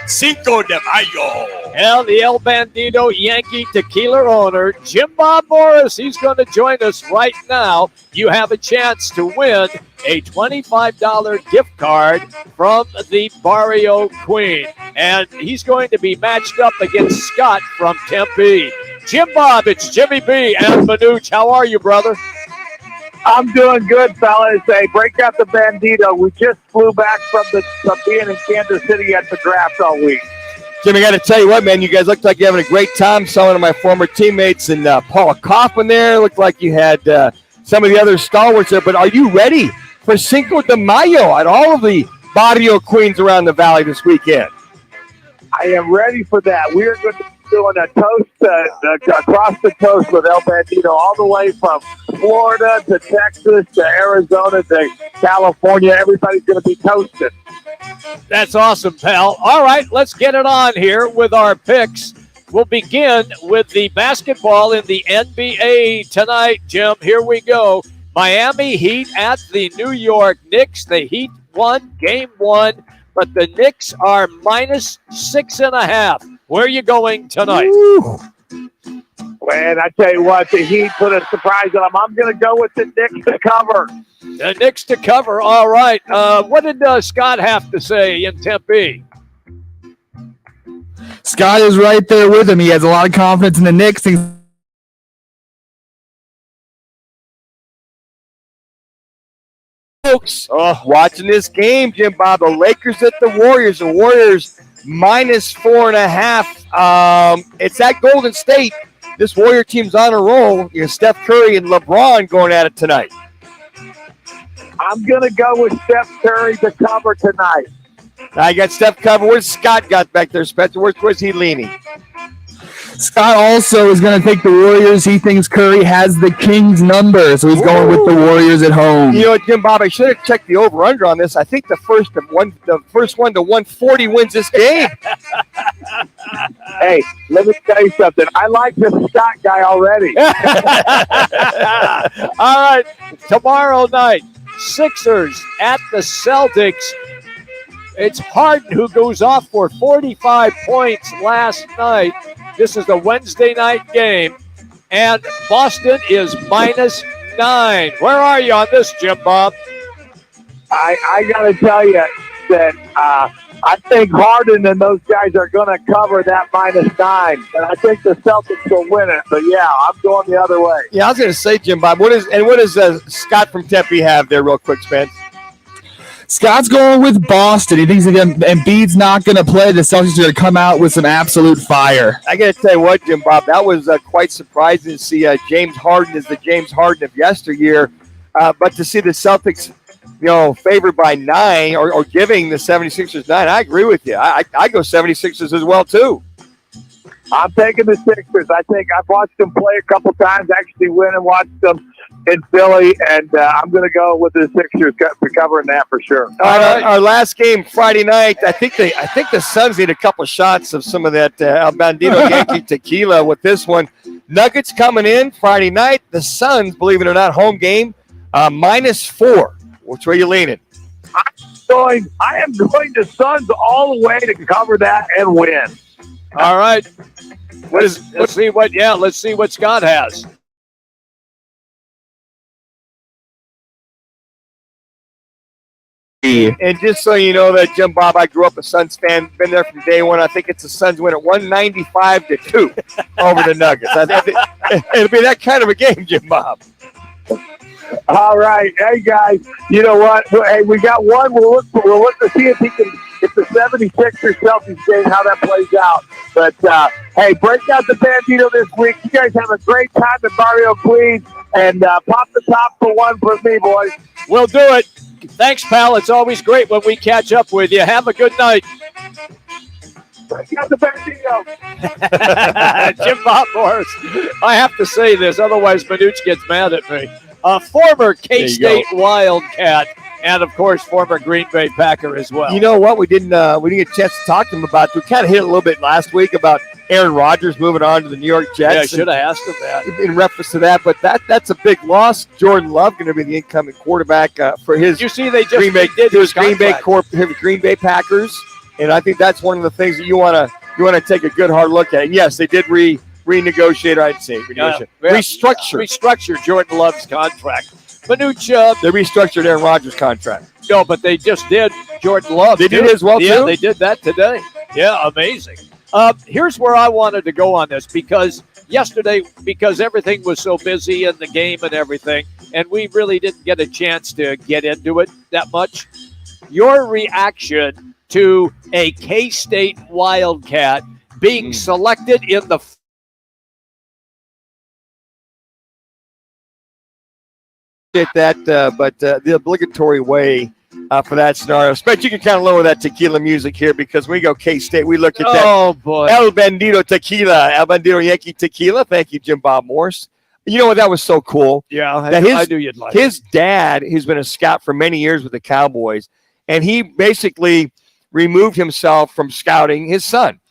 Cinco de Mayo. And the El Bandito Yankee Tequila owner, Jim Bob Morris, he's going to join us right now. You have a chance to win a $25 gift card from the Barrio Queen. And he's going to be matched up against Scott from Tempe. Jim Bob, it's Jimmy B and Manuch. How are you, brother? I'm doing good, fellas. Hey, break out the Bandito. We just flew back from being in Kansas City at the draft all week. Jimmy, I got to tell you what, man, you guys looked like you're having a great time. Some of my former teammates and Paula Kaufman there. Looked like you had some of the other stalwarts there. But are you ready for Cinco de Mayo at all of the Barrio Queens around the valley this weekend? I am ready for that. We are going to be doing a toast across the coast with El Bandito, all the way from Florida to Texas to Arizona to California. Everybody's going to be toasted. That's awesome, pal. All right, let's get it on here with our picks. We'll begin with the basketball in the NBA tonight, Jim. Here we go. Miami Heat at the New York Knicks. The Heat won game one, but the Knicks are minus 6.5. Where are you going tonight? Ooh. Man, I tell you what, the Heat put a surprise on them. I'm going to go with the Knicks to cover. The Knicks to cover. All right. What did Scott have to say in Tempe? Scott is right there with him. He has a lot of confidence in the Knicks. Folks, watching this game, Jim Bob, the Lakers at the Warriors. The Warriors minus 4.5. It's at Golden State. This Warrior team's on a roll. You have Steph Curry and LeBron going at it tonight. I'm going to go with Steph Curry to cover tonight. I got Steph covered. Where's Scott got back there, Spencer? Where's he leaning? Scott also is going to take the Warriors. He thinks Curry has the Kings number, so he's going with the Warriors at home. You know what, Jim Bob, I should have checked the over-under on this. I think the first one to 140 wins this game. Hey, let me tell you something. I like this Scott guy already. All right, tomorrow night, Sixers at the Celtics. It's Harden who goes off for 45 points last night. This is the Wednesday night game, and Boston is minus 9. Where are you on this, Jim Bob? I got to tell you that I think Harden and those guys are going to cover that -9, and I think the Celtics will win it. But yeah, I'm going the other way. Yeah, I was going to say, Jim Bob, what does Scott from Tempe have there, real quick, Spence? Scott's going with Boston. He thinks Embiid's not going to play. The Celtics are going to come out with some absolute fire. I got to tell you what, Jim Bob, that was quite surprising to see James Harden as the James Harden of yesteryear. But to see the Celtics, favored by 9 or giving the 76ers 9, I agree with you. I go 76ers as well, too. I'm taking the Sixers. I think I've watched them play a couple times, actually win and watched them in Philly, and I'm going to go with the Sixers for covering that for sure. Our last game Friday night, I think the Suns need a couple shots of some of that El Bandito Yankee tequila with this one. Nuggets coming in Friday night. The Suns, believe it or not, home game, -4. Which way are you leaning? I am going the Suns all the way to cover that and win. All right. Let's see what Scott has. And just so you know that, Jim Bob, I grew up a Suns fan, been there from day one. I think it's the Suns win at 195-2 over the Nuggets. It'll be that kind of a game, Jim Bob. All right. Hey, guys, you know what? Hey, we got one. We'll look to see if the 76ers Celtics game, how that plays out. But, hey, break out the Bandito this week. You guys have a great time in Barrio, Queens. And pop the top for one for me, boys. We'll do it. Thanks, pal. It's always great when we catch up with you. Have a good night. Break out the Bandito. Jim Bob Morris. I have to say this, otherwise Manuch gets mad at me. A former K-State Wildcat, and of course, former Green Bay Packer as well. You know what? We didn't get a chance to talk to him about. We kind of hit it a little bit last week about Aaron Rodgers moving on to the New York Jets. Yeah, I should have asked him that in reference to that. But that's a big loss. Jordan Love going to be the incoming quarterback for his. You see, they just Green Bay did Green Bay Packers, and I think that's one of the things that you want to take a good hard look at. And yes, they did renegotiate. I'd say restructure Jordan Love's contract. Manuch, they restructured Aaron Rodgers' contract. No, but they just did Jordan Love. They did as well, yeah, too? They did that today. Yeah, amazing. Here's where I wanted to go on this, because yesterday, because everything was so busy in the game and everything, and we really didn't get a chance to get into it that much. Your reaction to a K-State Wildcat being selected in the but the obligatory way for that scenario. Spence, you can kind of lower that tequila music here, because we go K-State. We look at that. Oh, boy. El Bandito Tequila, El Bandito Yankee Tequila. Thank you, Jim Bob Morse. You know what? That was so cool. Yeah, I knew you'd like his dad, who's been a scout for many years with the Cowboys, and he basically removed himself from scouting his son.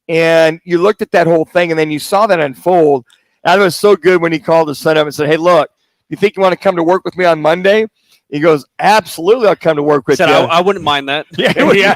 And you looked at that whole thing, and then you saw that unfold. And it was so good when he called his son up and said, "Hey, look, you think you want to come to work with me on Monday?" He goes, "Absolutely, I'll come to work with you." I wouldn't mind that. Yeah.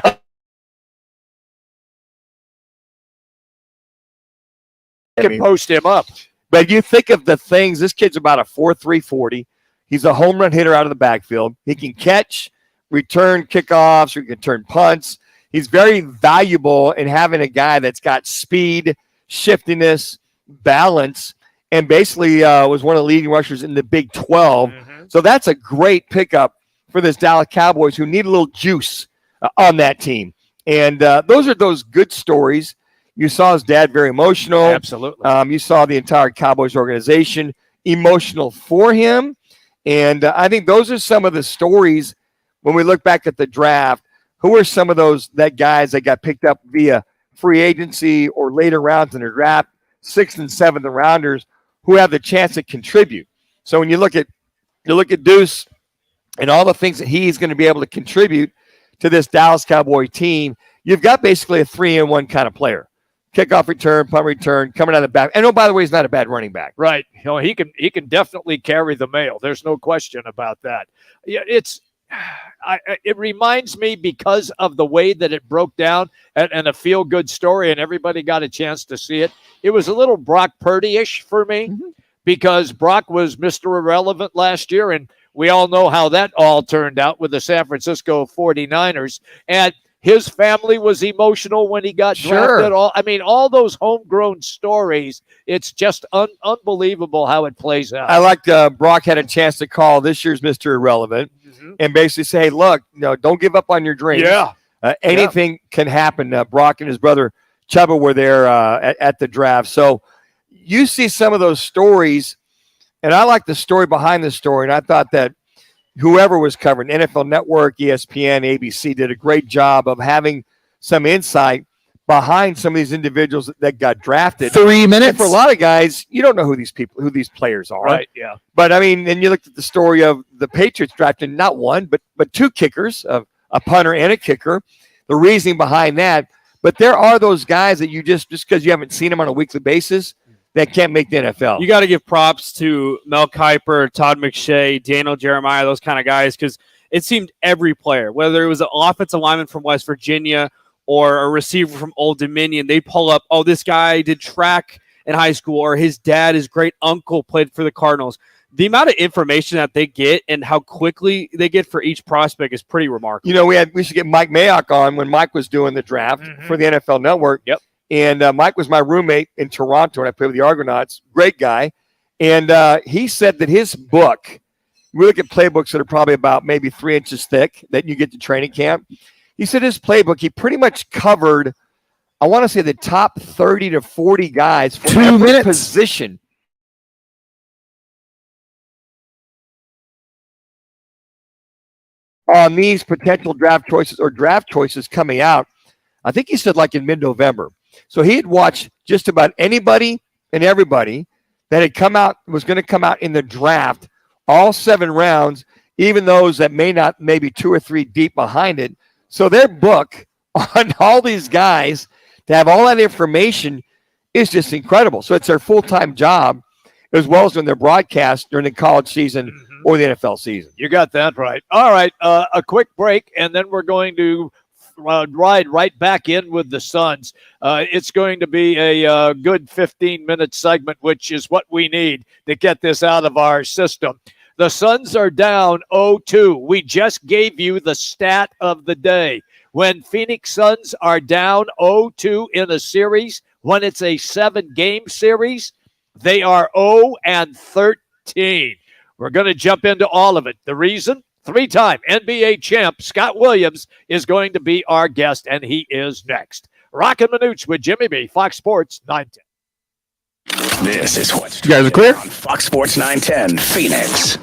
Can post him up. But you think of the things, this kid's about a 4.3 40. He's a home run hitter out of the backfield. He can catch, return kickoffs, or he can return punts. He's very valuable in having a guy that's got speed, shiftiness, balance, and basically was one of the leading rushers in the Big 12. So that's a great pickup for this Dallas Cowboys, who need a little juice on that team. And those are those good stories. You saw his dad very emotional. Absolutely. You saw the entire Cowboys organization emotional for him. And I think those are some of the stories when we look back at the draft. Who are some of that guys that got picked up via free agency or later rounds in the draft, 6th and 7th rounders, who have the chance to contribute? So when you look at Deuce and all the things that he's going to be able to contribute to this Dallas Cowboy team, you've got basically a 3-in-1 kind of player. Kickoff return, punt return, coming out of the back. And by the way, he's not a bad running back. Right. He can definitely carry the mail. There's no question about that. Yeah, it reminds me, because of the way that it broke down and a feel-good story, and everybody got a chance to see it. It was a little Brock Purdy-ish for me, because Brock was Mr. Irrelevant last year, and we all know how that all turned out with the San Francisco 49ers. And His family was emotional when he got drafted. All those homegrown stories. It's just unbelievable how it plays out. I like Brock had a chance to call this year's Mr. Irrelevant and basically say, hey, look, don't give up on your dreams. Yeah. Anything can happen. Brock and his brother Chubba were there at the draft. So you see some of those stories, and I like the story behind the story, and I thought that whoever was covering, NFL Network, ESPN, ABC, did a great job of having some insight behind some of these individuals that got drafted. 3 minutes. And for a lot of guys, you don't know who these players are. Right, yeah. But, then you looked at the story of the Patriots drafting not one, but two kickers, a punter and a kicker, the reasoning behind that. But there are those guys that you just because you haven't seen them on a weekly basis, that can't make the NFL. You got to give props to Mel Kiper, Todd McShay, Daniel Jeremiah, those kind of guys, because it seemed every player, whether it was an offensive lineman from West Virginia or a receiver from Old Dominion, they pull up, oh, this guy did track in high school, or his dad, his great uncle played for the Cardinals. The amount of information that they get and how quickly they get for each prospect is pretty remarkable. We should get Mike Mayock on when Mike was doing the draft for the NFL Network. Yep. And Mike was my roommate in Toronto, and I played with the Argonauts. Great guy. And he said that his book, we look at playbooks that are probably about maybe 3 inches thick that you get to training camp. He said his playbook, he pretty much covered, I want to say, the top 30 to 40 guys for 2 every minutes. position. On these potential draft choices coming out, I think he said like in mid-November. So he had watched just about anybody and everybody that had was going to come out in the draft, all 7 rounds, even those that maybe 2 or 3 deep behind it. So their book on all these guys to have all that information is just incredible. So it's their full-time job as well as doing their broadcast during the college season or the NFL season. You got that right. All right, a quick break, and then we're going to ride right back in with the Suns. It's going to be a good 15-minute segment, which is what we need to get this out of our system. The Suns are down 0-2. We just gave you the stat of the day. When Phoenix Suns are down 0-2 in a series, when it's a 7-game series, they are 0-13. We're going to jump into all of it. The reason? 3-time NBA champ Scott Williams is going to be our guest, and he is next. Roc and Manuch with Jimmy B, Fox Sports 910. This is what's You guys are clear? on Fox Sports 910 Phoenix.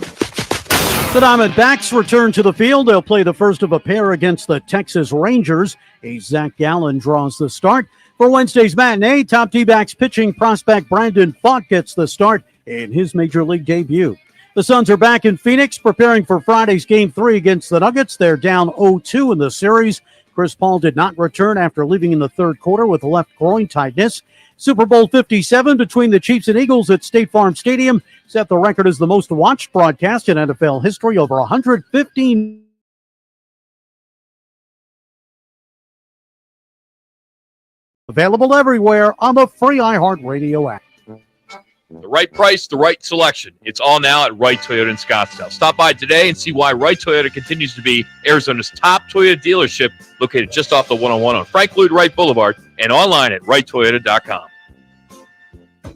The Diamondbacks return to the field. They'll play the first of a pair against the Texas Rangers. Zach Gallen draws the start. For Wednesday's matinee, top D-backs pitching prospect Brandon Pfaadt gets the start in his major league debut. The Suns are back in Phoenix, preparing for Friday's Game 3 against the Nuggets. They're down 0-2 in the series. Chris Paul did not return after leaving in the third quarter with left groin tightness. Super Bowl 57 between the Chiefs and Eagles at State Farm Stadium set the record as the most watched broadcast in NFL history, over 115. Available everywhere on the free iHeartRadio app. The right price, the right selection. It's all now at Wright Toyota in Scottsdale. Stop by today and see why Wright Toyota continues to be Arizona's top Toyota dealership, located just off the 101 on Frank Lloyd Wright Boulevard and online at wrighttoyota.com.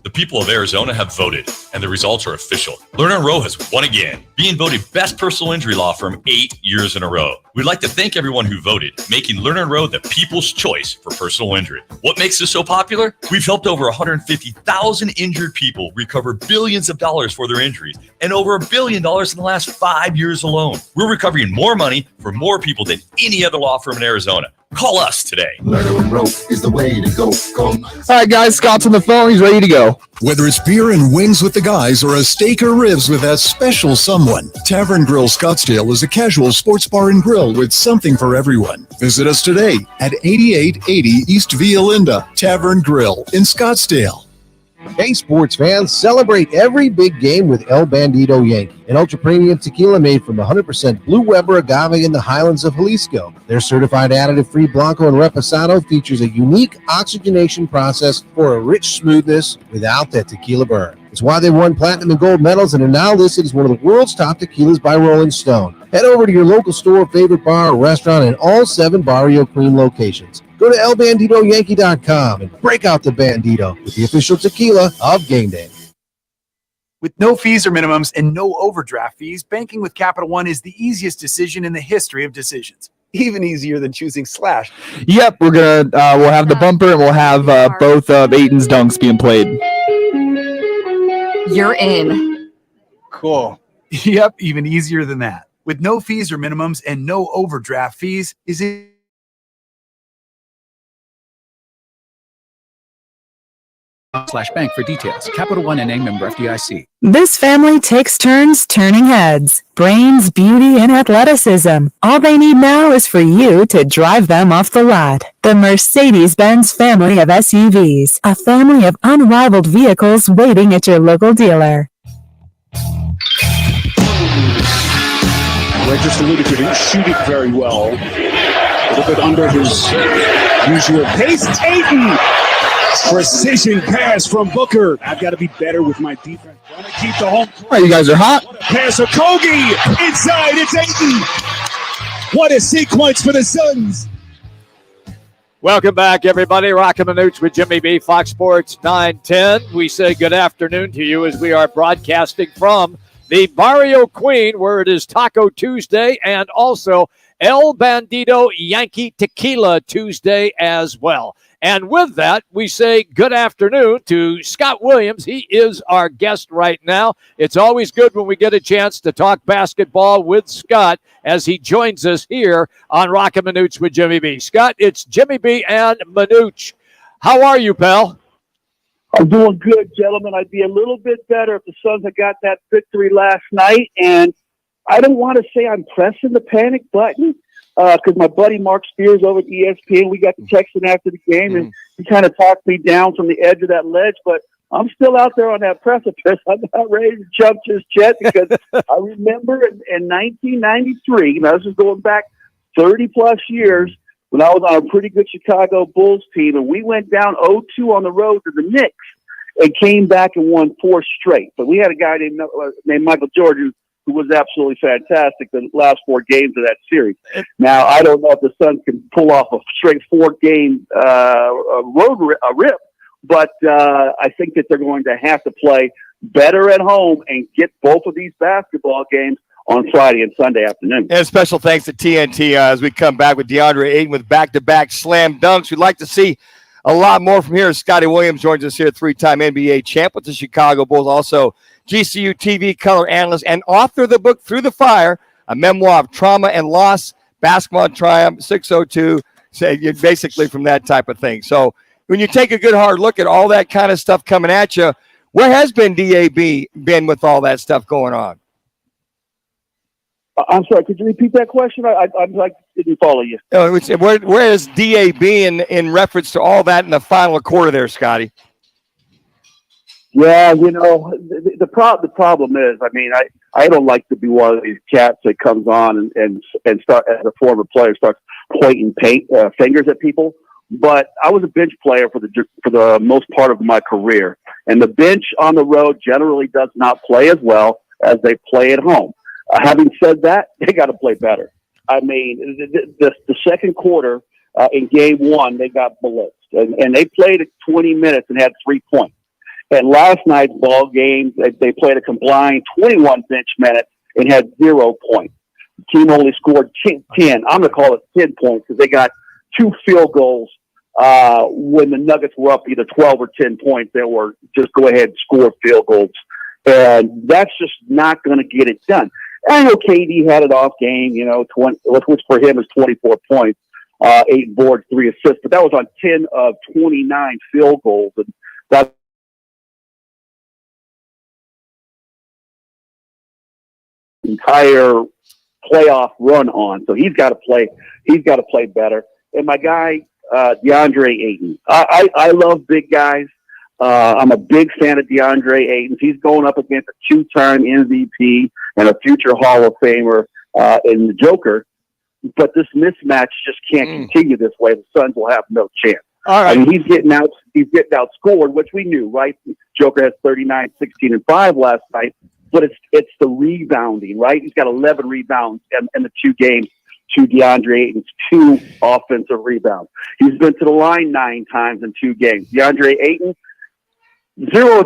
The people of Arizona have voted, and the results are official. Lerner & Rowe has won again, being voted best personal injury law firm 8 years in a row. We'd like to thank everyone who voted, making Lerner & Rowe the people's choice for personal injury. What makes this so popular? We've helped over 150,000 injured people recover billions of dollars for their injuries, and over $1 billion in the last 5 years alone. We're recovering more money for more people than any other law firm in Arizona. Call us today. Lerner & Rowe is the way to go. Go. All right, guys, Scott's on the phone. He's ready to go. Whether it's beer and wings with the guys or a steak or ribs with that special someone, Tavern Grill Scottsdale is a casual sports bar and grill with something for everyone. Visit us today at 8880 East Via Linda, Tavern Grill in Scottsdale. Hey, sports fans, celebrate every big game with El Bandito Yankee, an ultra-premium tequila made from 100% Blue Weber agave in the highlands of Jalisco. Their certified additive-free Blanco and Reposado features a unique oxygenation process for a rich smoothness without that tequila burn. It's why they won platinum and gold medals and are now listed as one of the world's top tequilas by Rolling Stone. Head over to your local store, favorite bar, or restaurant in all 7 Barrio Queen locations. Go to elbanditoyankee.com and break out the Bandito with the official tequila of game day. With no fees or minimums and no overdraft fees, banking with Capital One is the easiest decision in the history of decisions. Even easier than choosing Slash. Yep, we'll have the bumper and we'll have both of Aiton's dunks being played. You're in. Cool. Yep, even easier than that. With no fees or minimums and no overdraft fees, is it /bank for details. Capital One NA, member FDIC. This family takes turns turning heads. Brains, beauty, and athleticism. All they need now is for you to drive them off the lot. The Mercedes-Benz family of SUVs. A family of unrivaled vehicles waiting at your local dealer. Red just alluded to, didn't shoot it very well. A little bit under his usual pace. Ayton! Precision pass from Booker. I've got to be better with my defense. Trying to keep the home. All right, you guys are hot. Pass of Kogi. Inside, it's Ayton. What a sequence for the Suns. Welcome back, everybody. Roc and Manuch with Jimmy B, Fox Sports 910. We say good afternoon to you as we are broadcasting from the Barrio Queen, where it is Taco Tuesday, and also El Bandito Yankee Tequila Tuesday as well. And with that, we say good afternoon to Scott Williams. He is our guest right now. It's always good when we get a chance to talk basketball with Scott as he joins us here on Roc and Manuch with Jimmy B. Scott, it's Jimmy B and Manuch. How are you, pal? I'm doing good, gentlemen. I'd be a little bit better if the Suns had got that victory last night. And I don't want to say I'm pressing the panic button, because my buddy Mark Spears over at ESPN, we got to texting after the game, and he kind of talked me down from the edge of that ledge. But I'm still out there on that precipice. I'm not ready to jump just yet, because I remember in 1993, this is going back 30-plus years, when I was on a pretty good Chicago Bulls team, and we went down 0-2 on the road to the Knicks and came back and won 4 straight. But we had a guy named Michael Jordan, who was absolutely fantastic the last 4 games of that series. Now, I don't know if the Suns can pull off a straight 4-game rip, but I think that they're going to have to play better at home and get both of these basketball games on Friday and Sunday afternoon. And special thanks to TNT as we come back with DeAndre Ayton with back-to-back slam dunks. We'd like to see a lot more from here. Scotty Williams joins us here, 3-time NBA champ with the Chicago Bulls, also GCU TV color analyst and author of the book Through the Fire, a memoir of trauma and loss, basketball triumph, 602, basically from that type of thing. So when you take a good hard look at all that kind of stuff coming at you, where has DAB been with all that stuff going on? I'm sorry, could you repeat that question? I didn't follow you. Where is DAB in reference to all that in the final quarter there, Scotty? Yeah, the problem is, I don't like to be one of these cats that comes on and start, as a former player, starts pointing fingers at people. But I was a bench player for the most part of my career, and the bench on the road generally does not play as well as they play at home. Having said that, they got to play better. The second quarter in game 1, they got blitzed, and they played 20 minutes and had 3 points. And last night's ball game, they played a combined 21 bench minutes and had 0 points. The team only scored 10. I'm going to call it 10 points because they got 2 field goals when the Nuggets were up either 12 or 10 points. They were just go ahead and score field goals. And that's just not going to get it done. I know KD had an off game, 20, which for him is 24 points, 8 boards, 3 assists, but that was on 10 of 29 field goals. And that's entire playoff run on. So he's got to play better. And my guy, DeAndre Ayton, I love big guys. I'm a big fan of DeAndre Ayton. He's going up against a 2-time MVP and a future Hall of Famer in the Joker. But this mismatch just can't continue this way. The Suns will have no chance. All right. He's getting outscored, which we knew, right? Joker has 39, 16, and 5 last night. but it's the rebounding, right? He's got 11 rebounds in the 2 games to DeAndre Ayton's 2 offensive rebounds. He's been to the line 9 times in 2 games. DeAndre Ayton, 0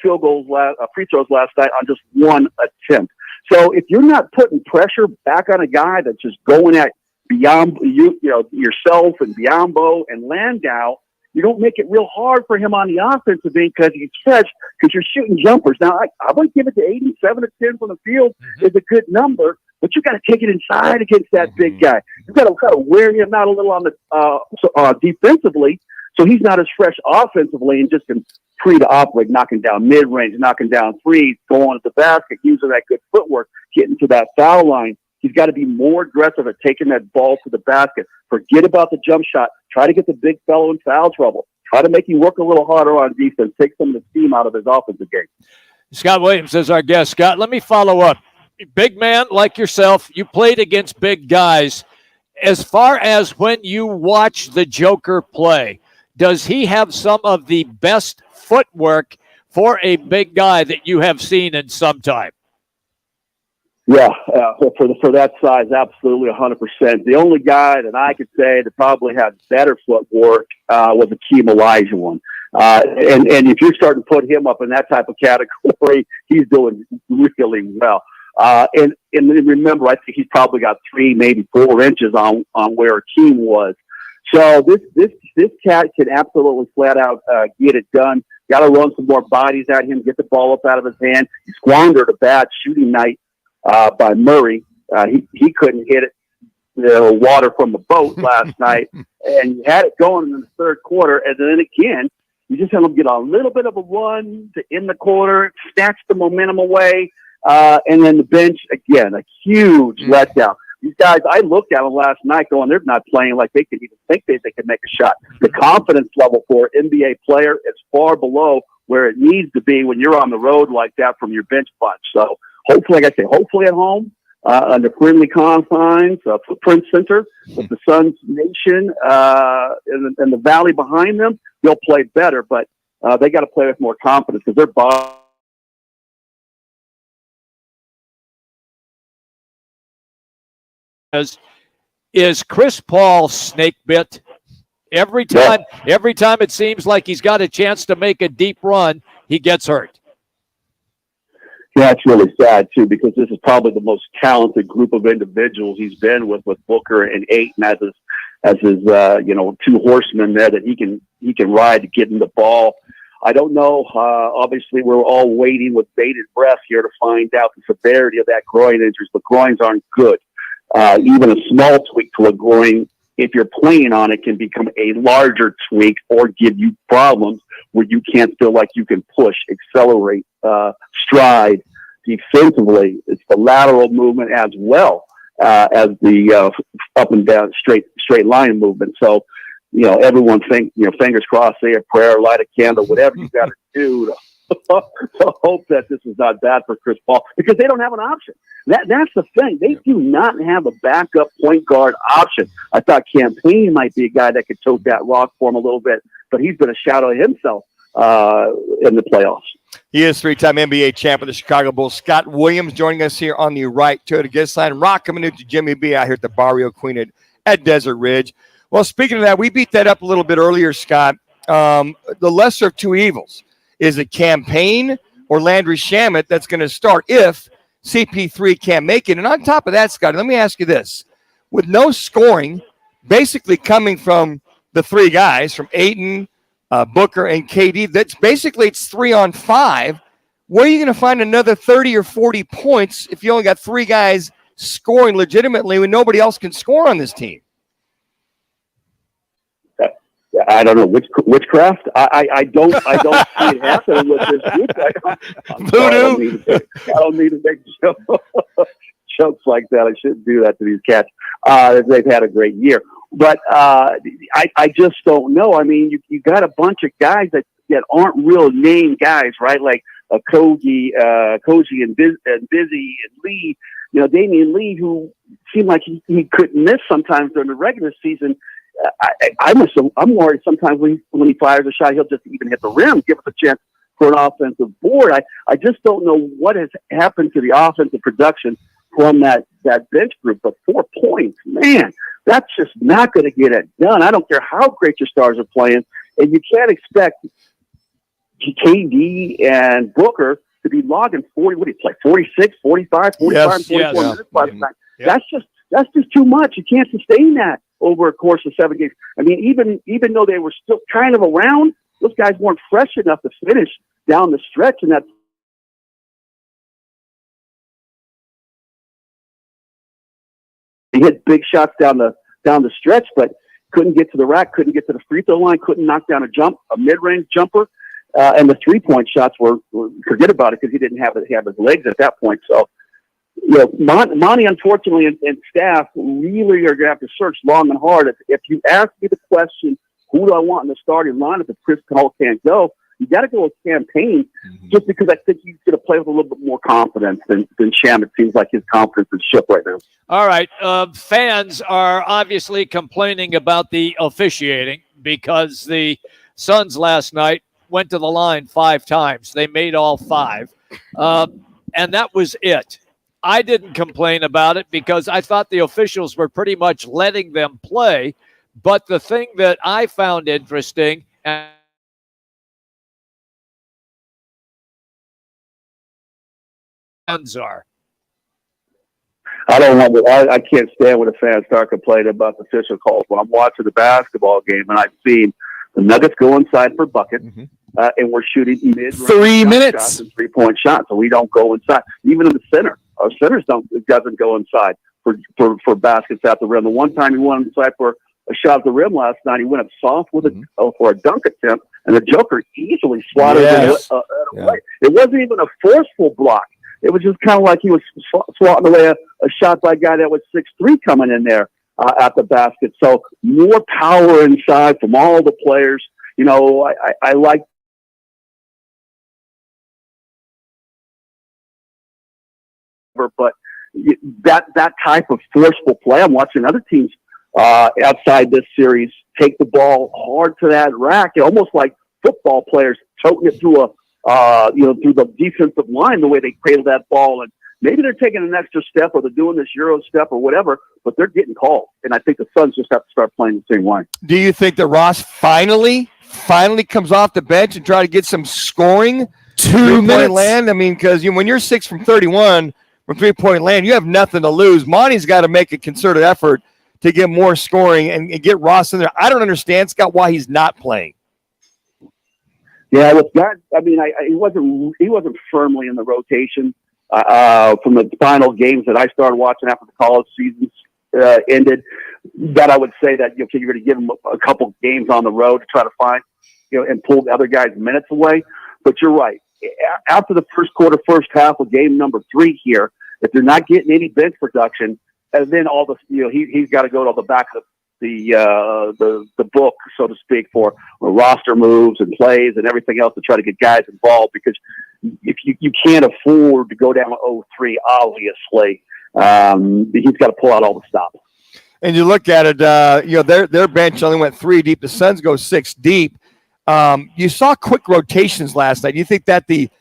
field goals, free throws last night on just 1 attempt. So if you're not putting pressure back on a guy that's just going at beyond yourself and Biombo and Landau, you don't make it real hard for him on the offensive end because he's fresh, because you're shooting jumpers. Now, I would give it to 87 to 10 from the field is a good number, but you got to take it inside against that big guy. You got to kind of wear him out a little on the defensively, so he's not as fresh offensively and just can free to operate, knocking down mid-range, knocking down threes, going at the basket, using that good footwork, getting to that foul line. He's got to be more aggressive at taking that ball to the basket. Forget about the jump shot. Try to get the big fellow in foul trouble. Try to make him work a little harder on defense. Take some of the steam out of his offensive game. Scott Williams is our guest. Scott, let me follow up. Big man like yourself, you played against big guys. As far as when you watch the Joker play, does he have some of the best footwork for a big guy that you have seen in some time? Yeah, for that size, absolutely 100%. The only guy that I could say that probably had better footwork was Akeem Olajuwon. And if you're starting to put him up in that type of category, he's doing really well. And remember, I think he's probably got 3, maybe 4 inches on where Akeem was. So this cat can absolutely flat out get it done. Got to run some more bodies at him, get the ball up out of his hand. He squandered a bad shooting night by Murray. He couldn't hit it, water from the boat last night, and you had it going in the third quarter. And then again, you just had him get a little bit of a run to end the quarter, snatch the momentum away, and then the bench again, a huge letdown. These guys, I looked at them last night going, they're not playing like they could even think they could make a shot. The confidence level for an NBA player is far below where it needs to be when you're on the road like that from your bench punch. So hopefully, like I say, hopefully at home, under friendly confines, Footprint Center with the Suns Nation and the valley behind them, they'll play better, but they got to play with more confidence because they're bottom. Is Chris Paul snake bit? Every time it seems like he's got a chance to make a deep run, he gets hurt. Yeah, it's really sad too, because this is probably the most talented group of individuals he's been with Booker and Ayton as his 2 horsemen there that he can ride to get him the ball. I don't know. Obviously, we're all waiting with bated breath here to find out the severity of that groin injury. But groins aren't good. Even a small tweak to a groin, if you're playing on it, can become a larger tweak or give you problems where you can't feel like you can push, accelerate, stride defensively. It's the lateral movement as well as the up and down straight line movement. So, everyone fingers crossed, say a prayer, light a candle, whatever you got to do to hope that this is not bad for Chris Paul, because they don't have an option. That's the thing. They do not have a backup point guard option. I thought Campaign might be a guy that could tote that rock for him a little bit, but he's been a shadow of himself in the playoffs. He is 3-time NBA champ of the Chicago Bulls. Scott Williams joining us here on the right to the guest line. Roc and Manuch, Jimmy B out here at the Barrio Queen at Desert Ridge. Well, speaking of that, we beat that up a little bit earlier, Scott. The lesser of 2 evils. Is it Campaign or Landry Shamet that's going to start if CP3 can't make it? And on top of that, Scott, let me ask you this. With no scoring basically coming from the 3 guys, from Ayton, Booker, and KD, that's basically it's 3-on-5. Where are you going to find another 30 or 40 points if you only got 3 guys scoring legitimately when nobody else can score on this team? I don't know witchcraft. I don't see it happening with this group. I don't need to make jokes like that. I shouldn't do that to these cats. They've had a great year, but I just don't know. I mean, you got a bunch of guys that aren't real name guys, right? Like Koji and Busy and Lee. Damian Lee, who seemed like he couldn't miss sometimes during the regular season. I'm worried sometimes when he fires a shot, he'll just even hit the rim, give us a chance for an offensive board. I just don't know what has happened to the offensive production from that bench group. But 4 points, man, that's just not going to get it done. I don't care how great your stars are playing, and you can't expect KD and Booker to be logging 40. What do you play? 46, 45, 45, 44 minutes last night. That's just too much. You can't sustain that over a course of 7 games. I mean, even though they were still kind of around, those guys weren't fresh enough to finish down the stretch. And that's he hit big shots down the stretch, but couldn't get to the rack, couldn't get to the free throw line, couldn't knock down a mid-range jumper. And the 3-point shots were forget about it because he didn't have his legs at that point. So, Monty, unfortunately, and staff really are going to have to search long and hard. If you ask me the question, who do I want in the starting lineup if Chris Paul can't go, you got to go with Campaign, just because I think he's going to play with a little bit more confidence than Sham. It seems like his confidence is shook right now. All right. Fans are obviously complaining about the officiating because the Suns last night went to the line 5 times. They made all 5. And that was it. I didn't complain about it because I thought the officials were pretty much letting them play. But the thing that I found interesting are. I don't know. I can't stand when the fans start complaining about the official calls. When I'm watching the basketball game and I've seen the Nuggets go inside for buckets, and we're shooting mid 3 minutes shots and 3-point shots, so we don't go inside. Even in the center, our centers doesn't go inside for baskets at the rim. The one time he went inside for a shot at the rim last night, he went up soft with for a dunk attempt, and the Joker easily swatted it away. It wasn't even a forceful block. It was just kind of like he was swatting away a shot by a guy that was 6'3" coming in there at the basket. So more power inside from all the players. I like but that type of forceful play. I'm watching other teams outside this series take the ball hard to that rack, almost like football players toting it through through the defensive line, the way they cradle that ball. And maybe they're taking an extra step or they're doing this Euro step or whatever, but they're getting called. And I think the Suns just have to start playing the same way. Do you think that Ross finally comes off the bench and try to get some scoring? 2 minutes land. I mean, because when you're 6 from 31 from 3-point land, you have nothing to lose. Monty's got to make a concerted effort to get more scoring and get Ross in there. I don't understand, Scott, why he's not playing. Yeah, with that, I mean, he wasn't firmly in the rotation from the final games that I started watching after the college seasons ended. That I would say that you're going to give him a couple games on the road to try to find, and pull the other guys' minutes away. But you're right. After the first quarter, first half of game number 3 here, if they're not getting any bench production, and then all the he's got to go to the back of the book, so to speak, for roster moves and plays and everything else to try to get guys involved, because if you can't afford to go down 0-3, obviously, he's got to pull out all the stops. And you look at it, their bench only went 3 deep. The Suns go 6 deep. You saw quick rotations last night. You think that the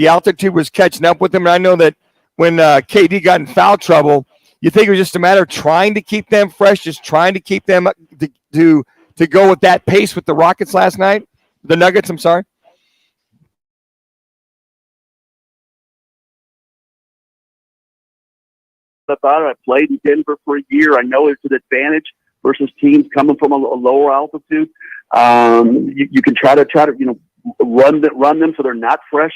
altitude was catching up with them? And I know that when KD got in foul trouble, you think it was just a matter of trying to keep them fresh, just trying to keep them to go with that pace with the Rockets last night? The Nuggets, I'm sorry. About it. I played in Denver for a year. I know it's an advantage versus teams coming from a lower altitude. You can try to run them so they're not fresh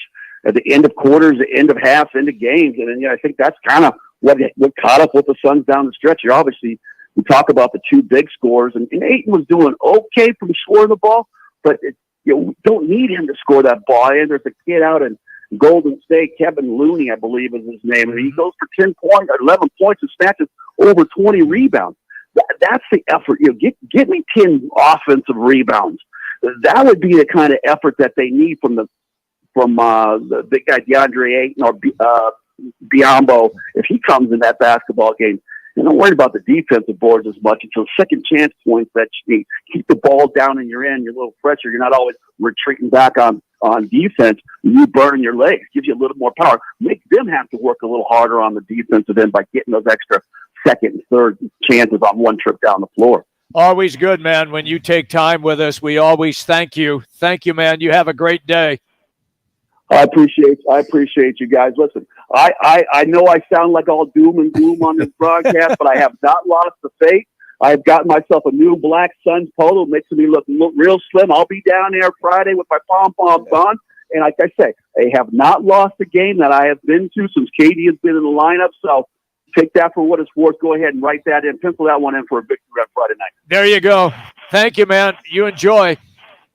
at the end of quarters, the end of halves, end of games. And then, I think that's kind of what caught up with the Suns down the stretch here. Obviously, we talk about the 2 big scores, and Ayton was doing okay from scoring the ball, but we don't need him to score that ball. And there's a kid out in Golden State, Kevin Looney, I believe is his name, and he goes for 10 points, 11 points, and snatches over 20 rebounds. That's the effort. Get me 10 offensive rebounds. That would be the kind of effort that they need from the big guy DeAndre Ayton or Biyombo if he comes in that basketball game. And don't worry about the defensive boards as much until second chance points that you need. Keep the ball down in your end. You're a little fresher. You're not always retreating back on on defense, you burn your legs, gives you a little more power, make them have to work a little harder on the defensive end by getting those extra second and third chances on one trip down the floor. Always good, man. When you take time with us, we always thank you. Thank you, man. You have a great day. I appreciate you guys. Listen, I know I sound like all doom and gloom on this broadcast, but I have not lost the faith. I've got myself a new black Suns polo, makes me look real slim. I'll be down there Friday with my pom-poms on. And like I say, I have not lost a game that I have been to since KD has been in the lineup. So take that for what it's worth. Go ahead and write that in. Pencil that one in for a victory on Friday night. There you go. Thank you, man. You enjoy.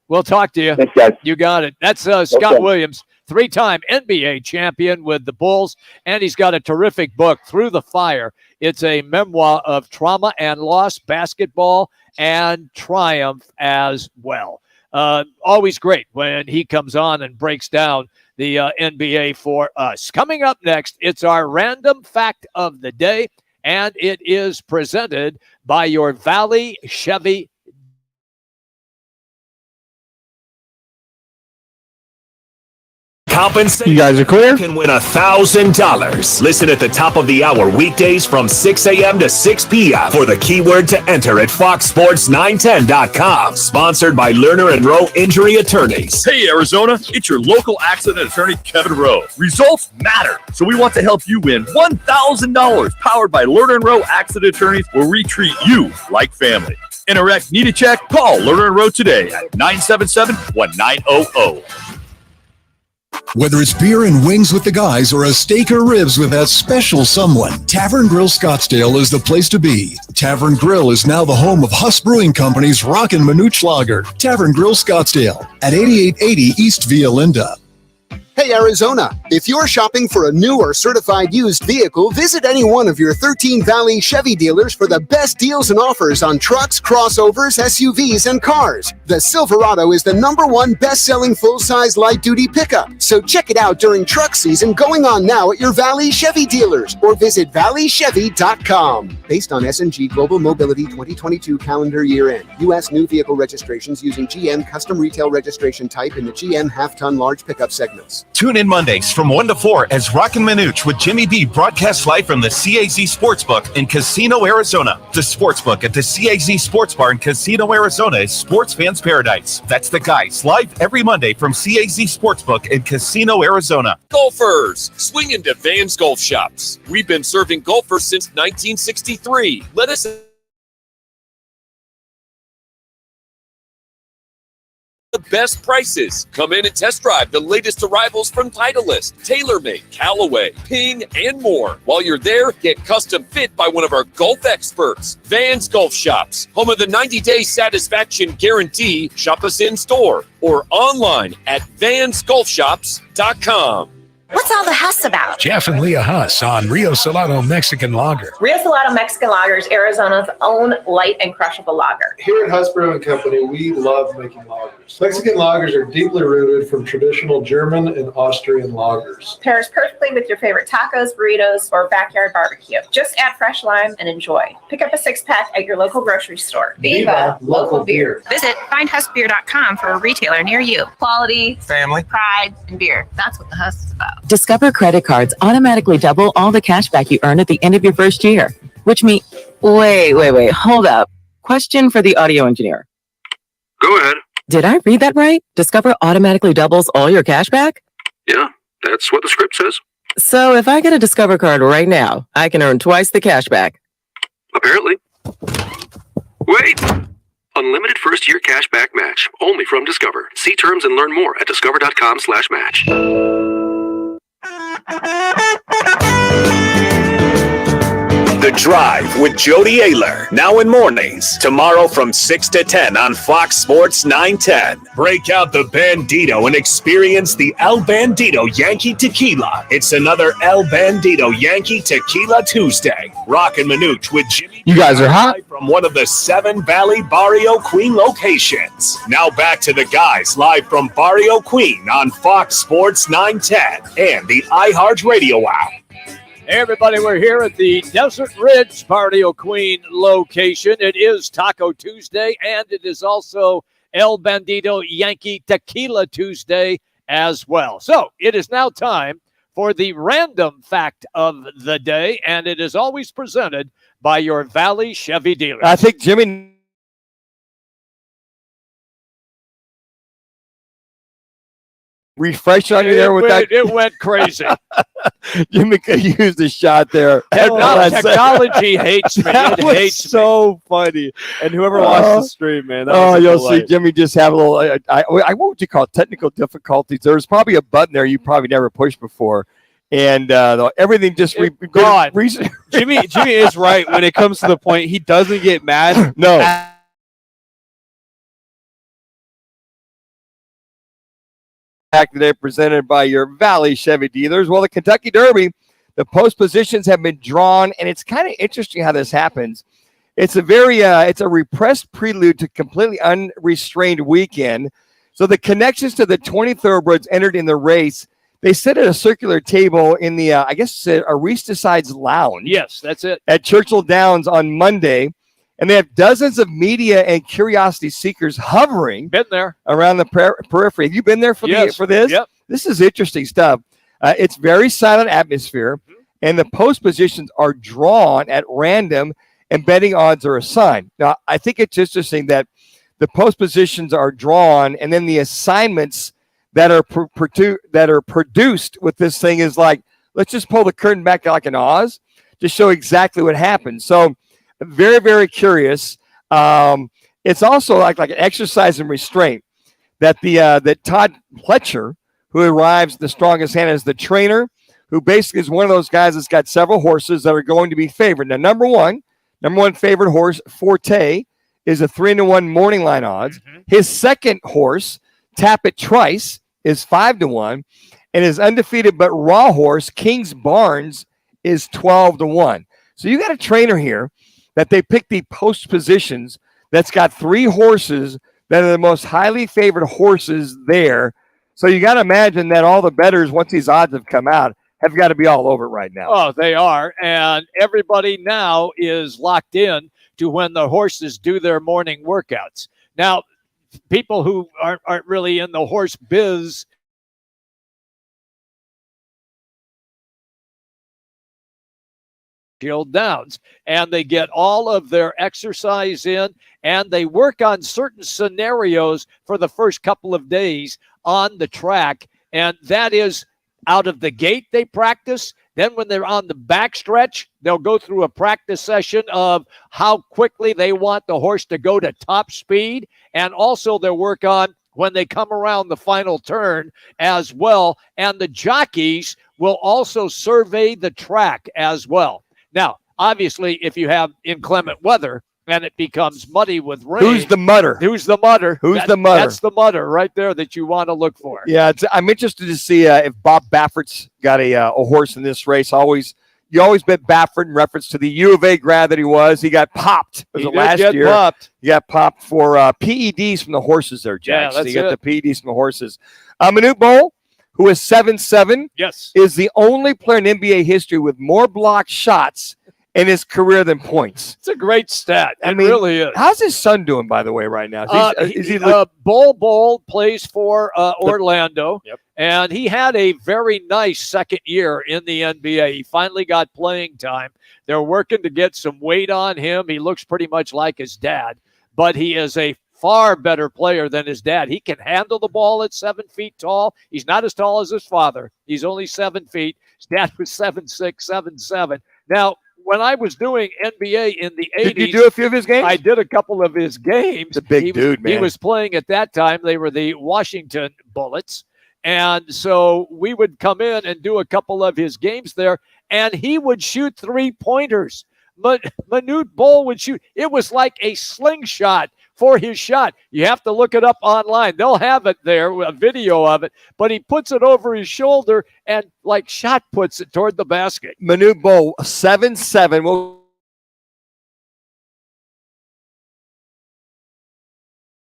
We'll talk to you. Thanks, guys. You got it. That's Scott Williams, 3-time NBA champion with the Bulls, and he's got a terrific book, Through the Fire. It's a memoir of trauma and loss, basketball, and triumph as well. Always great when he comes on and breaks down the NBA for us. Coming up next, it's our random fact of the day, and it is presented by your Valley Chevy. You guys are clear? You can win $1,000. Listen at the top of the hour weekdays from 6 a.m. to 6 p.m. for the keyword to enter at foxsports910.com. Sponsored by Lerner and Rowe Injury Attorneys. Hey, Arizona, it's your local accident attorney, Kevin Rowe. Results matter, so we want to help you win $1,000. Powered by Lerner and Rowe Accident Attorneys, where we treat you like family. In a wreck, need a check? Call Lerner and Rowe today at 977-1900. Whether it's beer and wings with the guys or a steak or ribs with that special someone, Tavern Grill Scottsdale is the place to be. Tavern Grill is now the home of Huss Brewing Company's Roc and Manuch Lager. Tavern Grill Scottsdale at 8880 East Via Linda. Hey, Arizona, if you're shopping for a new or certified used vehicle, visit any one of your 13 Valley Chevy dealers for the best deals and offers on trucks, crossovers, SUVs, and cars. The Silverado is the #1 best-selling full-size light-duty pickup. So check it out during truck season going on now at your Valley Chevy dealers or visit valleychevy.com. Based on S&G Global Mobility 2022 calendar year-end, U.S. new vehicle registrations using GM custom retail registration type in the GM half-ton large pickup segments. Tune in Mondays from 1 to 4 as Roc and Manuch with Jimmy B broadcasts live from the CAZ Sportsbook in Casino, Arizona. The Sportsbook at the CAZ Sports Bar in Casino, Arizona is sports fans' paradise. That's the guys live every Monday from CAZ Sportsbook in Casino, Arizona. Golfers, swing into Vans Golf Shops. We've been serving golfers since 1963. Let us the best prices. Come in and test drive the latest arrivals from Titleist, TaylorMade, Callaway, Ping, and more. While you're there, get custom fit by one of our golf experts. Vans Golf Shops, home of the 90-day satisfaction guarantee. Shop us in store or online at vansgolfshops.com. What's all the Huss about? Jeff and Leah Huss on Rio Salado Mexican Lager. Rio Salado Mexican Lager is Arizona's own light and crushable lager. Here at Huss Brewing Company, we love making lagers. Mexican lagers are deeply rooted from traditional German and Austrian lagers. Pairs perfectly with your favorite tacos, burritos, or backyard barbecue. Just add fresh lime and enjoy. Pick up a 6-pack at your local grocery store. Viva local beer. Visit findhussbeer.com for a retailer near you. Quality, family, pride, and beer. That's what the Huss is about. Discover credit cards automatically double all the cash back you earn at the end of your first year, which means, wait, hold up. Question for the audio engineer. Go ahead. Did I read that right? Discover automatically doubles all your cash back? Yeah, that's what the script says. So if I get a Discover card right now, I can earn twice the cash back. Apparently. Wait! Unlimited first-year cash back match, only from Discover. See terms and learn more at discover.com/match. The Drive with Jody Ayler, now in mornings. Tomorrow from 6 to 10 on Fox Sports 910. Break out the Bandito and experience the El Bandito Yankee Tequila. It's another El Bandito Yankee Tequila Tuesday. Roc and Manuch with Jimmy. You guys are hot. From one of the 7 Valley Barrio Queen locations. Now back to the guys live from Barrio Queen on Fox Sports 910 and the iHeartRadio app. Hey everybody, we're here at the Desert Ridge Barrio Queen location. It is Taco Tuesday, and it is also El Bandito Yankee Tequila Tuesday as well. So it is now time for the random fact of the day, and it is always presented by your Valley Chevy dealer. I think Jimmy refresh on you there with that. It went crazy. Jimmy could use the shot there. Technology hates me. That It was hates so funny. And whoever watched the stream, man. That was a You'll delight. see Jimmy just have a little, what would you call it? Technical difficulties. There's probably a button there you probably never pushed before. And everything just God. Jimmy is right when it comes to the point. He doesn't get mad. No. Today presented by your Valley Chevy dealers. Well, the Kentucky Derby, the post positions have been drawn, and it's kind of interesting how this happens. It's a repressed prelude to completely unrestrained weekend. So the connections to the 20 thoroughbreds entered in the race, they sit at a circular table in the, I guess, a Reese Decides Lounge. Yes, that's it. At Churchill Downs on Monday. And they have dozens of media and curiosity seekers hovering around the periphery. Have you been there for this? Yep. This is interesting stuff. It's very silent atmosphere, and the post positions are drawn at random, and betting odds are assigned. Now, I think it's interesting that the post positions are drawn, and then the assignments that are produced with this thing is like, let's just pull the curtain back like an Oz to show exactly what happened. So, very, very curious. It's also like an exercise in restraint that that Todd Pletcher, who arrives the strongest hand as the trainer, who basically is one of those guys that's got several horses that are going to be favored. Now, number one favorite horse, Forte, is a 3-1 morning line odds. His second horse, Tap It Trice, is 5-1, and his undefeated but raw horse, King's Barnes, is 12-1. So you got a trainer here that they picked the post positions that's got 3 horses that are the most highly favored horses there. So you got to imagine that all the bettors, once these odds have come out, have got to be all over it right now. Oh, they are. And everybody now is locked in to when the horses do their morning workouts. Now, people who aren't really in the horse biz Downs, and they get all of their exercise in, and they work on certain scenarios for the first couple of days on the track, and that is out of the gate they practice. Then when they're on the backstretch, they'll go through a practice session of how quickly they want the horse to go to top speed, and also they'll work on when they come around the final turn as well, and the jockeys will also survey the track as well. Now, obviously, if you have inclement weather and it becomes muddy with rain. Who's the mutter? Who's the mutter? Who's the mutter? That's the mutter right there that you want to look for. Yeah, I'm interested to see if Bob Baffert's got a horse in this race. You always bet Baffert in reference to the U of A grad that he was. He got popped. Was it last year? Popped. He got popped for PEDs from the horses there, Jack. Yeah, that's so you got the PEDs from the horses. Manute Bowl, who is 7-7, is the only player in NBA history with more blocked shots in his career than points. It's a great stat. It mean, really is. How's his son doing, by the way, right now? Bol plays for Orlando, and he had a very nice second year in the NBA. He finally got playing time. They're working to get some weight on him. He looks pretty much like his dad, but he is a far better player than his dad. He can handle the ball at 7 feet tall. He's not as tall as his father. He's only 7 feet. His dad was 7'6", 7'7". Now, when I was doing NBA in the 80s. Did you do a few of his games? I did a couple of his games. He's a big dude, man. He was playing at that time. They were the Washington Bullets. And so we would come in and do a couple of his games there, and he would shoot 3-pointers. Manute Bol would shoot. It was like a slingshot for his shot. You have to look it up online. They'll have it there, a video of it. But he puts it over his shoulder and like shot puts it toward the basket. Manute Bol, 7-7.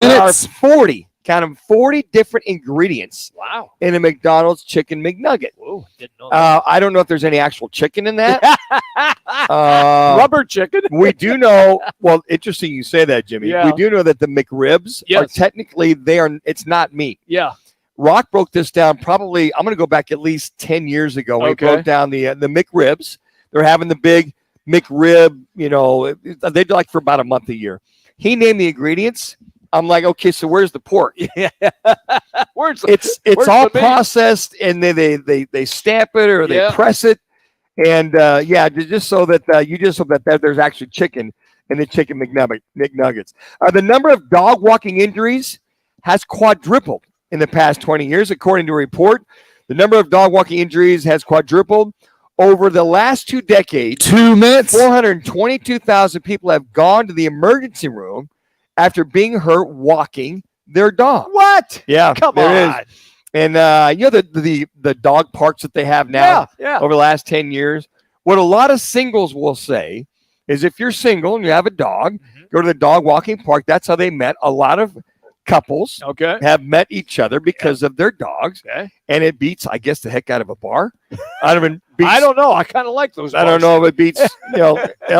There are 40. Count them, 40 different ingredients. Wow. In a McDonald's chicken McNugget. Whoa, didn't know that. I don't know if there's any actual chicken in that. Rubber chicken. We do know, well, interesting you say that, Jimmy. Yeah. We do know that the McRibs are technically, it's not meat. Yeah. Rock broke this down probably, I'm going to go back at least 10 years ago when he broke down the McRibs. They're having the big McRib, they do like for about a month a year. He named the ingredients. I'm like, okay, so where's the pork? Yeah. It's all processed, and they stamp it or they press it. And just so that you just hope that there's actually chicken in the chicken McNuggets. The number of dog walking injuries has quadrupled in the past 20 years, according to a report. The number of dog walking injuries has quadrupled over the last 2 decades. 2 minutes. 422,000 people have gone to the emergency room after being hurt walking their dog. What? Yeah, come there on. is. And the dog parks that they have now over the last 10 years. What a lot of singles will say is if you're single and you have a dog, go to the dog walking park. That's how they met. A lot of couples have met each other because of their dogs. And it beats, I guess, the heck out of a bar. I don't know. I kind of like those bars. I don't know if it beats El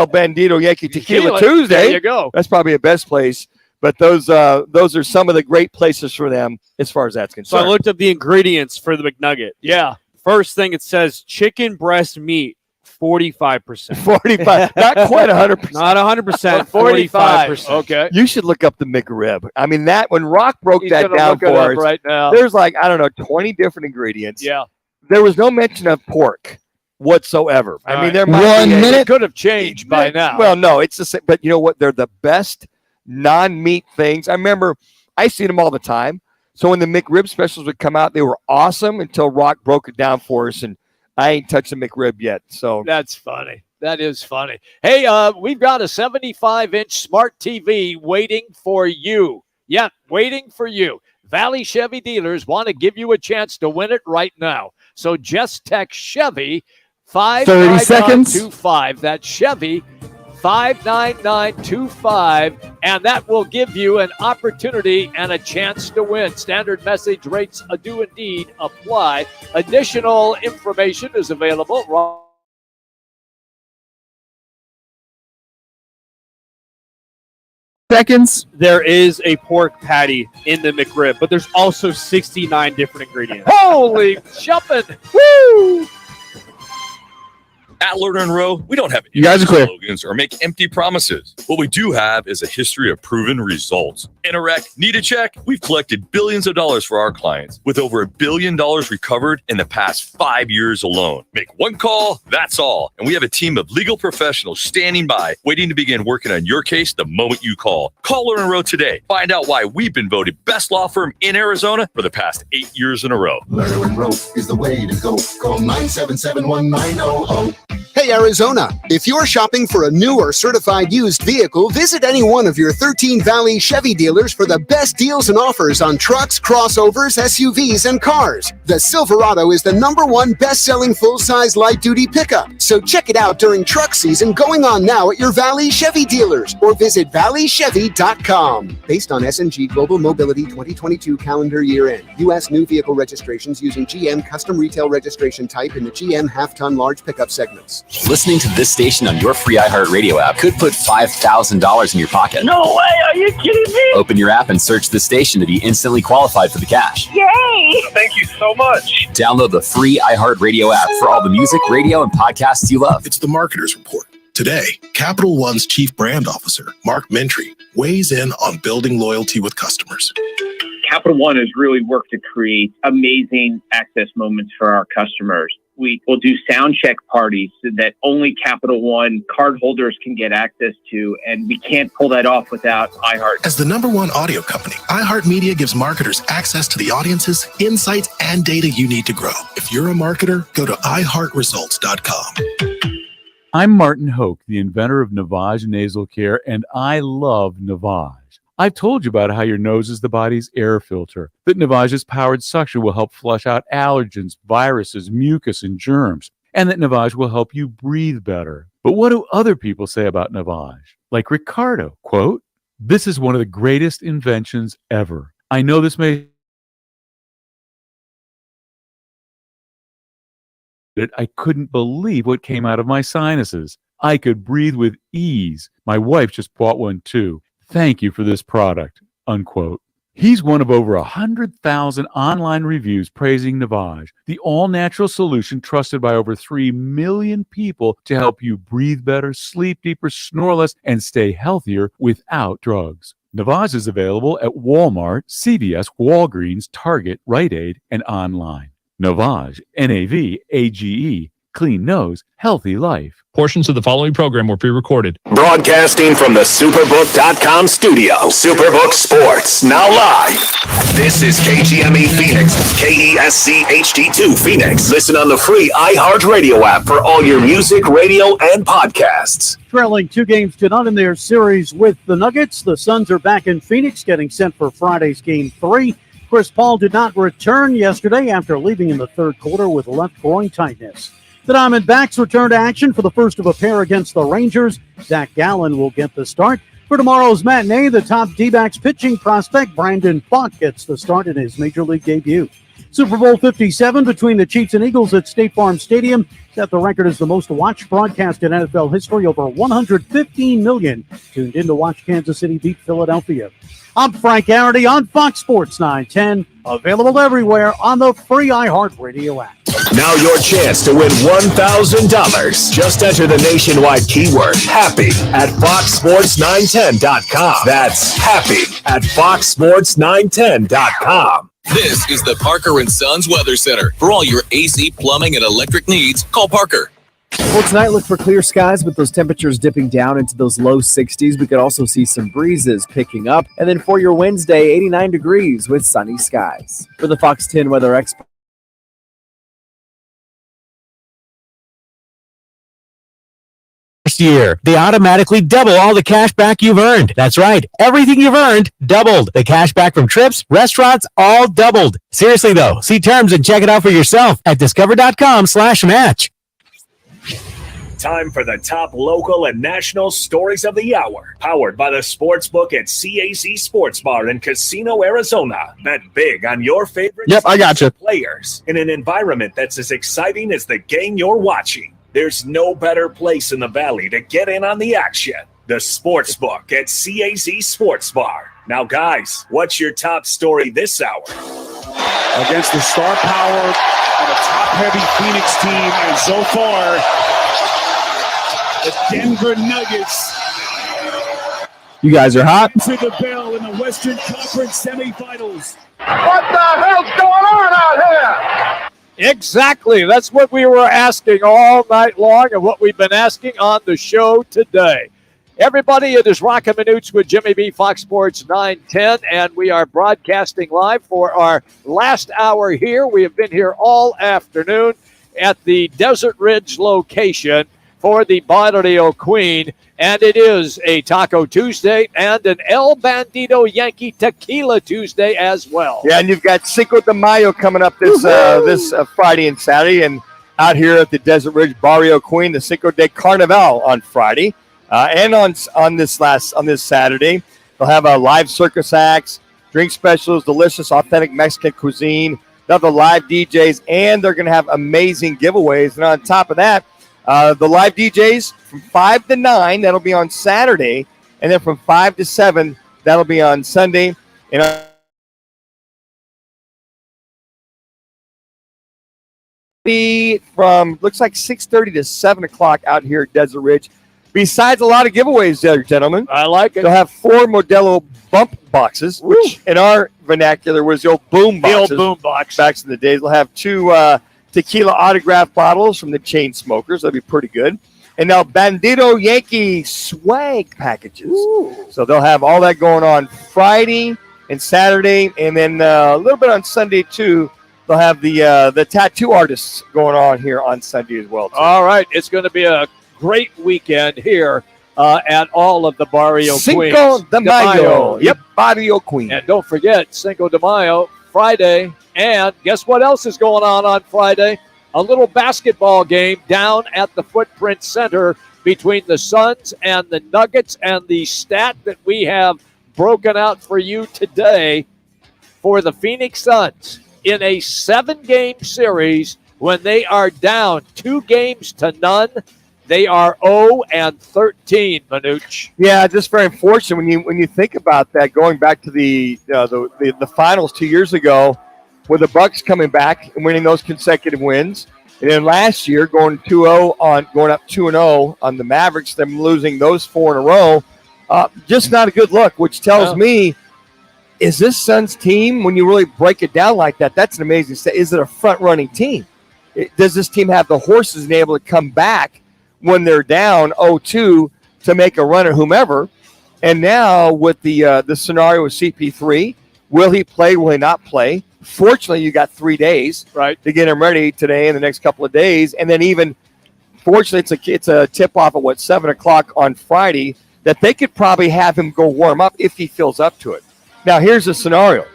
Bandito Yankee Tequila Tuesday. There you go. That's probably the best place. But those are some of the great places for them as far as that's concerned. So I looked up the ingredients for the McNugget. Yeah. First thing, it says chicken breast meat, 45%. 45, not quite 100%. Not 100%, 45%. Okay. You should look up the McRib. I mean, that when Rock broke He's that gonna down look it for up us, right now. there's like, 20 different ingredients. Yeah. There was no mention of pork whatsoever. I mean, there might 1 be minute. It could have changed by now. Well, no, it's the same. But you know what? They're the best non-meat things. I remember I seen them all the time. So when the McRib specials would come out, they were awesome until Rock broke it down for us, and I ain't touched a McRib yet. So that's funny. That is funny. Hey, we've got a 75-inch smart TV waiting for you. Yeah, waiting for you. Valley Chevy dealers want to give you a chance to win it right now. So just text Chevy 59925. That's Chevy 59925, and that will give you an opportunity and a chance to win. Standard message rates do indeed apply. Additional information is available. Seconds. There is a pork patty in the McRib, but there's also 69 different ingredients. Holy jumping. Woo! At Lerner and Rowe, we don't have You guys are clear. slogans or make empty promises. What we do have is a history of proven results. In a wreck, need a check? We've collected billions of dollars for our clients, with over $1 billion recovered in the past 5 years alone. Make one call, that's all. And we have a team of legal professionals standing by, waiting to begin working on your case the moment you call. Call Lerner and Rowe today. Find out why we've been voted best law firm in Arizona for the past 8 years in a row. Lerner and Rowe is the way to go. Call 977-1900. Hey, Arizona, if you're shopping for a new or certified used vehicle, visit any one of your 13 Valley Chevy dealers for the best deals and offers on trucks, crossovers, SUVs, and cars. The Silverado is the #1 best-selling full-size light-duty pickup. So check it out during truck season going on now at your Valley Chevy dealers or visit valleychevy.com. Based on S&G Global Mobility 2022 calendar year end, U.S. new vehicle registrations using GM custom retail registration type in the GM half-ton large pickup segments. Listening to this station on your free iHeartRadio app could put $5,000 in your pocket. No way! Are you kidding me? Open your app and search this station to be instantly qualified for the cash. Yay! Thank you so much. Download the free iHeartRadio app for all the music, radio, and podcasts you love. It's the Marketer's Report. Today, Capital One's Chief Brand Officer, Mark Mentry, weighs in on building loyalty with customers. Capital One has really worked to create amazing access moments for our customers. We will do sound check parties that only Capital One cardholders can get access to, and we can't pull that off without iHeart. As the #1 audio company, iHeartMedia gives marketers access to the audiences, insights, and data you need to grow. If you're a marketer, go to iHeartResults.com. I'm Martin Hoke, the inventor of Navage Nasal Care, and I love Navage. I've told you about how your nose is the body's air filter, that Navage's powered suction will help flush out allergens, viruses, mucus, and germs, and that Navage will help you breathe better. But what do other people say about Navage? Like Ricardo, quote, "This is one of the greatest inventions ever. I know this may... I couldn't believe what came out of my sinuses. I could breathe with ease. My wife just bought one too. Thank you for this product," unquote. He's one of over 100,000 online reviews praising Navage, the all-natural solution trusted by over 3 million people to help you breathe better, sleep deeper, snore less, and stay healthier without drugs. Navage is available at Walmart, CVS, Walgreens, Target, Rite Aid, and online. Navage, N-A-V-A-G-E, clean nose, healthy life. Portions of the following program were pre-recorded. Broadcasting from the Superbook.com studio. Superbook Sports, now live. This is KGME Phoenix, KESC HD2 Phoenix. Listen on the free iHeartRadio app for all your music, radio, and podcasts. Trailing 2-0 in their series with the Nuggets. The Suns are back in Phoenix, getting set for Friday's Game 3. Chris Paul did not return yesterday after leaving in the third quarter with left groin tightness. The Diamondbacks return to action for the first of a pair against the Rangers. Zach Gallen will get the start. For tomorrow's matinee, the top D-backs pitching prospect Brandon Pfaadt gets the start in his Major League debut. Super Bowl 57 between the Chiefs and Eagles at State Farm Stadium set the record as the most watched broadcast in NFL history. Over 115 million tuned in to watch Kansas City beat Philadelphia. I'm Frank Garrity on Fox Sports 910, available everywhere on the free iHeartRadio app. Now your chance to win $1,000. Just enter the nationwide keyword HAPPY at foxsports910.com. That's HAPPY at foxsports910.com. This is the Parker & Sons Weather Center. For all your AC, plumbing, and electric needs, call Parker. Well, tonight look for clear skies with those temperatures dipping down into those low 60s. We could also see some breezes picking up. And then for your Wednesday, 89 degrees with sunny skies. For the Fox 10 Weather Expert. Year, they automatically double all the cash back you've earned. That's right. Everything you've earned, doubled. The cash back from trips, restaurants, all doubled. Seriously, though, see terms and check it out for yourself at discover.com/match. Time for the top local and national stories of the hour. Powered by the Sportsbook at CAC Sports Bar in Casino, Arizona. Bet big on your favorite players in an environment that's as exciting as the game you're watching. There's no better place in the Valley to get in on the action. The Sportsbook at CAC Sports Bar. Now, guys, what's your top story this hour? Against the star power of a top-heavy Phoenix team, and so far, the Denver Nuggets. You guys are hot. To the bell in the Western Conference semifinals. What the hell's going on out here? Exactly. That's what we were asking all night long and what we've been asking on the show today. Everybody, it is Roc and Manuch with Jimmy B, Fox Sports 910, and we are broadcasting live for our last hour here. We have been here all afternoon at the Desert Ridge location for the Barrio Queen, and it is a Taco Tuesday and an El Bandito Yankee Tequila Tuesday as well. Yeah, and you've got Cinco de Mayo coming up this Friday and Saturday, and out here at the Desert Ridge Barrio Queen, the Cinco de Carnaval on Friday, and on this Saturday, they'll have a live circus acts, drink specials, delicious authentic Mexican cuisine. They'll have the live DJs, and they're going to have amazing giveaways. And on top of that, the live DJs from 5 to 9, that'll be on Saturday, and then from 5 to 7, that'll be on Sunday. And from looks like 6:30 to 7 o'clock out here at Desert Ridge. Besides a lot of giveaways there, gentlemen. I like it. They'll have 4 Modelo bump boxes, which in our vernacular was the old boom boxes. The old boom box. Back in the days. They'll have 2 tequila autograph bottles from the chain smokers. That'll be pretty good. And now Bandito Yankee swag packages. Ooh. So they'll have all that going on Friday and Saturday, and then a little bit on Sunday too. They'll have the tattoo artists going on here on Sunday as well, too. All right. It's going to be a great weekend here at all of the Barrio Queens. Cinco de Mayo. Yep, Barrio Queen. And don't forget, Cinco de Mayo, Friday. And guess what else is going on Friday? A little basketball game down at the Footprint Center between the Suns and the Nuggets. And the stat that we have broken out for you today for the Phoenix Suns in a 7-game series when they are down 2-0, They are 0-13, Manuch. Yeah, just very unfortunate when you think about that. Going back to the finals 2 years ago, with the Bucks coming back and winning those consecutive wins, and then last year going up 2-0 on the Mavericks, them losing those 4 in a row, just not a good look. Which tells me, is this Suns team, when you really break it down like that, that's an amazing stat. Is it a front-running team? Does this team have the horses and able to come back when they're down 0-2 to make a run at whomever? And now with the scenario with CP3, will he play? Will he not play? Fortunately, you got 3 days to get him ready today and the next couple of days. And then even, fortunately, it's a tip-off at 7 o'clock on Friday that they could probably have him go warm up if he feels up to it. Now, here's the scenario.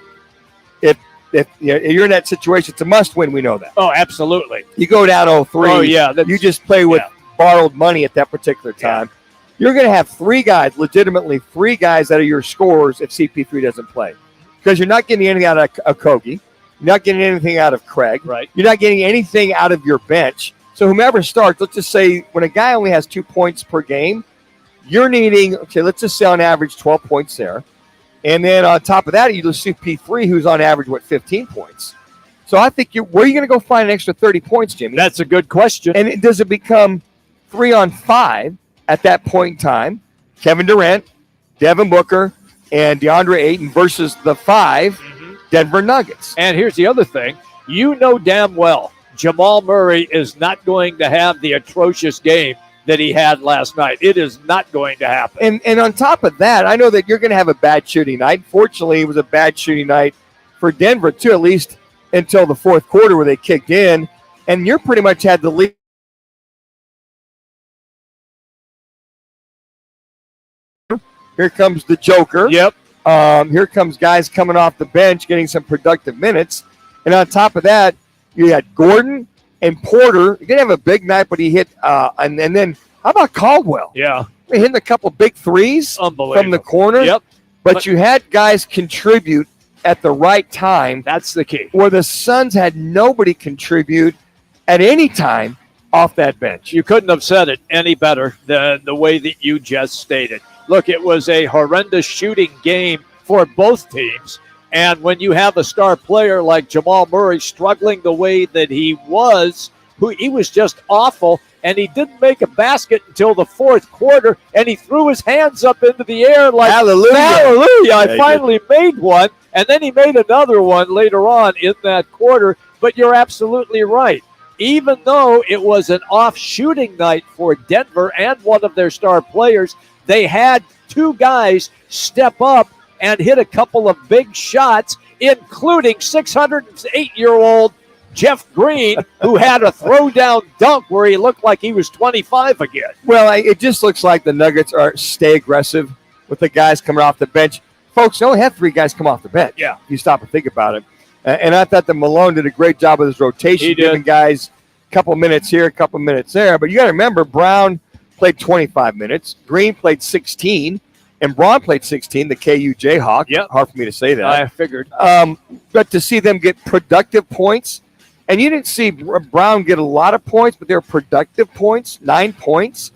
If you're in that situation, it's a must-win. We know that. Oh, absolutely. You go down 0-3. Oh, yeah. You just play with borrowed money at that particular time. You're going to have 3 guys, legitimately 3 guys that are your scorers if CP3 doesn't play. Because you're not getting anything out of Okogie. You're not getting anything out of Craig. Right. You're not getting anything out of your bench. So whomever starts, let's just say when a guy only has 2 points per game, you're needing, let's just say on average 12 points there. And then on top of that, you lose CP3, who's on average, 15 points. So I think where are you going to go find an extra 30 points, Jimmy? That's a good question. And does it become 3-on-5 at that point in time? Kevin Durant, Devin Booker, and DeAndre Ayton versus the 5 Denver Nuggets. And here's the other thing. You know damn well Jamal Murray is not going to have the atrocious game that he had last night. It is not going to happen. And on top of that, I know that you're going to have a bad shooting night. Fortunately, it was a bad shooting night for Denver, too, at least until the fourth quarter where they kicked in. And you pretty much had the lead. Here comes the Joker. Yep. Here comes guys coming off the bench, getting some productive minutes. And on top of that, you had Gordon and Porter. He didn't have a big night, but he hit. And then how about Caldwell? Yeah. Hitting a couple big threes from the corner. Yep. But you had guys contribute at the right time. That's the key. Where the Suns had nobody contribute at any time off that bench. You couldn't have said it any better than the way that you just stated. Look, it was a horrendous shooting game for both teams. And when you have a star player like Jamal Murray struggling the way that he was just awful, and he didn't make a basket until the fourth quarter, and he threw his hands up into the air like, hallelujah, I finally made one. And then he made another one later on in that quarter. But you're absolutely right. Even though it was an off shooting night for Denver and one of their star players, they had 2 guys step up and hit a couple of big shots, including 608-year-old Jeff Green, who had a throwdown dunk where he looked like he was 25 again. Well, it just looks like the Nuggets stay aggressive with the guys coming off the bench. Folks, they only had 3 guys come off the bench. Yeah. If you stop and think about it. And I thought that Malone did a great job with his rotation, giving guys a couple minutes here, a couple minutes there. But you got to remember, Brown played 25 minutes. Green played 16. And Braun played 16, the KU Jayhawk. Yep. Hard for me to say that. I figured. But to see them get productive points, and you didn't see Brown get a lot of points, but they're productive points, 9 points.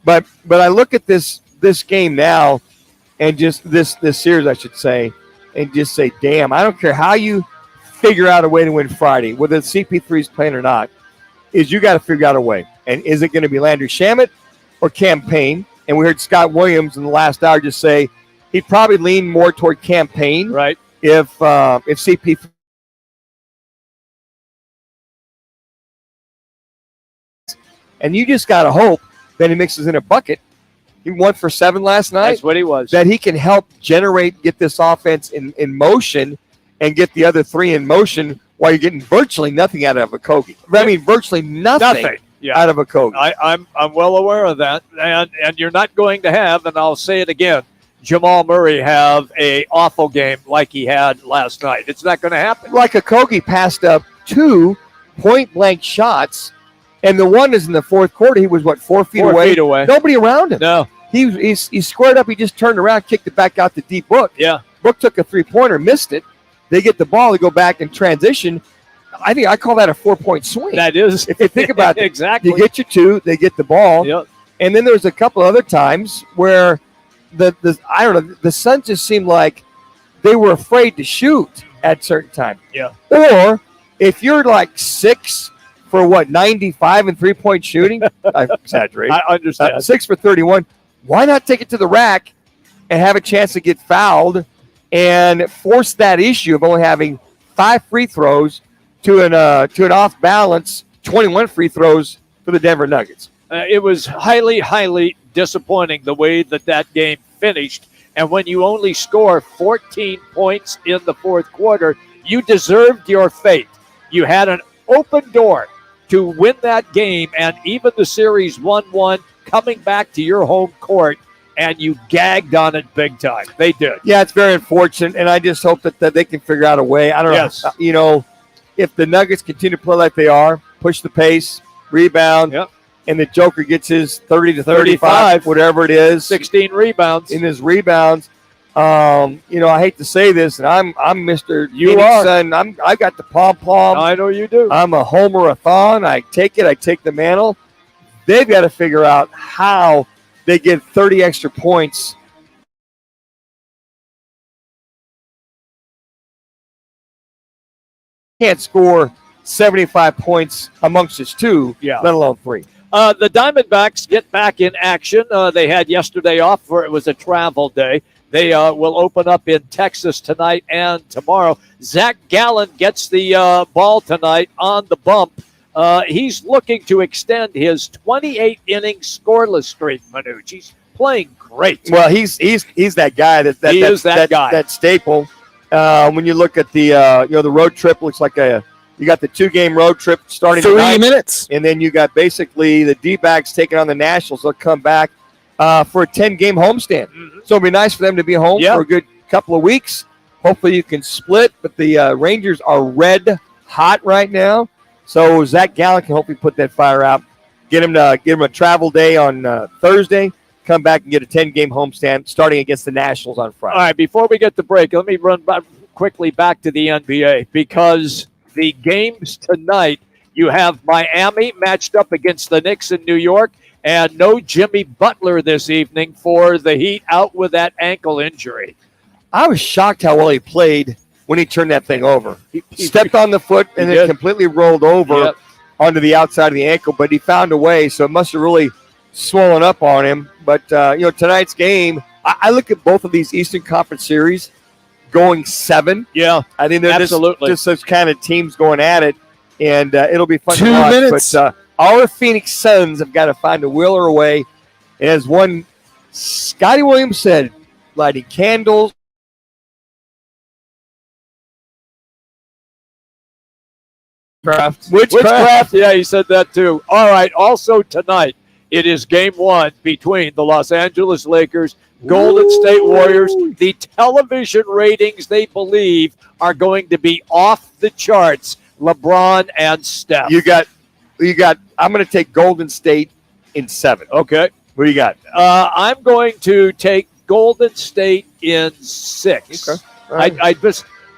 But I look at this game now, and just this series, I should say, and just say, damn, I don't care how you figure out a way to win Friday, whether CP3's playing or not, is you got to figure out a way. And is it going to be Landry Shamet or Campaign? And we heard Scott Williams in the last hour just say he'd probably lean more toward Campaign. Right. If CP3. And you just got to hope that he mixes in a bucket. He 1 for 7 last night. That's what he was. That he can help get this offense in motion and get the other 3 in motion while you're getting virtually nothing out of Okogie. I mean, virtually nothing. Out of Okogie. I'm well aware of that, and you're not going to have, and I'll say it again, Jamal Murray have a awful game like he had last night. It's not going to happen. Like Okogie passed up 2 point-blank shots, and the one is in the fourth quarter. He was, 4 feet 4 away? feet away. Nobody around him. No. He squared up. He just turned around, kicked it back out to deep Book. Yeah. Book took a 3-pointer, missed it. They get the ball. They go back and transition. I think I call that a 4-point swing. That is. If you think about it, exactly. you get your 2, they get the ball. Yep. And then there's a couple other times where I don't know, the Suns just seemed like they were afraid to shoot at certain times. Yeah. Or if you're like 6 for 95 and 3-point shooting, I exaggerate. I understand. 6 for 31. Why not take it to the rack and have a chance to get fouled and force that issue of only having 5 free throws to an off balance 21 free throws for the Denver Nuggets? It was highly, highly disappointing the way that game finished. And when you only score 14 points in the fourth quarter, you deserved your fate. You had an open door to win that game, and even the series 1-1 coming back to your home court, and you gagged on it big time. They did. Yeah, it's very unfortunate, and I just hope that they can figure out a way. I don't know. If the Nuggets continue to play like they are, push the pace, rebound, and the Joker gets his 30 to 35, whatever it is. 16 rebounds. In his rebounds. I hate to say this, and I'm Mr. You Phoenix are. Sun. I got the pom-pom. I know you do. I'm a homer-a-thon. I take it. I take the mantle. They've got to figure out how they get 30 extra points. Can't score 75 points amongst his 2, let alone 3. The Diamondbacks get back in action. They had yesterday off for it was a travel day. They will open up in Texas tonight and tomorrow. Zach Gallen gets the ball tonight on the bump. He's looking to extend his 28-inning scoreless streak, Manuch. He's playing great. Well, he's that guy. That staple. When you look at the road trip, looks like you got the 2-game road trip starting 3 tonight, minutes, and then you got basically the D-backs taking on the Nationals. They'll come back for a 10-game homestand. Mm-hmm. So it'll be nice for them to be home for a good couple of weeks. Hopefully you can split, but the Rangers are red hot right now. So Zach Gallen can hopefully put that fire out, get him a travel day on Thursday, come back and get a 10-game homestand starting against the Nationals on Friday. All right, before we get to break, let me run quickly back to the NBA because the games tonight, you have Miami matched up against the Knicks in New York, and no Jimmy Butler this evening for the Heat out with that ankle injury. I was shocked how well he played when he turned that thing over. He stepped on the foot and then completely rolled over onto the outside of the ankle, but he found a way, so it must have really swollen up on him. But, tonight's game, I look at both of these Eastern Conference series going 7. Yeah, I think they're absolutely just such kind of teams going at it, and it'll be fun 2 to watch. minutes. But our Phoenix Suns have got to find a will or a way. And as one Scotty Williams said, lighting candles. Witchcraft. Yeah, he said that too. All right. Also tonight, it is game 1 between the Los Angeles Lakers, Golden State Warriors. The television ratings, they believe, are going to be off the charts. LeBron and Steph. You got. I'm going to take Golden State in 7. Okay. What do you got? I'm going to take Golden State in 6. Okay. Right.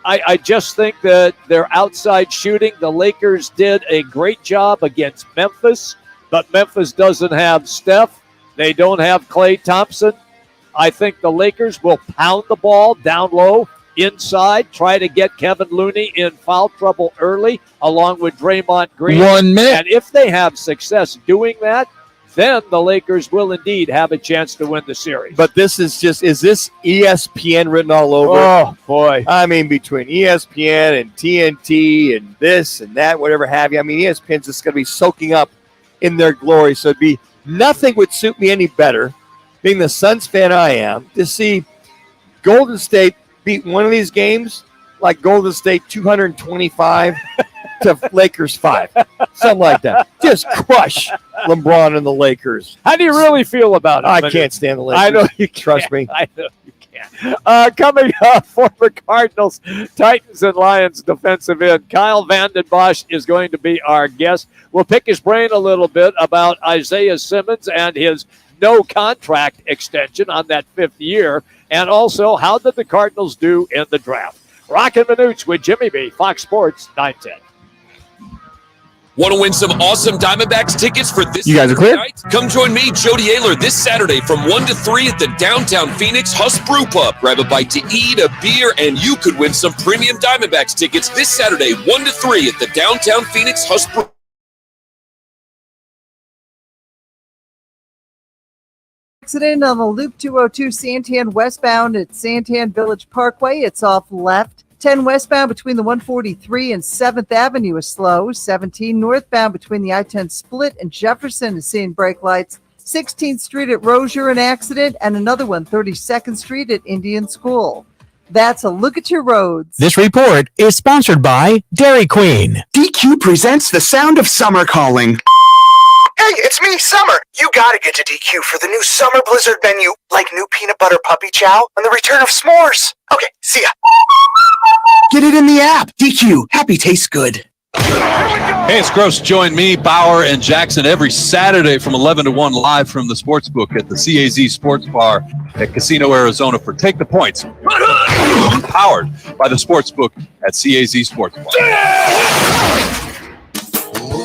I just think that their outside shooting, the Lakers did a great job against Memphis, but Memphis doesn't have Steph. They don't have Klay Thompson. I think the Lakers will pound the ball down low, inside, try to get Kevin Looney in foul trouble early, along with Draymond Green. 1 minute. And if they have success doing that, then the Lakers will indeed have a chance to win the series. But this is this ESPN written all over? Oh, boy. I mean, between ESPN and TNT and this and that, whatever have you. I mean, ESPN's just going to be soaking up in their glory. So nothing would suit me any better, being the Suns fan I am, to see Golden State beat one of these games like Golden State 225 to Lakers 5. Something like that. Just crush LeBron and the Lakers. How do you really feel about it? I can't stand the Lakers. I know you Trust me. I know you can't. Coming up, former Cardinals, Titans, and Lions defensive end Kyle Vanden Bosch is going to be our guest. We'll pick his brain a little bit about Isaiah Simmons and his no contract extension on that 5th year, and also how did the Cardinals do in the draft. Roc and Manuch with Jimmy B, Fox Sports 910. Want to win some awesome Diamondbacks tickets for this You guys are clear? night? Come join me, Jody Ayler, this Saturday from 1 to 3 at the downtown Phoenix Huss Brew Pub. Grab a bite to eat, a beer, and you could win some premium Diamondbacks tickets this Saturday, 1 to 3 at the downtown Phoenix Huss Brew. Accident on the Loop 202 Santan westbound at Santan Village Parkway. It's off left. 10 westbound between the 143 and 7th Avenue is slow. 17 northbound between the I-10 split and Jefferson is seeing brake lights. 16th Street at Rozier, an accident, and another one, 32nd Street at Indian School. That's a look at your roads. This report is sponsored by Dairy Queen. DQ presents The Sound of Summer Calling. Hey, it's me, Summer. You gotta get to DQ for the new Summer Blizzard menu, like new peanut butter puppy chow and the return of s'mores. Okay, see ya. Get it in the app. DQ. Happy tastes good. Hey, it's Gross. Join me, Bauer, and Jackson every Saturday from 11 to 1 live from the Sportsbook at the CAZ Sports Bar at Casino, Arizona for Take the Points. Powered by the Sportsbook at CAZ Sports Bar.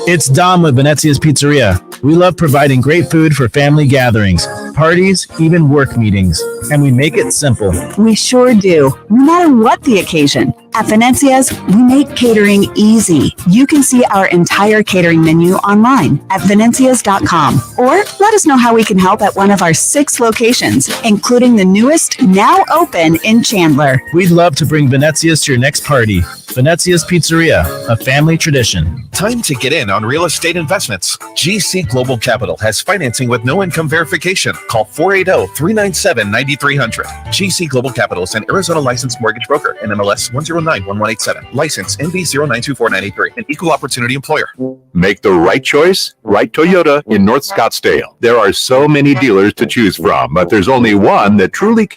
It's Dom with Venezia's Pizzeria. We love providing great food for family gatherings, parties, even work meetings, and we make it simple. We sure do, no matter what the occasion. At Venezia's, we make catering easy. You can see our entire catering menu online at venezias.com, or let us know how we can help at one of our 6 locations, including the newest, now open in Chandler. We'd love to bring Venezia's to your next party. Venezia's Pizzeria, a family tradition. Time to get in on real estate investments. GC Global Capital has financing with no income verification. Call 480-397-9300. GC Global Capital is an Arizona licensed mortgage broker and MLS 1091187. License NB0924983. An equal opportunity employer. Make the right choice, right Toyota in North Scottsdale. There are so many dealers to choose from, but there's only one that truly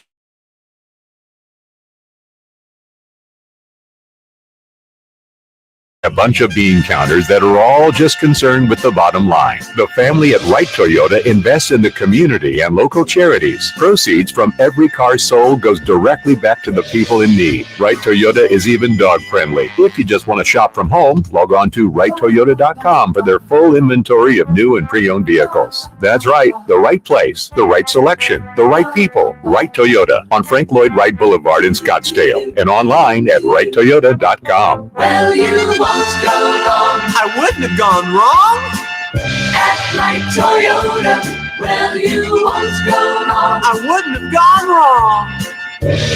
a bunch of bean counters that are all just concerned with the bottom line. The family at Wright Toyota invests in the community and local charities. Proceeds from every car sold goes directly back to the people in need. Wright Toyota is even dog friendly. If you just want to shop from home, log on to WrightToyota.com for their full inventory of new and pre-owned vehicles. That's right, the right place, the right selection, the right people. Wright Toyota on Frank Lloyd Wright Boulevard in Scottsdale and online at WrightToyota.com. Well, you won't go wrong. I wouldn't have gone wrong. At Wright Toyota, well, you won't go wrong. I wouldn't have gone wrong.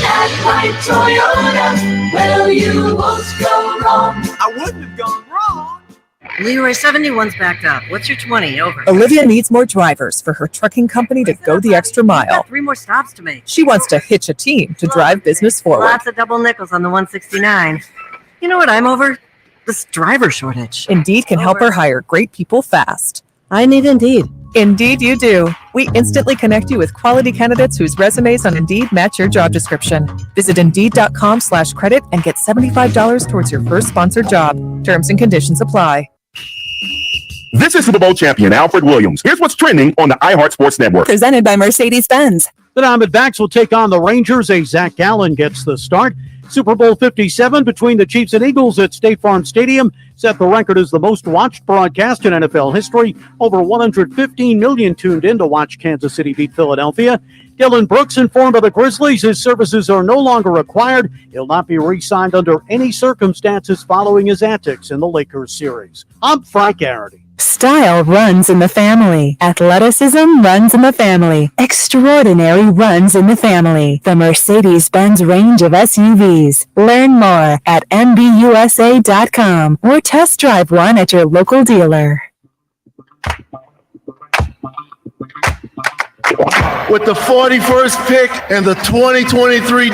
At Wright Toyota, well, you won't go wrong. I wouldn't have gone wrong. Leroy, 71's backed up. What's your 20? Over. Olivia needs more drivers for her trucking company to go the extra mile. Got 3 more stops to make. She wants to hitch a team to drive business forward. Lots of double nickels on the 169. You know what I'm over? This driver shortage. Indeed can help her hire great people fast. I need Indeed. Indeed you do. We instantly connect you with quality candidates whose resumes on Indeed match your job description. Visit Indeed.com/credit and get $75 towards your first sponsored job. Terms and conditions apply. This is Super Bowl champion Alfred Williams. Here's what's trending on the iHeart Sports Network. Presented by Mercedes-Benz. The Diamondbacks will take on the Rangers. Zach Gallen gets the start. Super Bowl 57 between the Chiefs and Eagles at State Farm Stadium set the record as the most watched broadcast in NFL history. Over 115 million tuned in to watch Kansas City beat Philadelphia. Dylan Brooks informed of the Grizzlies his services are no longer required. He'll not be re-signed under any circumstances following his antics in the Lakers series. I'm Frank Garrity. Style runs in the family. Athleticism runs in the family. Extraordinary runs in the family. The Mercedes-Benz range of SUVs. Learn more at MBUSA.com or test drive one at your local dealer. With the 41st pick and the 2023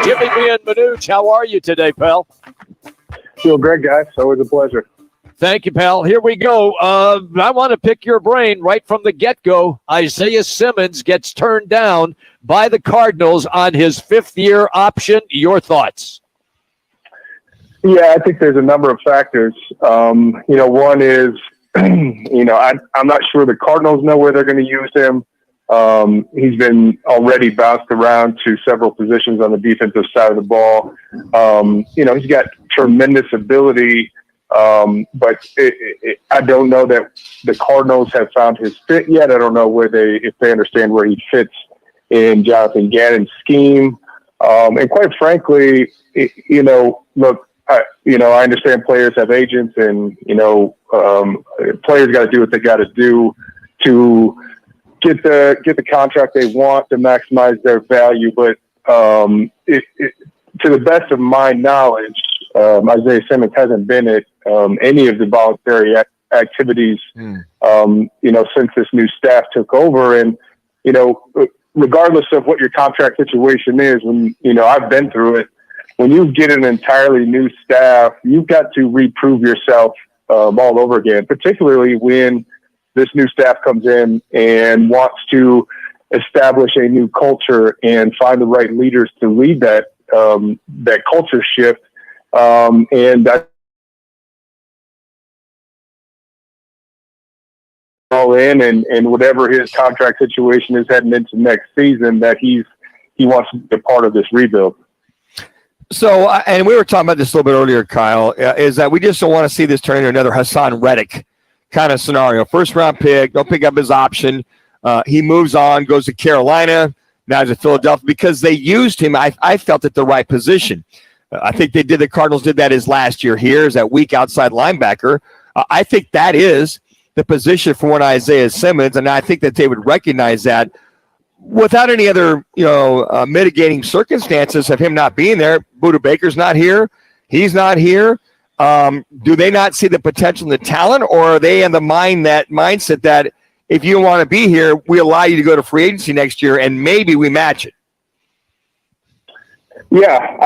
Jimmy B. and Manuch, how are you today, pal? Feel great, guys. Always a pleasure. Thank you, pal. Here we go. I want to pick your brain right from the get-go. Isaiah Simmons gets turned down by the Cardinals on his 5th-year option. Your thoughts? Yeah, I think there's a number of factors. One is, I'm not sure the Cardinals know where they're going to use him. He's been already bounced around to several positions on the defensive side of the ball. He's got tremendous ability, but I don't know that the Cardinals have found his fit yet. I don't know if they understand where he fits in Jonathan Gannon's scheme. And quite frankly, look, I understand players have agents, and players got to do what they got to do to get the contract they want to maximize their value. But to the best of my knowledge, Isaiah Simmons hasn't been at any of the voluntary activities, since this new staff took over. And regardless of what your contract situation is, when I've been through it. When you get an entirely new staff, you've got to reprove yourself all over again, particularly when this new staff comes in and wants to establish a new culture and find the right leaders to lead that culture shift. And that's all in, and whatever his contract situation is heading into next season, that he wants to be a part of this rebuild. So, and we were talking about this a little bit earlier, Kyle, is that we just don't want to see this turn into another Hassan Reddick kind of scenario. First round pick, don't pick up his option. He moves on, goes to Carolina, now he's at Philadelphia, because they used him, I felt, at the right position. I think the Cardinals did that his last year here, as that weak outside linebacker. I think that is the position for one Isaiah Simmons, and I think that they would recognize that without any other, mitigating circumstances of him not being there. Budda Baker's not here. He's not here. Do they not see the potential and the talent, or are they in the mindset that if you want to be here, we allow you to go to free agency next year and maybe we match it? Yeah,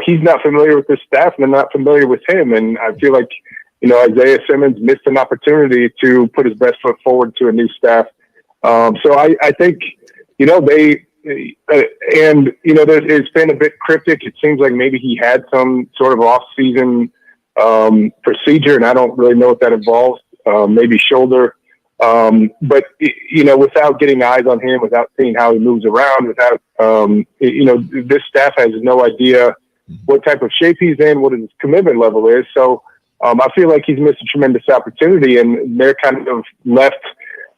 he's not familiar with the staff and they're not familiar with him. And I feel like, Isaiah Simmons missed an opportunity to put his best foot forward to a new staff. So I think, it's been a bit cryptic. It seems like maybe he had some sort of off-season procedure, and I don't really know what that involves. Maybe shoulder. But without getting eyes on him, without seeing how he moves around, without, this staff has no idea what type of shape he's in, what his commitment level is. So I feel like he's missed a tremendous opportunity, and they're kind of left,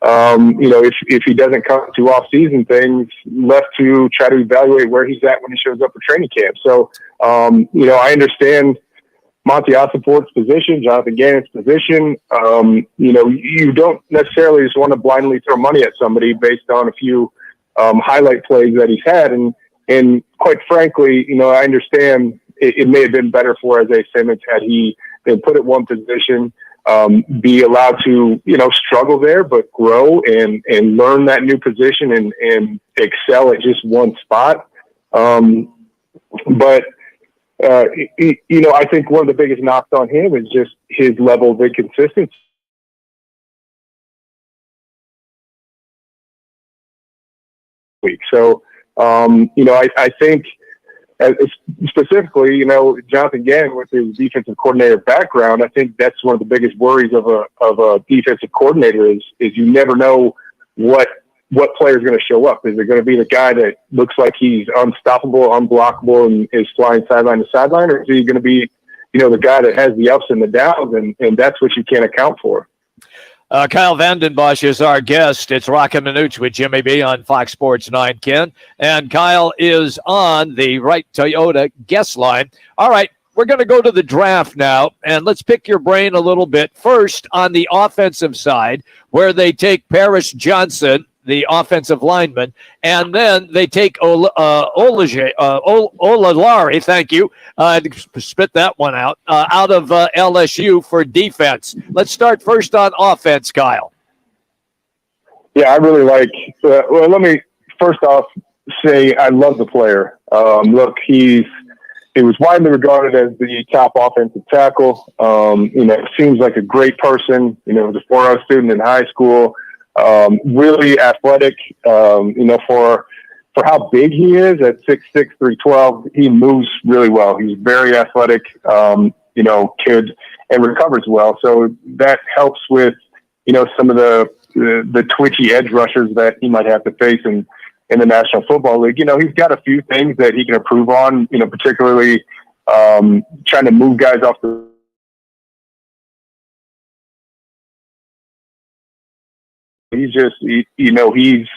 if he doesn't come to off-season things, left to try to evaluate where he's at when he shows up for training camp. So, I understand Monty Ossenfort's position, Jonathan Gannon's position. You don't necessarily just want to blindly throw money at somebody based on a few highlight plays that he's had. And quite frankly, I understand it may have been better for Isaiah Simmons had he been put at one position, be allowed to, struggle there, but grow and learn that new position and excel at just one spot. But I think one of the biggest knocks on him is just his level of inconsistency. So, I think specifically, Jonathan Gannon with his defensive coordinator background, I think that's one of the biggest worries of a defensive coordinator is you never know what player is going to show up. Is it going to be the guy that looks like he's unstoppable, unblockable, and is flying sideline to sideline, or is he going to be, the guy that has the ups and the downs, and that's what you can't account for. Kyle Vanden Bosch is our guest. It's Roc and Manuch with Jimmy B on Fox Sports 910. And Kyle is on the Right Toyota guest line. All right, we're going to go to the draft now, and let's pick your brain a little bit. First, on the offensive side, where they take Paris Johnson, the offensive lineman, and then they take Olalari, thank you, spit that one out of LSU for defense. Let's start first on offense, Kyle. Yeah, I really like let me first off say I love the player. Look, he was widely regarded as the top offensive tackle. Seems like a great person. Was a 4.0 student in high school. Really athletic, for how big he is at 6'6", 312, he moves really well. He's very athletic, kid, and recovers well. So that helps with, some of the twitchy edge rushers that he might have to face in the National Football League. He's got a few things that he can improve on, particularly trying to move guys off the he's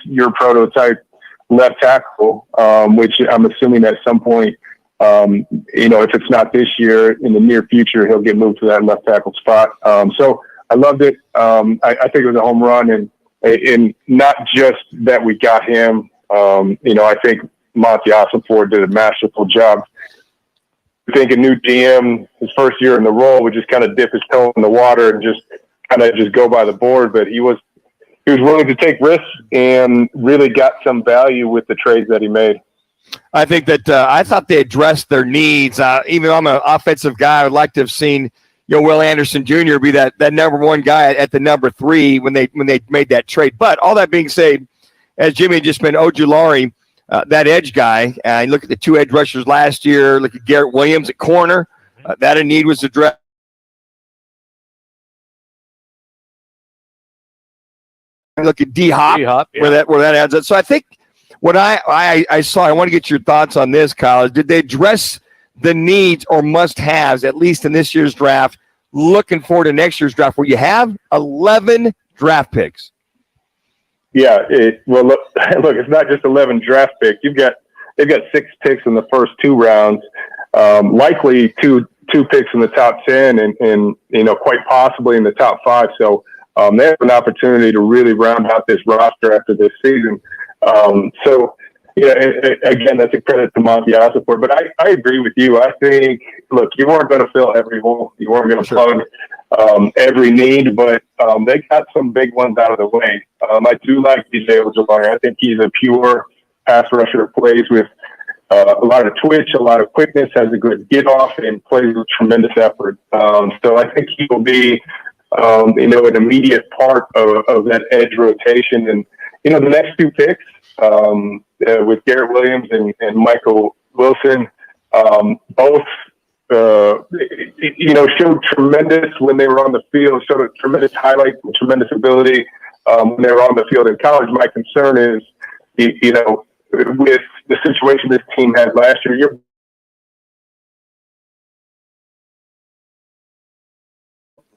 your prototype left tackle, which I'm assuming at some point, if it's not this year, in the near future, he'll get moved to that left tackle spot. So I loved it. I think it was a home run, and not just that we got him. I think Monty Ossenford did a masterful job. I think a new GM, his first year in the role, would just kind of dip his toe in the water and just go by the board. But he was willing to take risks and really got some value with the trades that he made. I think that I thought they addressed their needs. Even though I'm an offensive guy, I would like to have seen Will Anderson Jr. be that number one guy at the number 3 when they made that trade. But all that being said, as Jimmy just been Ojulari, that edge guy. Look at the 2 edge rushers last year. Look at Garrett Williams at corner. That a need was addressed. Look at D-Hop, where that adds up. So I think what I saw, I want to get your thoughts on this, Kyle. Did they address the needs or must-haves, at least in this year's draft, looking forward to next year's draft, where you have 11 draft picks? Yeah, look, it's not just 11 draft picks. They've got 6 picks in the first 2 rounds, likely two picks in the top 10, and quite possibly in the top 5. So they have an opportunity to really round out this roster after this season. Again, that's a credit to Monty Ossenford. But I agree with you. I think, look, you weren't going to fill every hole. You weren't going to plug every need, but they got some big ones out of the way. I do like DJ Ojulari. I think he's a pure pass rusher, plays with a lot of twitch, a lot of quickness, has a good get off, and plays with tremendous effort. So I think he will be, an immediate part of that edge rotation. And, the next 2 picks with Garrett Williams and Michael Wilson, both, showed tremendous when they were on the field, showed a tremendous highlight, tremendous ability when they were on the field in college. My concern is, with the situation this team had last year,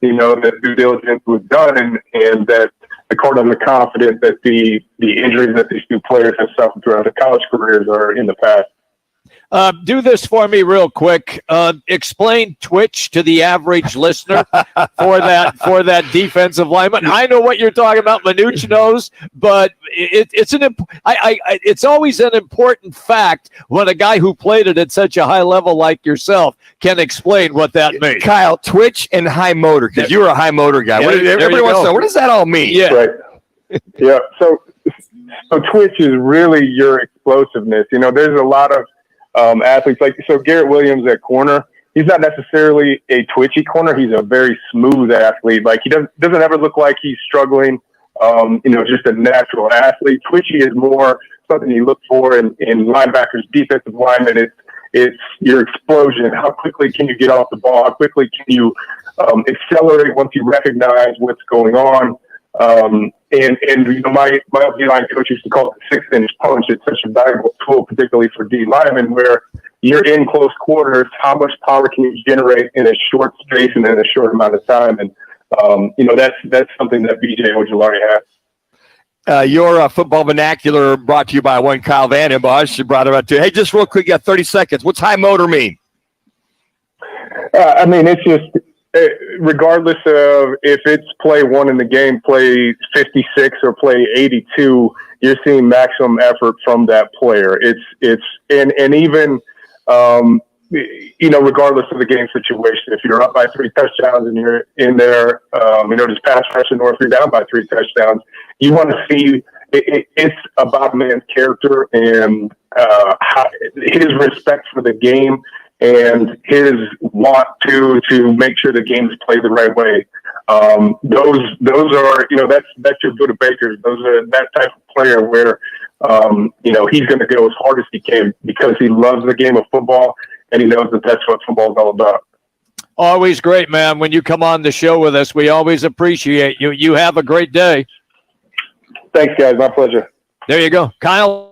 that due diligence was done and that the Cardinals are confident that the injuries that these 2 players have suffered throughout their college careers are in the past. Do this for me real quick. Explain twitch to the average listener for that defensive lineman. I know what you're talking about. Manuch knows, but it's always an important fact when a guy who played it at such a high level like yourself can explain what that means. Kyle, twitch and high motor, because you're a high motor guy. Yeah, Everybody wants to know, what does that all mean? Yeah. Right. Yeah. So twitch is really your explosiveness. There's a lot of athletes Garrett Williams at corner. He's not necessarily a twitchy corner. He's a very smooth athlete. Like, he doesn't ever look like he's struggling. Just a natural athlete. Twitchy is more something you look for in linebackers, defensive linemen. It's your explosion. How quickly can you get off the ball? How quickly can you accelerate once you recognize what's going on? My D-line coach used to call it the 6-inch punch. It's such a valuable tool, particularly for D linemen, where you're in close quarters. How much power can you generate in a short space and in a short amount of time? And that's something that BJ Ojulari has. Your football vernacular brought to you by one Kyle Vandenbosch. You brought it up to. Hey, just real quick, you got 30 seconds. What's high motor mean? It's just, regardless of if it's play 1 in the game, play 56 or play 82, you're seeing maximum effort from that player. Even regardless of the game situation, if you're up by 3 touchdowns and you're in there, just pass rushing, or if you're down by 3 touchdowns, you want to see it's about a man's character and his respect for the game and his want to make sure the game is played the right way. Those are, that's your Buda Bakers. Those are that type of player where, he's going to go as hard as he can because he loves the game of football and he knows that that's what football is all about. Always great, man, when you come on the show with us. We always appreciate you. You have a great day. Thanks, guys. My pleasure. There you go. Kyle.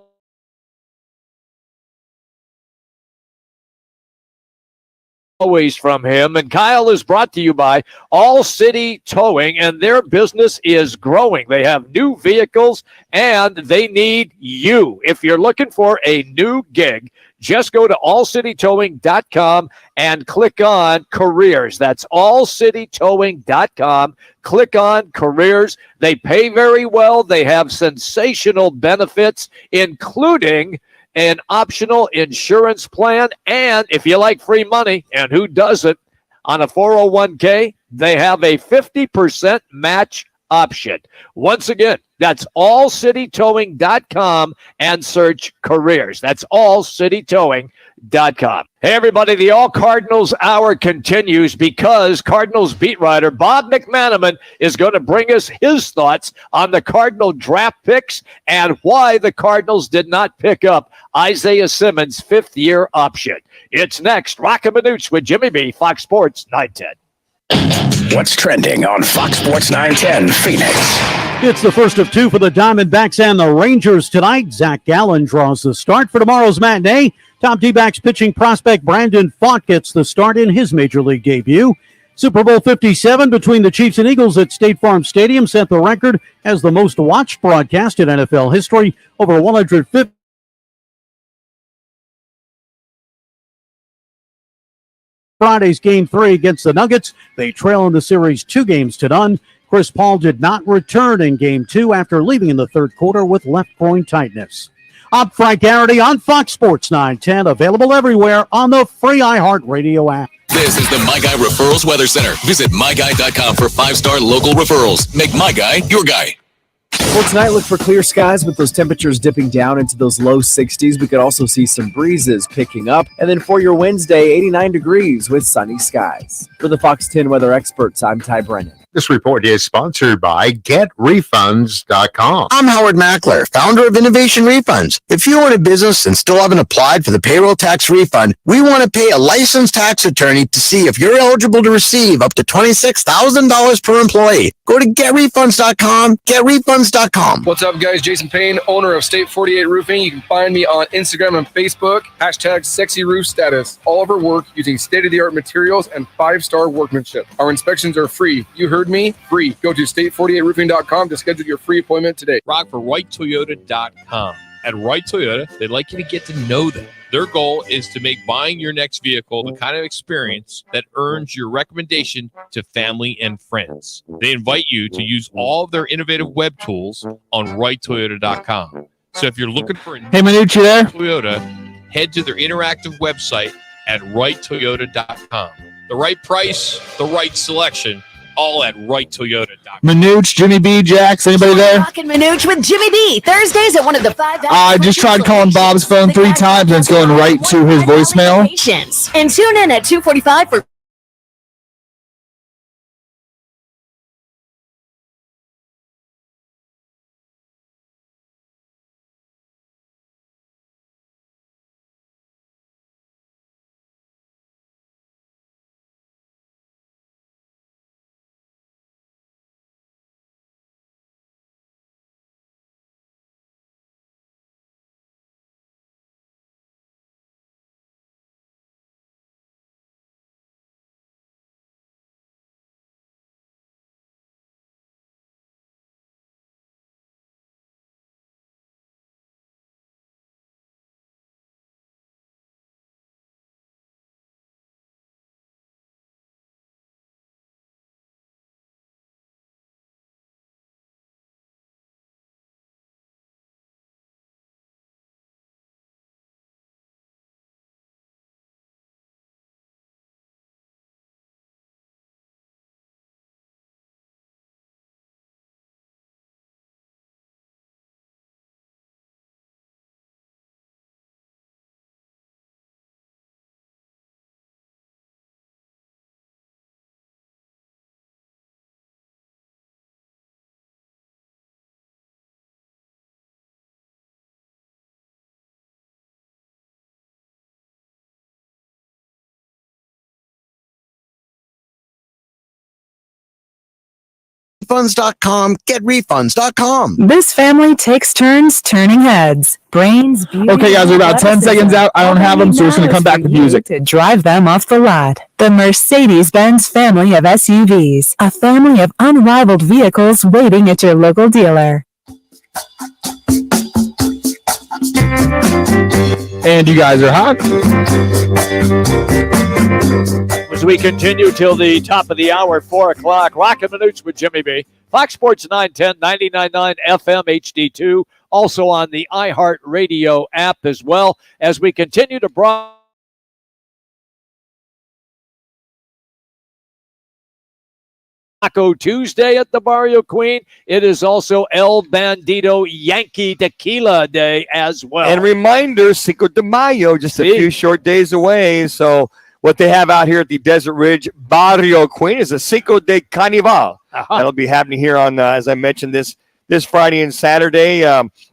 Always from him. And Kyle is brought to you by All City Towing, and their business is growing. They have new vehicles, and they need you. If you're looking for a new gig, just go to allcitytowing.com and click on careers. That's allcitytowing.com. Click on careers. They pay very well. They have sensational benefits, including an optional insurance plan. And if you like free money, and who doesn't, on a 401k, they have a 50% match option. Once again, that's allcitytowing.com and search careers. That's allcitytowing.com. Hey, everybody, the All Cardinals Hour continues because Cardinals beat writer Bob McManaman is going to bring us his thoughts on the Cardinal draft picks and why the Cardinals did not pick up Isaiah Simmons' fifth-year option. It's next. Roc and Manuch with Jimmy B, Fox Sports 910. What's trending on Fox Sports 910 Phoenix? It's the first of two for the Diamondbacks and the Rangers tonight. Zach Gallen draws the start for tomorrow's matinee. Top D-backs pitching prospect Brandon Pfaadt gets the start in his major league debut. Super Bowl 57 between the Chiefs and Eagles at State Farm Stadium set the record as the most watched broadcast in NFL history. Over 150. Friday's Game 3 against the Nuggets. They trail in the series 2-0. Chris Paul did not return in Game 2 after leaving in the third quarter with left groin tightness. I'm Frank Garrity on Fox Sports 910, available everywhere on the free iHeartRadio app. This is the My Guy Referrals Weather Center. Visit myguy.com for 5-star local referrals. Make My Guy your guy. Well, tonight, look for clear skies with those temperatures dipping down into those low 60s. We could also see some breezes picking up. And then for your Wednesday, 89 degrees with sunny skies. For the Fox 10 weather experts, I'm Ty Brennan. This report is sponsored by GetRefunds.com. I'm Howard Mackler, founder of Innovation Refunds. If you own a business and still haven't applied for the payroll tax refund, we want to pay a licensed tax attorney to see if you're eligible to receive up to $26,000 per employee. Go to GetRefunds.com, GetRefunds.com. What's up, guys? Jason Payne, owner of State 48 Roofing. You can find me on Instagram and Facebook, #SexyRoofStatus. All of our work using state-of-the-art materials and 5-star workmanship. Our inspections are free. You heard me, free. Go to state48roofing.com to schedule your free appointment today. Rock for WhiteToyota.com. At Wright Toyota, they'd like you to get to know them. Their goal is to make buying your next vehicle the kind of experience that earns your recommendation to family and friends. They invite you to use all of their innovative web tools on WrightToyota.com. So if you're looking for a Hey, Manuch, you there? Toyota, head to their interactive website at WrightToyota.com. The right price, the right selection, all at WrightToyota.com. Manuch, Jimmy B, Jax, anybody there? Roc and Manuch with Jimmy B. Thursdays at one of the 5. I just tried calling Bob's phone 3 times and it's going right to his voicemail. And tune in at 2:45 for GetRefunds.com, GetRefunds.com. This family takes turns turning heads. Brains, beauty, Okay, guys, we're about 10 seconds out. I don't have them, so we're just going to come back with music. To drive them off the lot. The Mercedes-Benz family of SUVs. A family of unrivaled vehicles waiting at your local dealer. And you guys are hot. As we continue till the top of the hour, 4 o'clock, Roc and Manuch with Jimmy B. Fox Sports 910, 99.9 FM HD2. Also on the iHeartRadio app as well. As we continue to broadcast Taco Tuesday at the Barrio Queen. It is also El Bandito Yankee Tequila Day as well. And reminder, Cinco de Mayo, just a few short days away. So what they have out here at the Desert Ridge Barrio Queen is a Cinco de Carnival. That'll be happening here on, as I mentioned, this Friday and Saturday.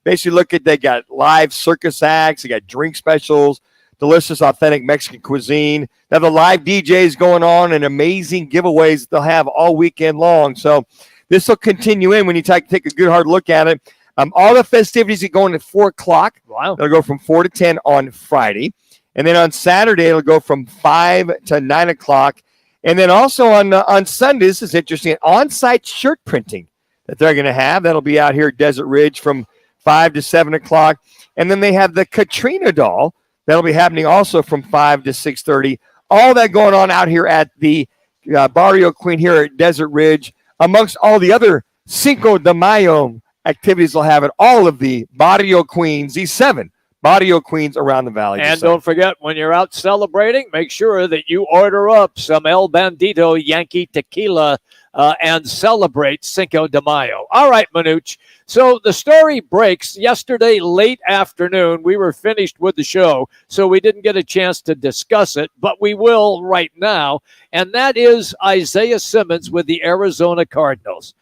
Basically, they got live circus acts, they got drink specials, delicious, authentic Mexican cuisine. They have the live DJs going on and amazing giveaways that they'll have all weekend long. So this will continue in when you take a good hard look at it. All the festivities are going at 4 o'clock. Wow. They'll go from 4 to 10 on Friday. And then on Saturday, it'll go from 5 to 9 o'clock. And then also on Sundays, this is interesting, on-site shirt printing that they're going to have. That'll be out here at Desert Ridge from 5 to 7 o'clock. And then they have the Katrina doll. That'll be happening also from 5 to 6:30. All that going on out here at the Barrio Queen here at Desert Ridge, amongst all the other Cinco de Mayo activities they'll have at all of the Barrio Queens, these 7 Barrio Queens around the valley. And don't forget, when you're out celebrating, make sure that you order up some El Bandito Yankee Tequila and celebrate Cinco de Mayo. All right, Manuch. So the story breaks yesterday late afternoon. We were finished with the show, so we didn't get a chance to discuss it, but we will right now. And that is Isaiah Simmons with the Arizona Cardinals.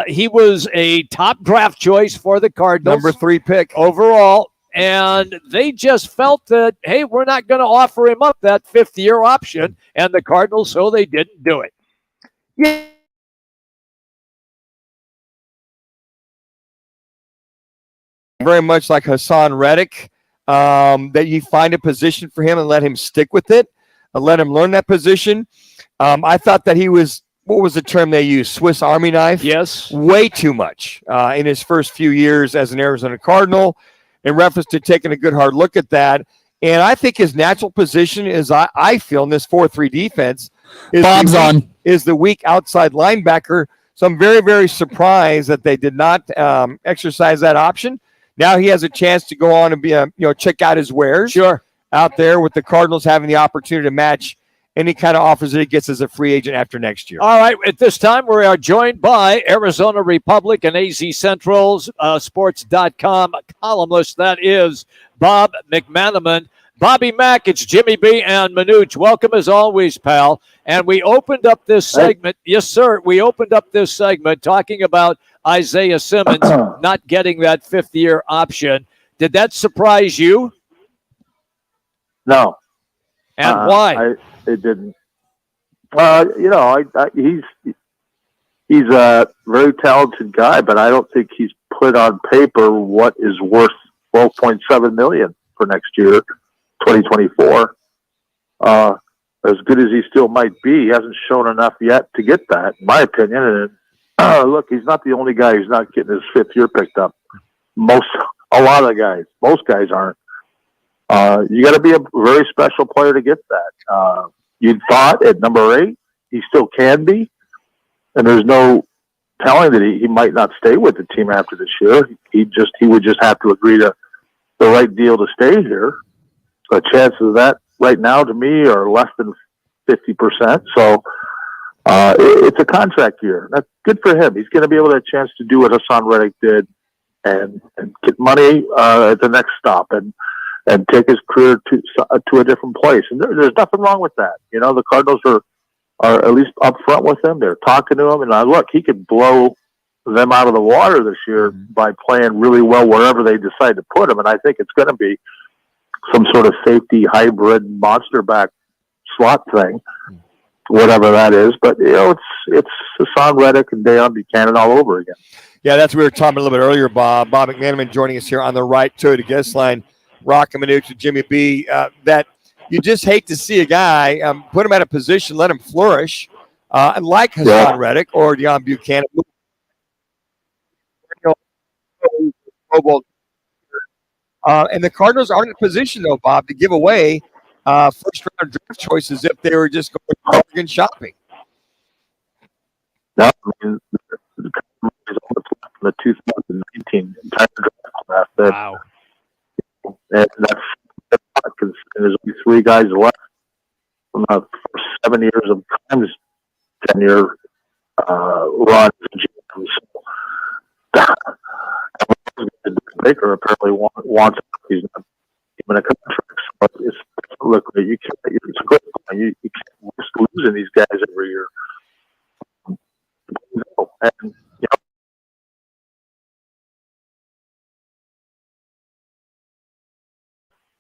He was a top draft choice for the Cardinals. Number 3 pick overall. And they just felt that, hey, we're not going to offer him up that 5th-year option. And the Cardinals, so they didn't do it. Yeah. Very much like Hassan Reddick, that you find a position for him and let him stick with it, and let him learn that position. I thought that he was, what was the term they used? Swiss Army knife? Yes. Way too much in his first few years as an Arizona Cardinal, in reference to taking a good hard look at that. And I think his natural position is, I feel, in this 4-3 defense is the weak outside linebacker. So I'm very, very surprised that they did not exercise that option. Now he has a chance to go on and be check out his wares out there, with the Cardinals having the opportunity to match any kind of offers that he gets as a free agent after next year. All right, at this time, we are joined by Arizona Republic and AZ Central's Sports.com columnist. That is Bob McManaman. Bobby Mack, it's Jimmy B and Manuch. Welcome as always, pal. And we opened up this segment. Yes, sir. We opened up this segment talking about Isaiah Simmons not getting that 5th-year option. Did that surprise you? No. And why? It didn't. He's a very talented guy, but I don't think he's put on paper what is worth $12.7 million for next year, 2024. As good as he still might be, he hasn't shown enough yet to get that, in my opinion. And look, he's not the only guy who's not getting his 5th year picked up. A lot of guys, most guys aren't. You got to be a very special player to get that. You thought at number 8, he still can be, and there's no telling that he might not stay with the team after this year. He would just have to agree to the right deal to stay here. The chances of that right now, to me, are less than 50%. So it's a contract year. That's good for him. He's going to be able to have a chance to do what Hassan Reddick did and get money at the next stop and take his career to a different place. And there's nothing wrong with that. The Cardinals are at least up front with him. They're talking to him. And look, he could blow them out of the water this year by playing really well wherever they decide to put him. And I think it's going to be some sort of safety hybrid monster back slot thing. whatever that is. But it's Hassan Reddick and Deion Buchanan all over again. Yeah, that's what we were talking a little bit earlier, Bob. Bob McManaman joining us here on the right to the guest line. Roc and Manuch with Jimmy B. That you just hate to see a guy put him at a position, let him flourish, and like Hassan Reddick or Deion Buchanan. And the Cardinals aren't in a position, though, Bob, to give away first-round draft choices if they were just going bargain shopping. No, I mean, the 2019 entire draft class. Wow. And that's because there's only 3 guys left from the first 7 years of Time's tenure run. Baker apparently wants he's not even a contract. So it's look, you can't. It's a great point. You can't risk losing these guys every year. And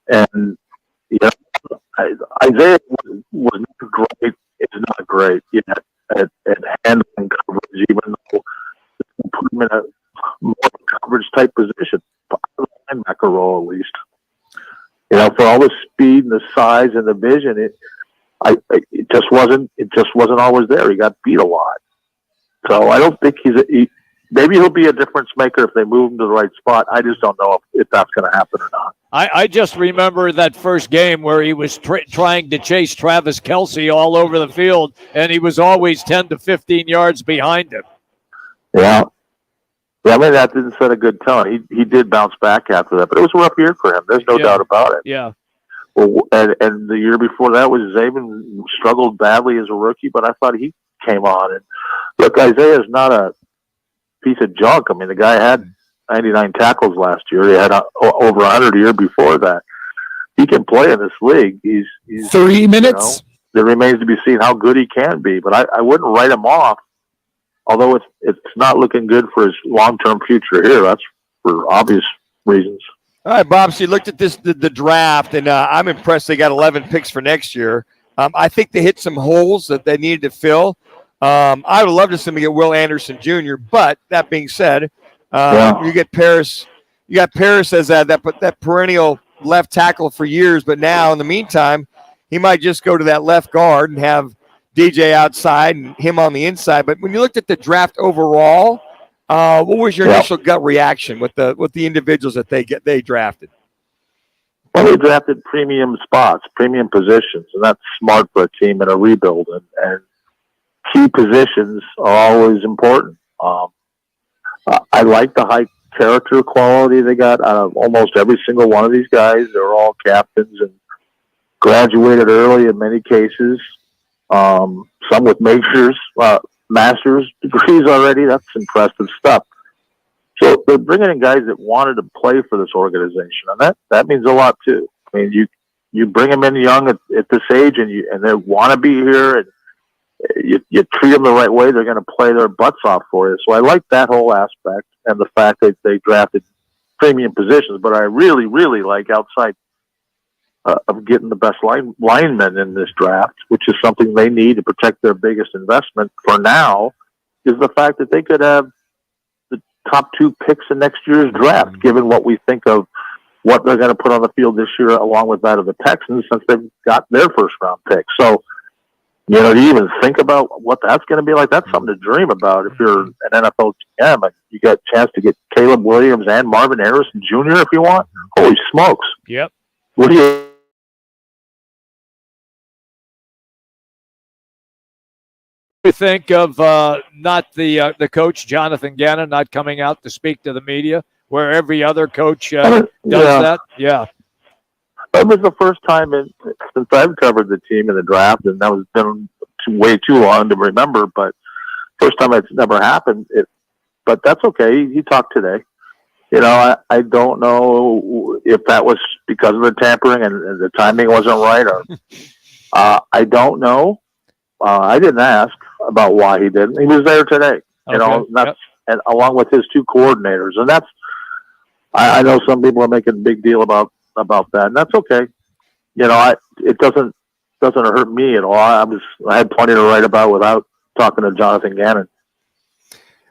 and Isaiah was not great. It's not great yet at handling coverage, even though they put him in a more coverage type position, linebacker role at least. For all the speed and the size and the vision, it just wasn't always there. He got beat a lot. So I don't think maybe he'll be a difference maker if they move him to the right spot. I just don't know if that's going to happen or not. I just remember that first game where he was trying to chase Travis Kelce all over the field, and he was always 10 to 15 yards behind him. Yeah. Yeah, I mean, that didn't set a good tone. He did bounce back after that, but it was a rough year for him. There's no doubt about it. Yeah. Well, and the year before that was Zabin struggled badly as a rookie, but I thought he came on. And look, Isaiah's not a piece of junk. I mean, the guy had 99 tackles last year. He had over 100 a year before that. He can play in this league. He's 3 minutes. It remains to be seen how good he can be, but I wouldn't write him off. Although it's not looking good for his long-term future here. That's for obvious reasons. All right, Bob, so you looked at the draft, and I'm impressed they got 11 picks for next year. I think they hit some holes that they needed to fill. I would love to see them get Will Anderson Jr., but that being said, you get Paris. You got Paris as that perennial left tackle for years, but now in the meantime, he might just go to that left guard and have DJ outside and him on the inside. But when you looked at the draft overall, what was your initial gut reaction with the individuals that they drafted? Well, they drafted premium spots, premium positions, and that's smart for a team in a rebuild. And key positions are always important. I like the high character quality they got out of almost every single one of these guys. They're all captains and graduated early in many cases. Some with master's degrees already. That's impressive stuff. So they're bringing in guys that wanted to play for this organization, and that means a lot too. I mean, you bring them in young at this age, and they want to be here, and you treat them the right way, they're going to play their butts off for you. So I like that whole aspect, and the fact that they drafted premium positions. But I really, really like outside of getting the best linemen in this draft, which is something they need to protect their biggest investment for now, is the fact that they could have the top 2 picks in next year's draft, given what we think of what they're going to put on the field this year, along with that of the Texans, since they've got their first-round pick. So, to even think about what that's going to be like, that's something to dream about if you're an NFL GM. And you got a chance to get Caleb Williams and Marvin Harrison Jr. if you want. Holy smokes. Yep. What do you think of not the coach, Jonathan Gannon, not coming out to speak to the media, where every other coach does that? Yeah. It was the first time since I've covered the team in the draft, and that was been way too long to remember, but first time it's never happened. But that's okay. He talked today. I don't know if that was because of the tampering and the timing wasn't right, or I don't know. I didn't ask about why he didn't. He was there today, and along with his 2 coordinators, and that's. I know some people are making a big deal about that, and that's okay. It doesn't doesn't hurt me at all. I had plenty to write about without talking to Jonathan Gannon.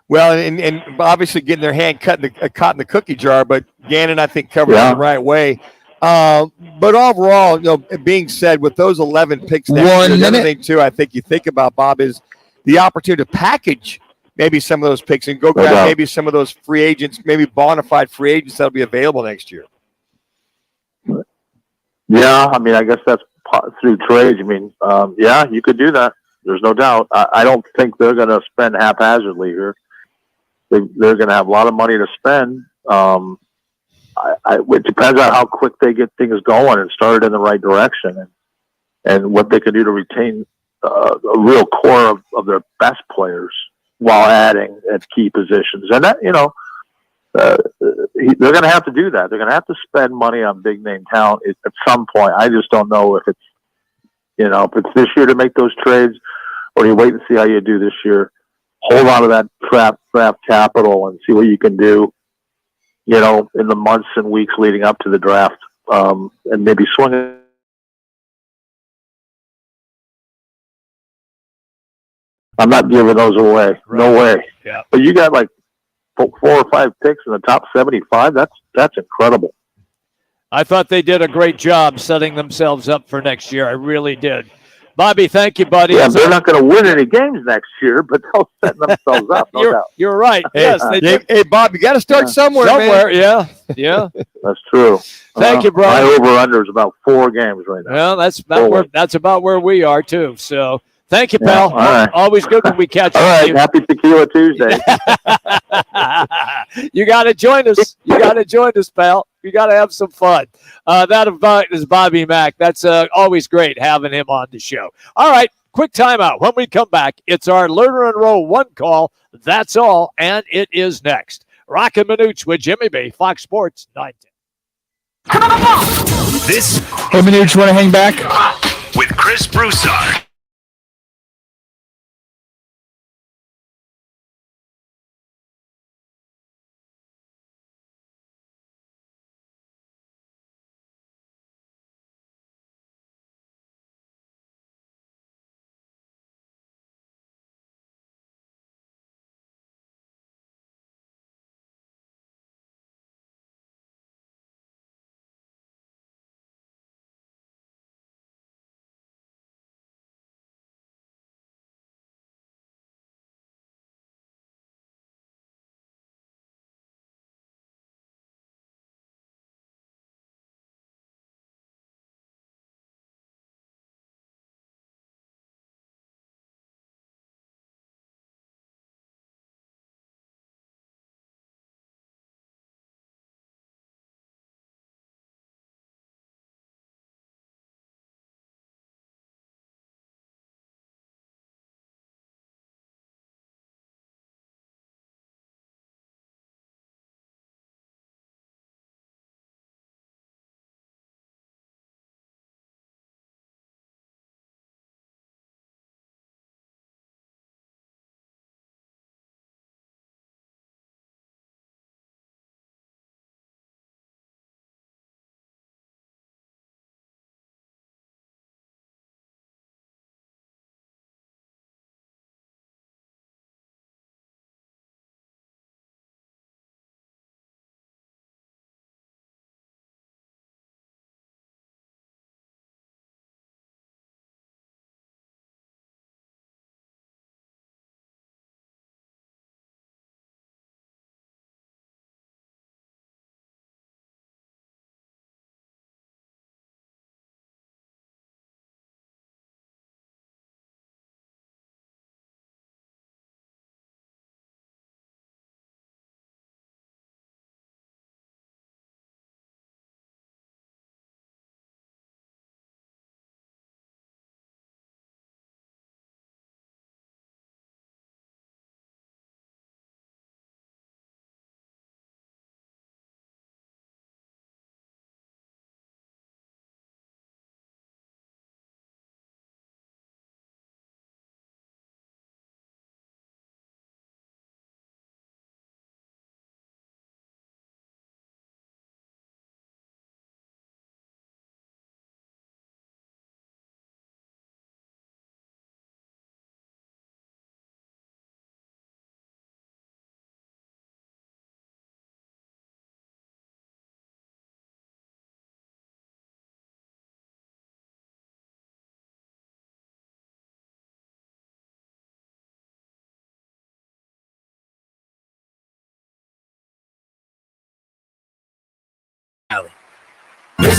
Well, and obviously getting their hand caught in the cookie jar, but Gannon, I think, covered it the right way. But overall, being said, with those 11 picks next year, the other thing, too, I think you think about, Bob, is the opportunity to package maybe some of those picks and go grab maybe some of those free agents, maybe bona fide free agents that'll be available next year. Yeah, I mean, I guess that's through trades. I mean, yeah, you could do that. There's no doubt. I don't think they're going to spend haphazardly here. They're going to have a lot of money to spend. It depends on how quick they get things going and started in the right direction, and what they can do to retain a real core of their best players while adding at key positions. And that, they're going to have to do that. They're going to have to spend money on big name talent at some point. I just don't know if it's this year to make those trades, or you wait and see how you do this year. Hold on to that draft capital and see what you can do, in the months and weeks leading up to the draft, and maybe swing it. I'm not giving those away. Right. No way. Yeah. But you got like 4 or 5 picks in the top 75. That's incredible. I thought they did a great job setting themselves up for next year. I really did. Bobby, thank you, buddy. Yeah, they're not going to win any games next year, but they'll set themselves up, no doubt. You're right. Yes, they did. Hey, Bob, you got to start somewhere, man. Yeah. That's true. Thank you, bro. My over-under is about 4 games right now. Well, that's about where we are, too. So thank you, pal. All right. Always good when we catch All right, you. happy Tequila Tuesday. You got to join us. Pal. You got to have some fun. That is Bobby Mack. That's always great having him on the show. All right, quick timeout. When we come back, it's our Lerner and Roll 1 call. That's all, and it is next. Roc and Manuch with Jimmy B, Fox Sports 910. This Hey, Manuch, want to hang back? with Chris Broussard.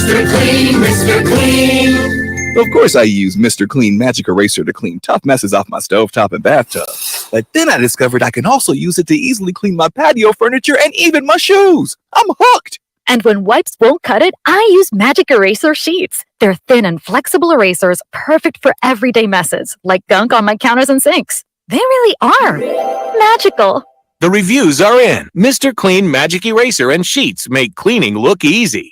Mr. Clean, Mr. Clean. Of course, I use Mr. Clean Magic Eraser to clean tough messes off my stovetop and bathtub. But then I discovered I can also use it to easily clean my patio furniture and even my shoes. I'm hooked. And when wipes won't cut it, I use Magic Eraser Sheets. They're thin and flexible erasers, perfect for everyday messes, like gunk on my counters and sinks. They really are magical. The reviews are in. Mr. Clean Magic Eraser and Sheets make cleaning look easy.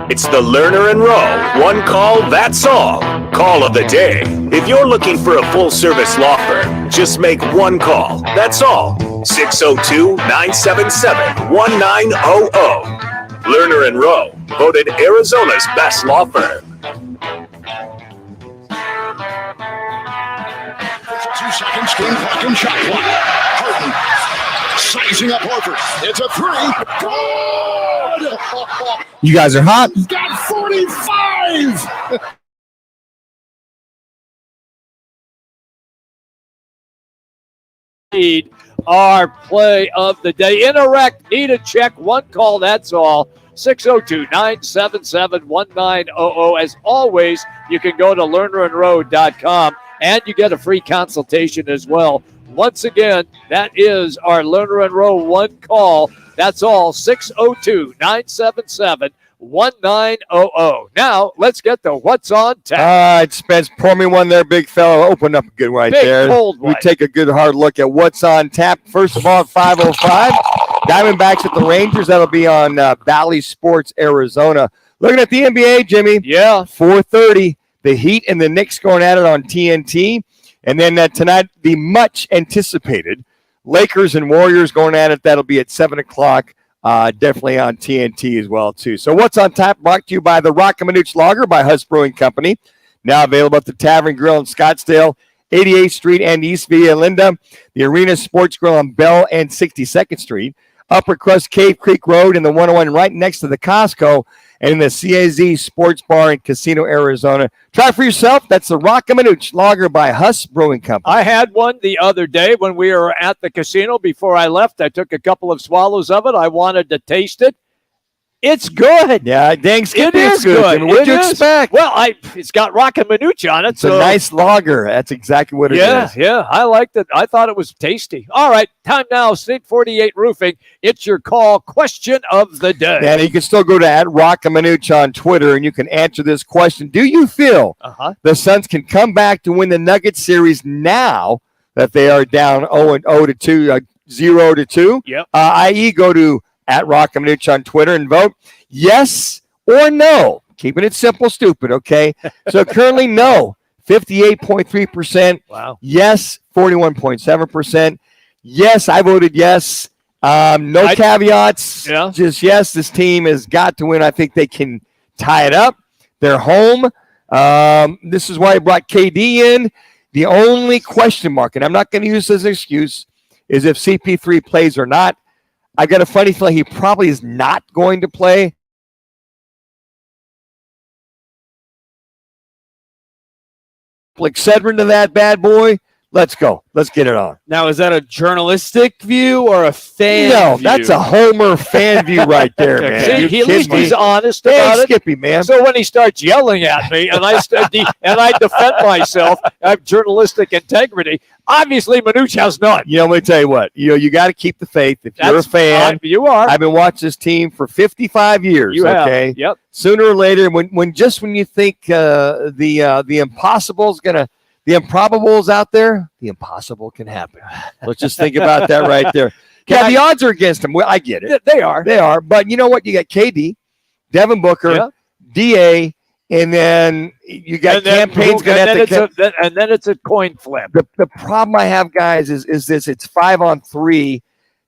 It's the Lerner and Rowe one call, that's all. Call of the day. If you're looking for a full-service law firm, just make one call, that's all. 602-977-1900. Lerner and Rowe, voted Arizona's best law firm. 2 seconds, game clock and shot clock. Harden sizing up Horford. It's a three. Good! You guys are hot. He's got 45! Our play of the day. Interact, need a check, one call, that's all. 602-977-1900. As always, you can go to lernerandrowe.com and you get a free consultation as well. Once again, that is our Lerner and Rowe one call. That's all, 602-977-1900. Now, let's get to what's on tap. All right, Spence, pour me one there, big fella. Open up a good one right Big there. cold one. We take a good hard look at what's on tap. First of all, at 5:05, Diamondbacks at the Rangers. That'll be on Valley Sports, Arizona. Looking at the NBA, Jimmy. Yeah. 4:30, the Heat and the Knicks going at it on TNT. And then tonight, the much-anticipated Lakers and Warriors going at it. That'll be at 7 o'clock. Definitely on TNT as well, too. So what's on tap brought to you by the Roc and Manuch Lager by Huss Brewing Company. Now available at the Tavern Grill in Scottsdale, 88th Street and East Via Linda. The Arena Sports Grill on Bell and 62nd Street. Upper Crust Cave Creek Road and the 101 right next to the Costco. And in the CAZ Sports Bar in Casino, Arizona. Try for yourself. That's the Roc and Manuch Lager by Huss Brewing Company. I had one the other day when we were at the casino. Before I left, I took a couple of swallows of it. I wanted to taste it. It's good. Yeah, dang Skippy, it it's is good. good. What'd you expect? Well, it's got Roc and Manuch on it. It's a nice lager. That's exactly what it is. Yeah, I liked it. I thought it was tasty. All right, time now. State 48 Roofing. It's your call. Question of the day. And you can still go to @Roc and Manuch on Twitter, and you can answer this question. Do you feel the Suns can come back to win the Nuggets series now that they are down 0-2, 0-2? Yep. I.e., go to @Roc and Manuch on Twitter and vote yes or no. Keeping it simple, stupid, okay? So currently, no, 58.3%. Wow. Yes, 41.7%. Yes, I voted yes. No caveats. Yeah. Just yes, this team has got to win. I think they can tie it up. They're home. This is why I brought KD in. The only question mark, and I'm not going to use this as an excuse, is if CP3 plays or not. I got a funny feeling he probably is not going to play. Excedrin to that bad boy. Let's go. Let's get it on. Now, is that a journalistic view or a fan view? That's a Homer fan view right there, man. See, at least he's honest Hey, about it. Skippy, man. So when he starts yelling at me and I defend myself, I have journalistic integrity. Obviously, Manuch has none. Let me tell you what. You got to keep the faith. If you're a fan, you are. I've been watching this team for 55 years. You have. Okay. Yep. Sooner or later, when you think the impossible is gonna. The improbable is out there. The impossible can happen. Let's just think about that right there. Yeah, the odds are against them. Well, I get it. They are. They are. But you know what? You got KD, Devin Booker, DA, and then you got campaigns going to and then it's a coin flip. The problem I have, guys, is this. It's 5-on-3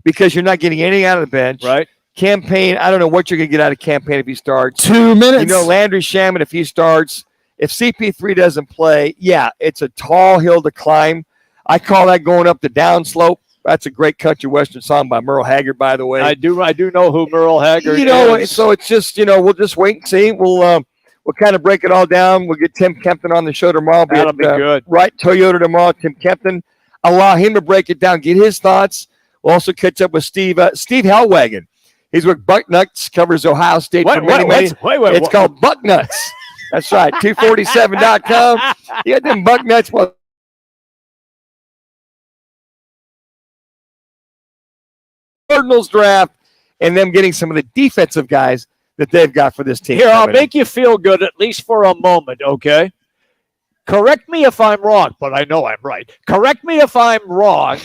because you're not getting anything out of the bench. Right. Campaign, I don't know what you're going to get out of Campaign if he starts. 2 minutes. Landry Shamet if he starts. If CP3 doesn't play, it's a tall hill to climb. I call that going up the downslope. That's a great country western song by Merle Haggard, by the way. I do know who Merle Haggard is. So it's just, we'll just wait and see. We'll kind of break it all down. We'll get Tim Kempton on the show tomorrow. That'll be good. Right, Toyota tomorrow, Tim Kempton. Allow him to break it down, get his thoughts. We'll also catch up with Steve Hellwagon. He's with Bucknuts, covers Ohio State for many, many. It's called Bucknuts. That's right, 247.com. You got them Bucknuts. Well, Cardinals draft and them getting some of the defensive guys that they've got for this team. Here, I'll make you feel good at least for a moment, okay? Correct me if I'm wrong, but I know I'm right. Correct me if I'm wrong.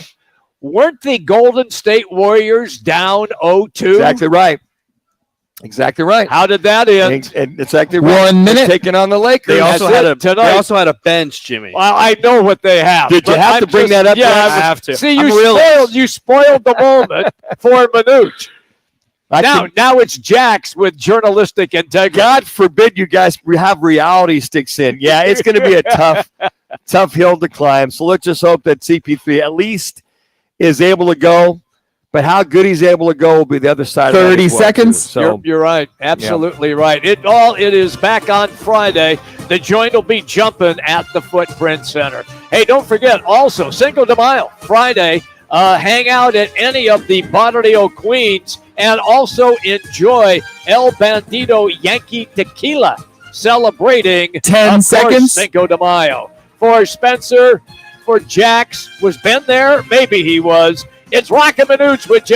Weren't the Golden State Warriors down 0-2? Exactly right. Exactly right. How did that end? Exactly right. 1 minute. Taking on the Lakers. They also had a bench, Jimmy. Well, I know what they have. Did you have to bring that up? Yeah, I have to. See, you spoiled the moment for Manuch. Now it's Jax with journalistic integrity. God forbid you guys have reality sticks in. Yeah, it's going to be a tough hill to climb. So let's just hope that CP3 at least is able to go. But how good he's able to go will be the other side. 30 seconds. So you're right. Absolutely right. It is back on Friday. The joint will be jumping at the Footprint Center. Hey, don't forget also Cinco de Mayo, Friday. Hang out at any of the Barrio Queens and also enjoy El Bandito Yankee Tequila celebrating 10 seconds. Cinco de Mayo. For Spencer, for Jax, was Ben there? Maybe he was. It's Roc and Manuch with Jim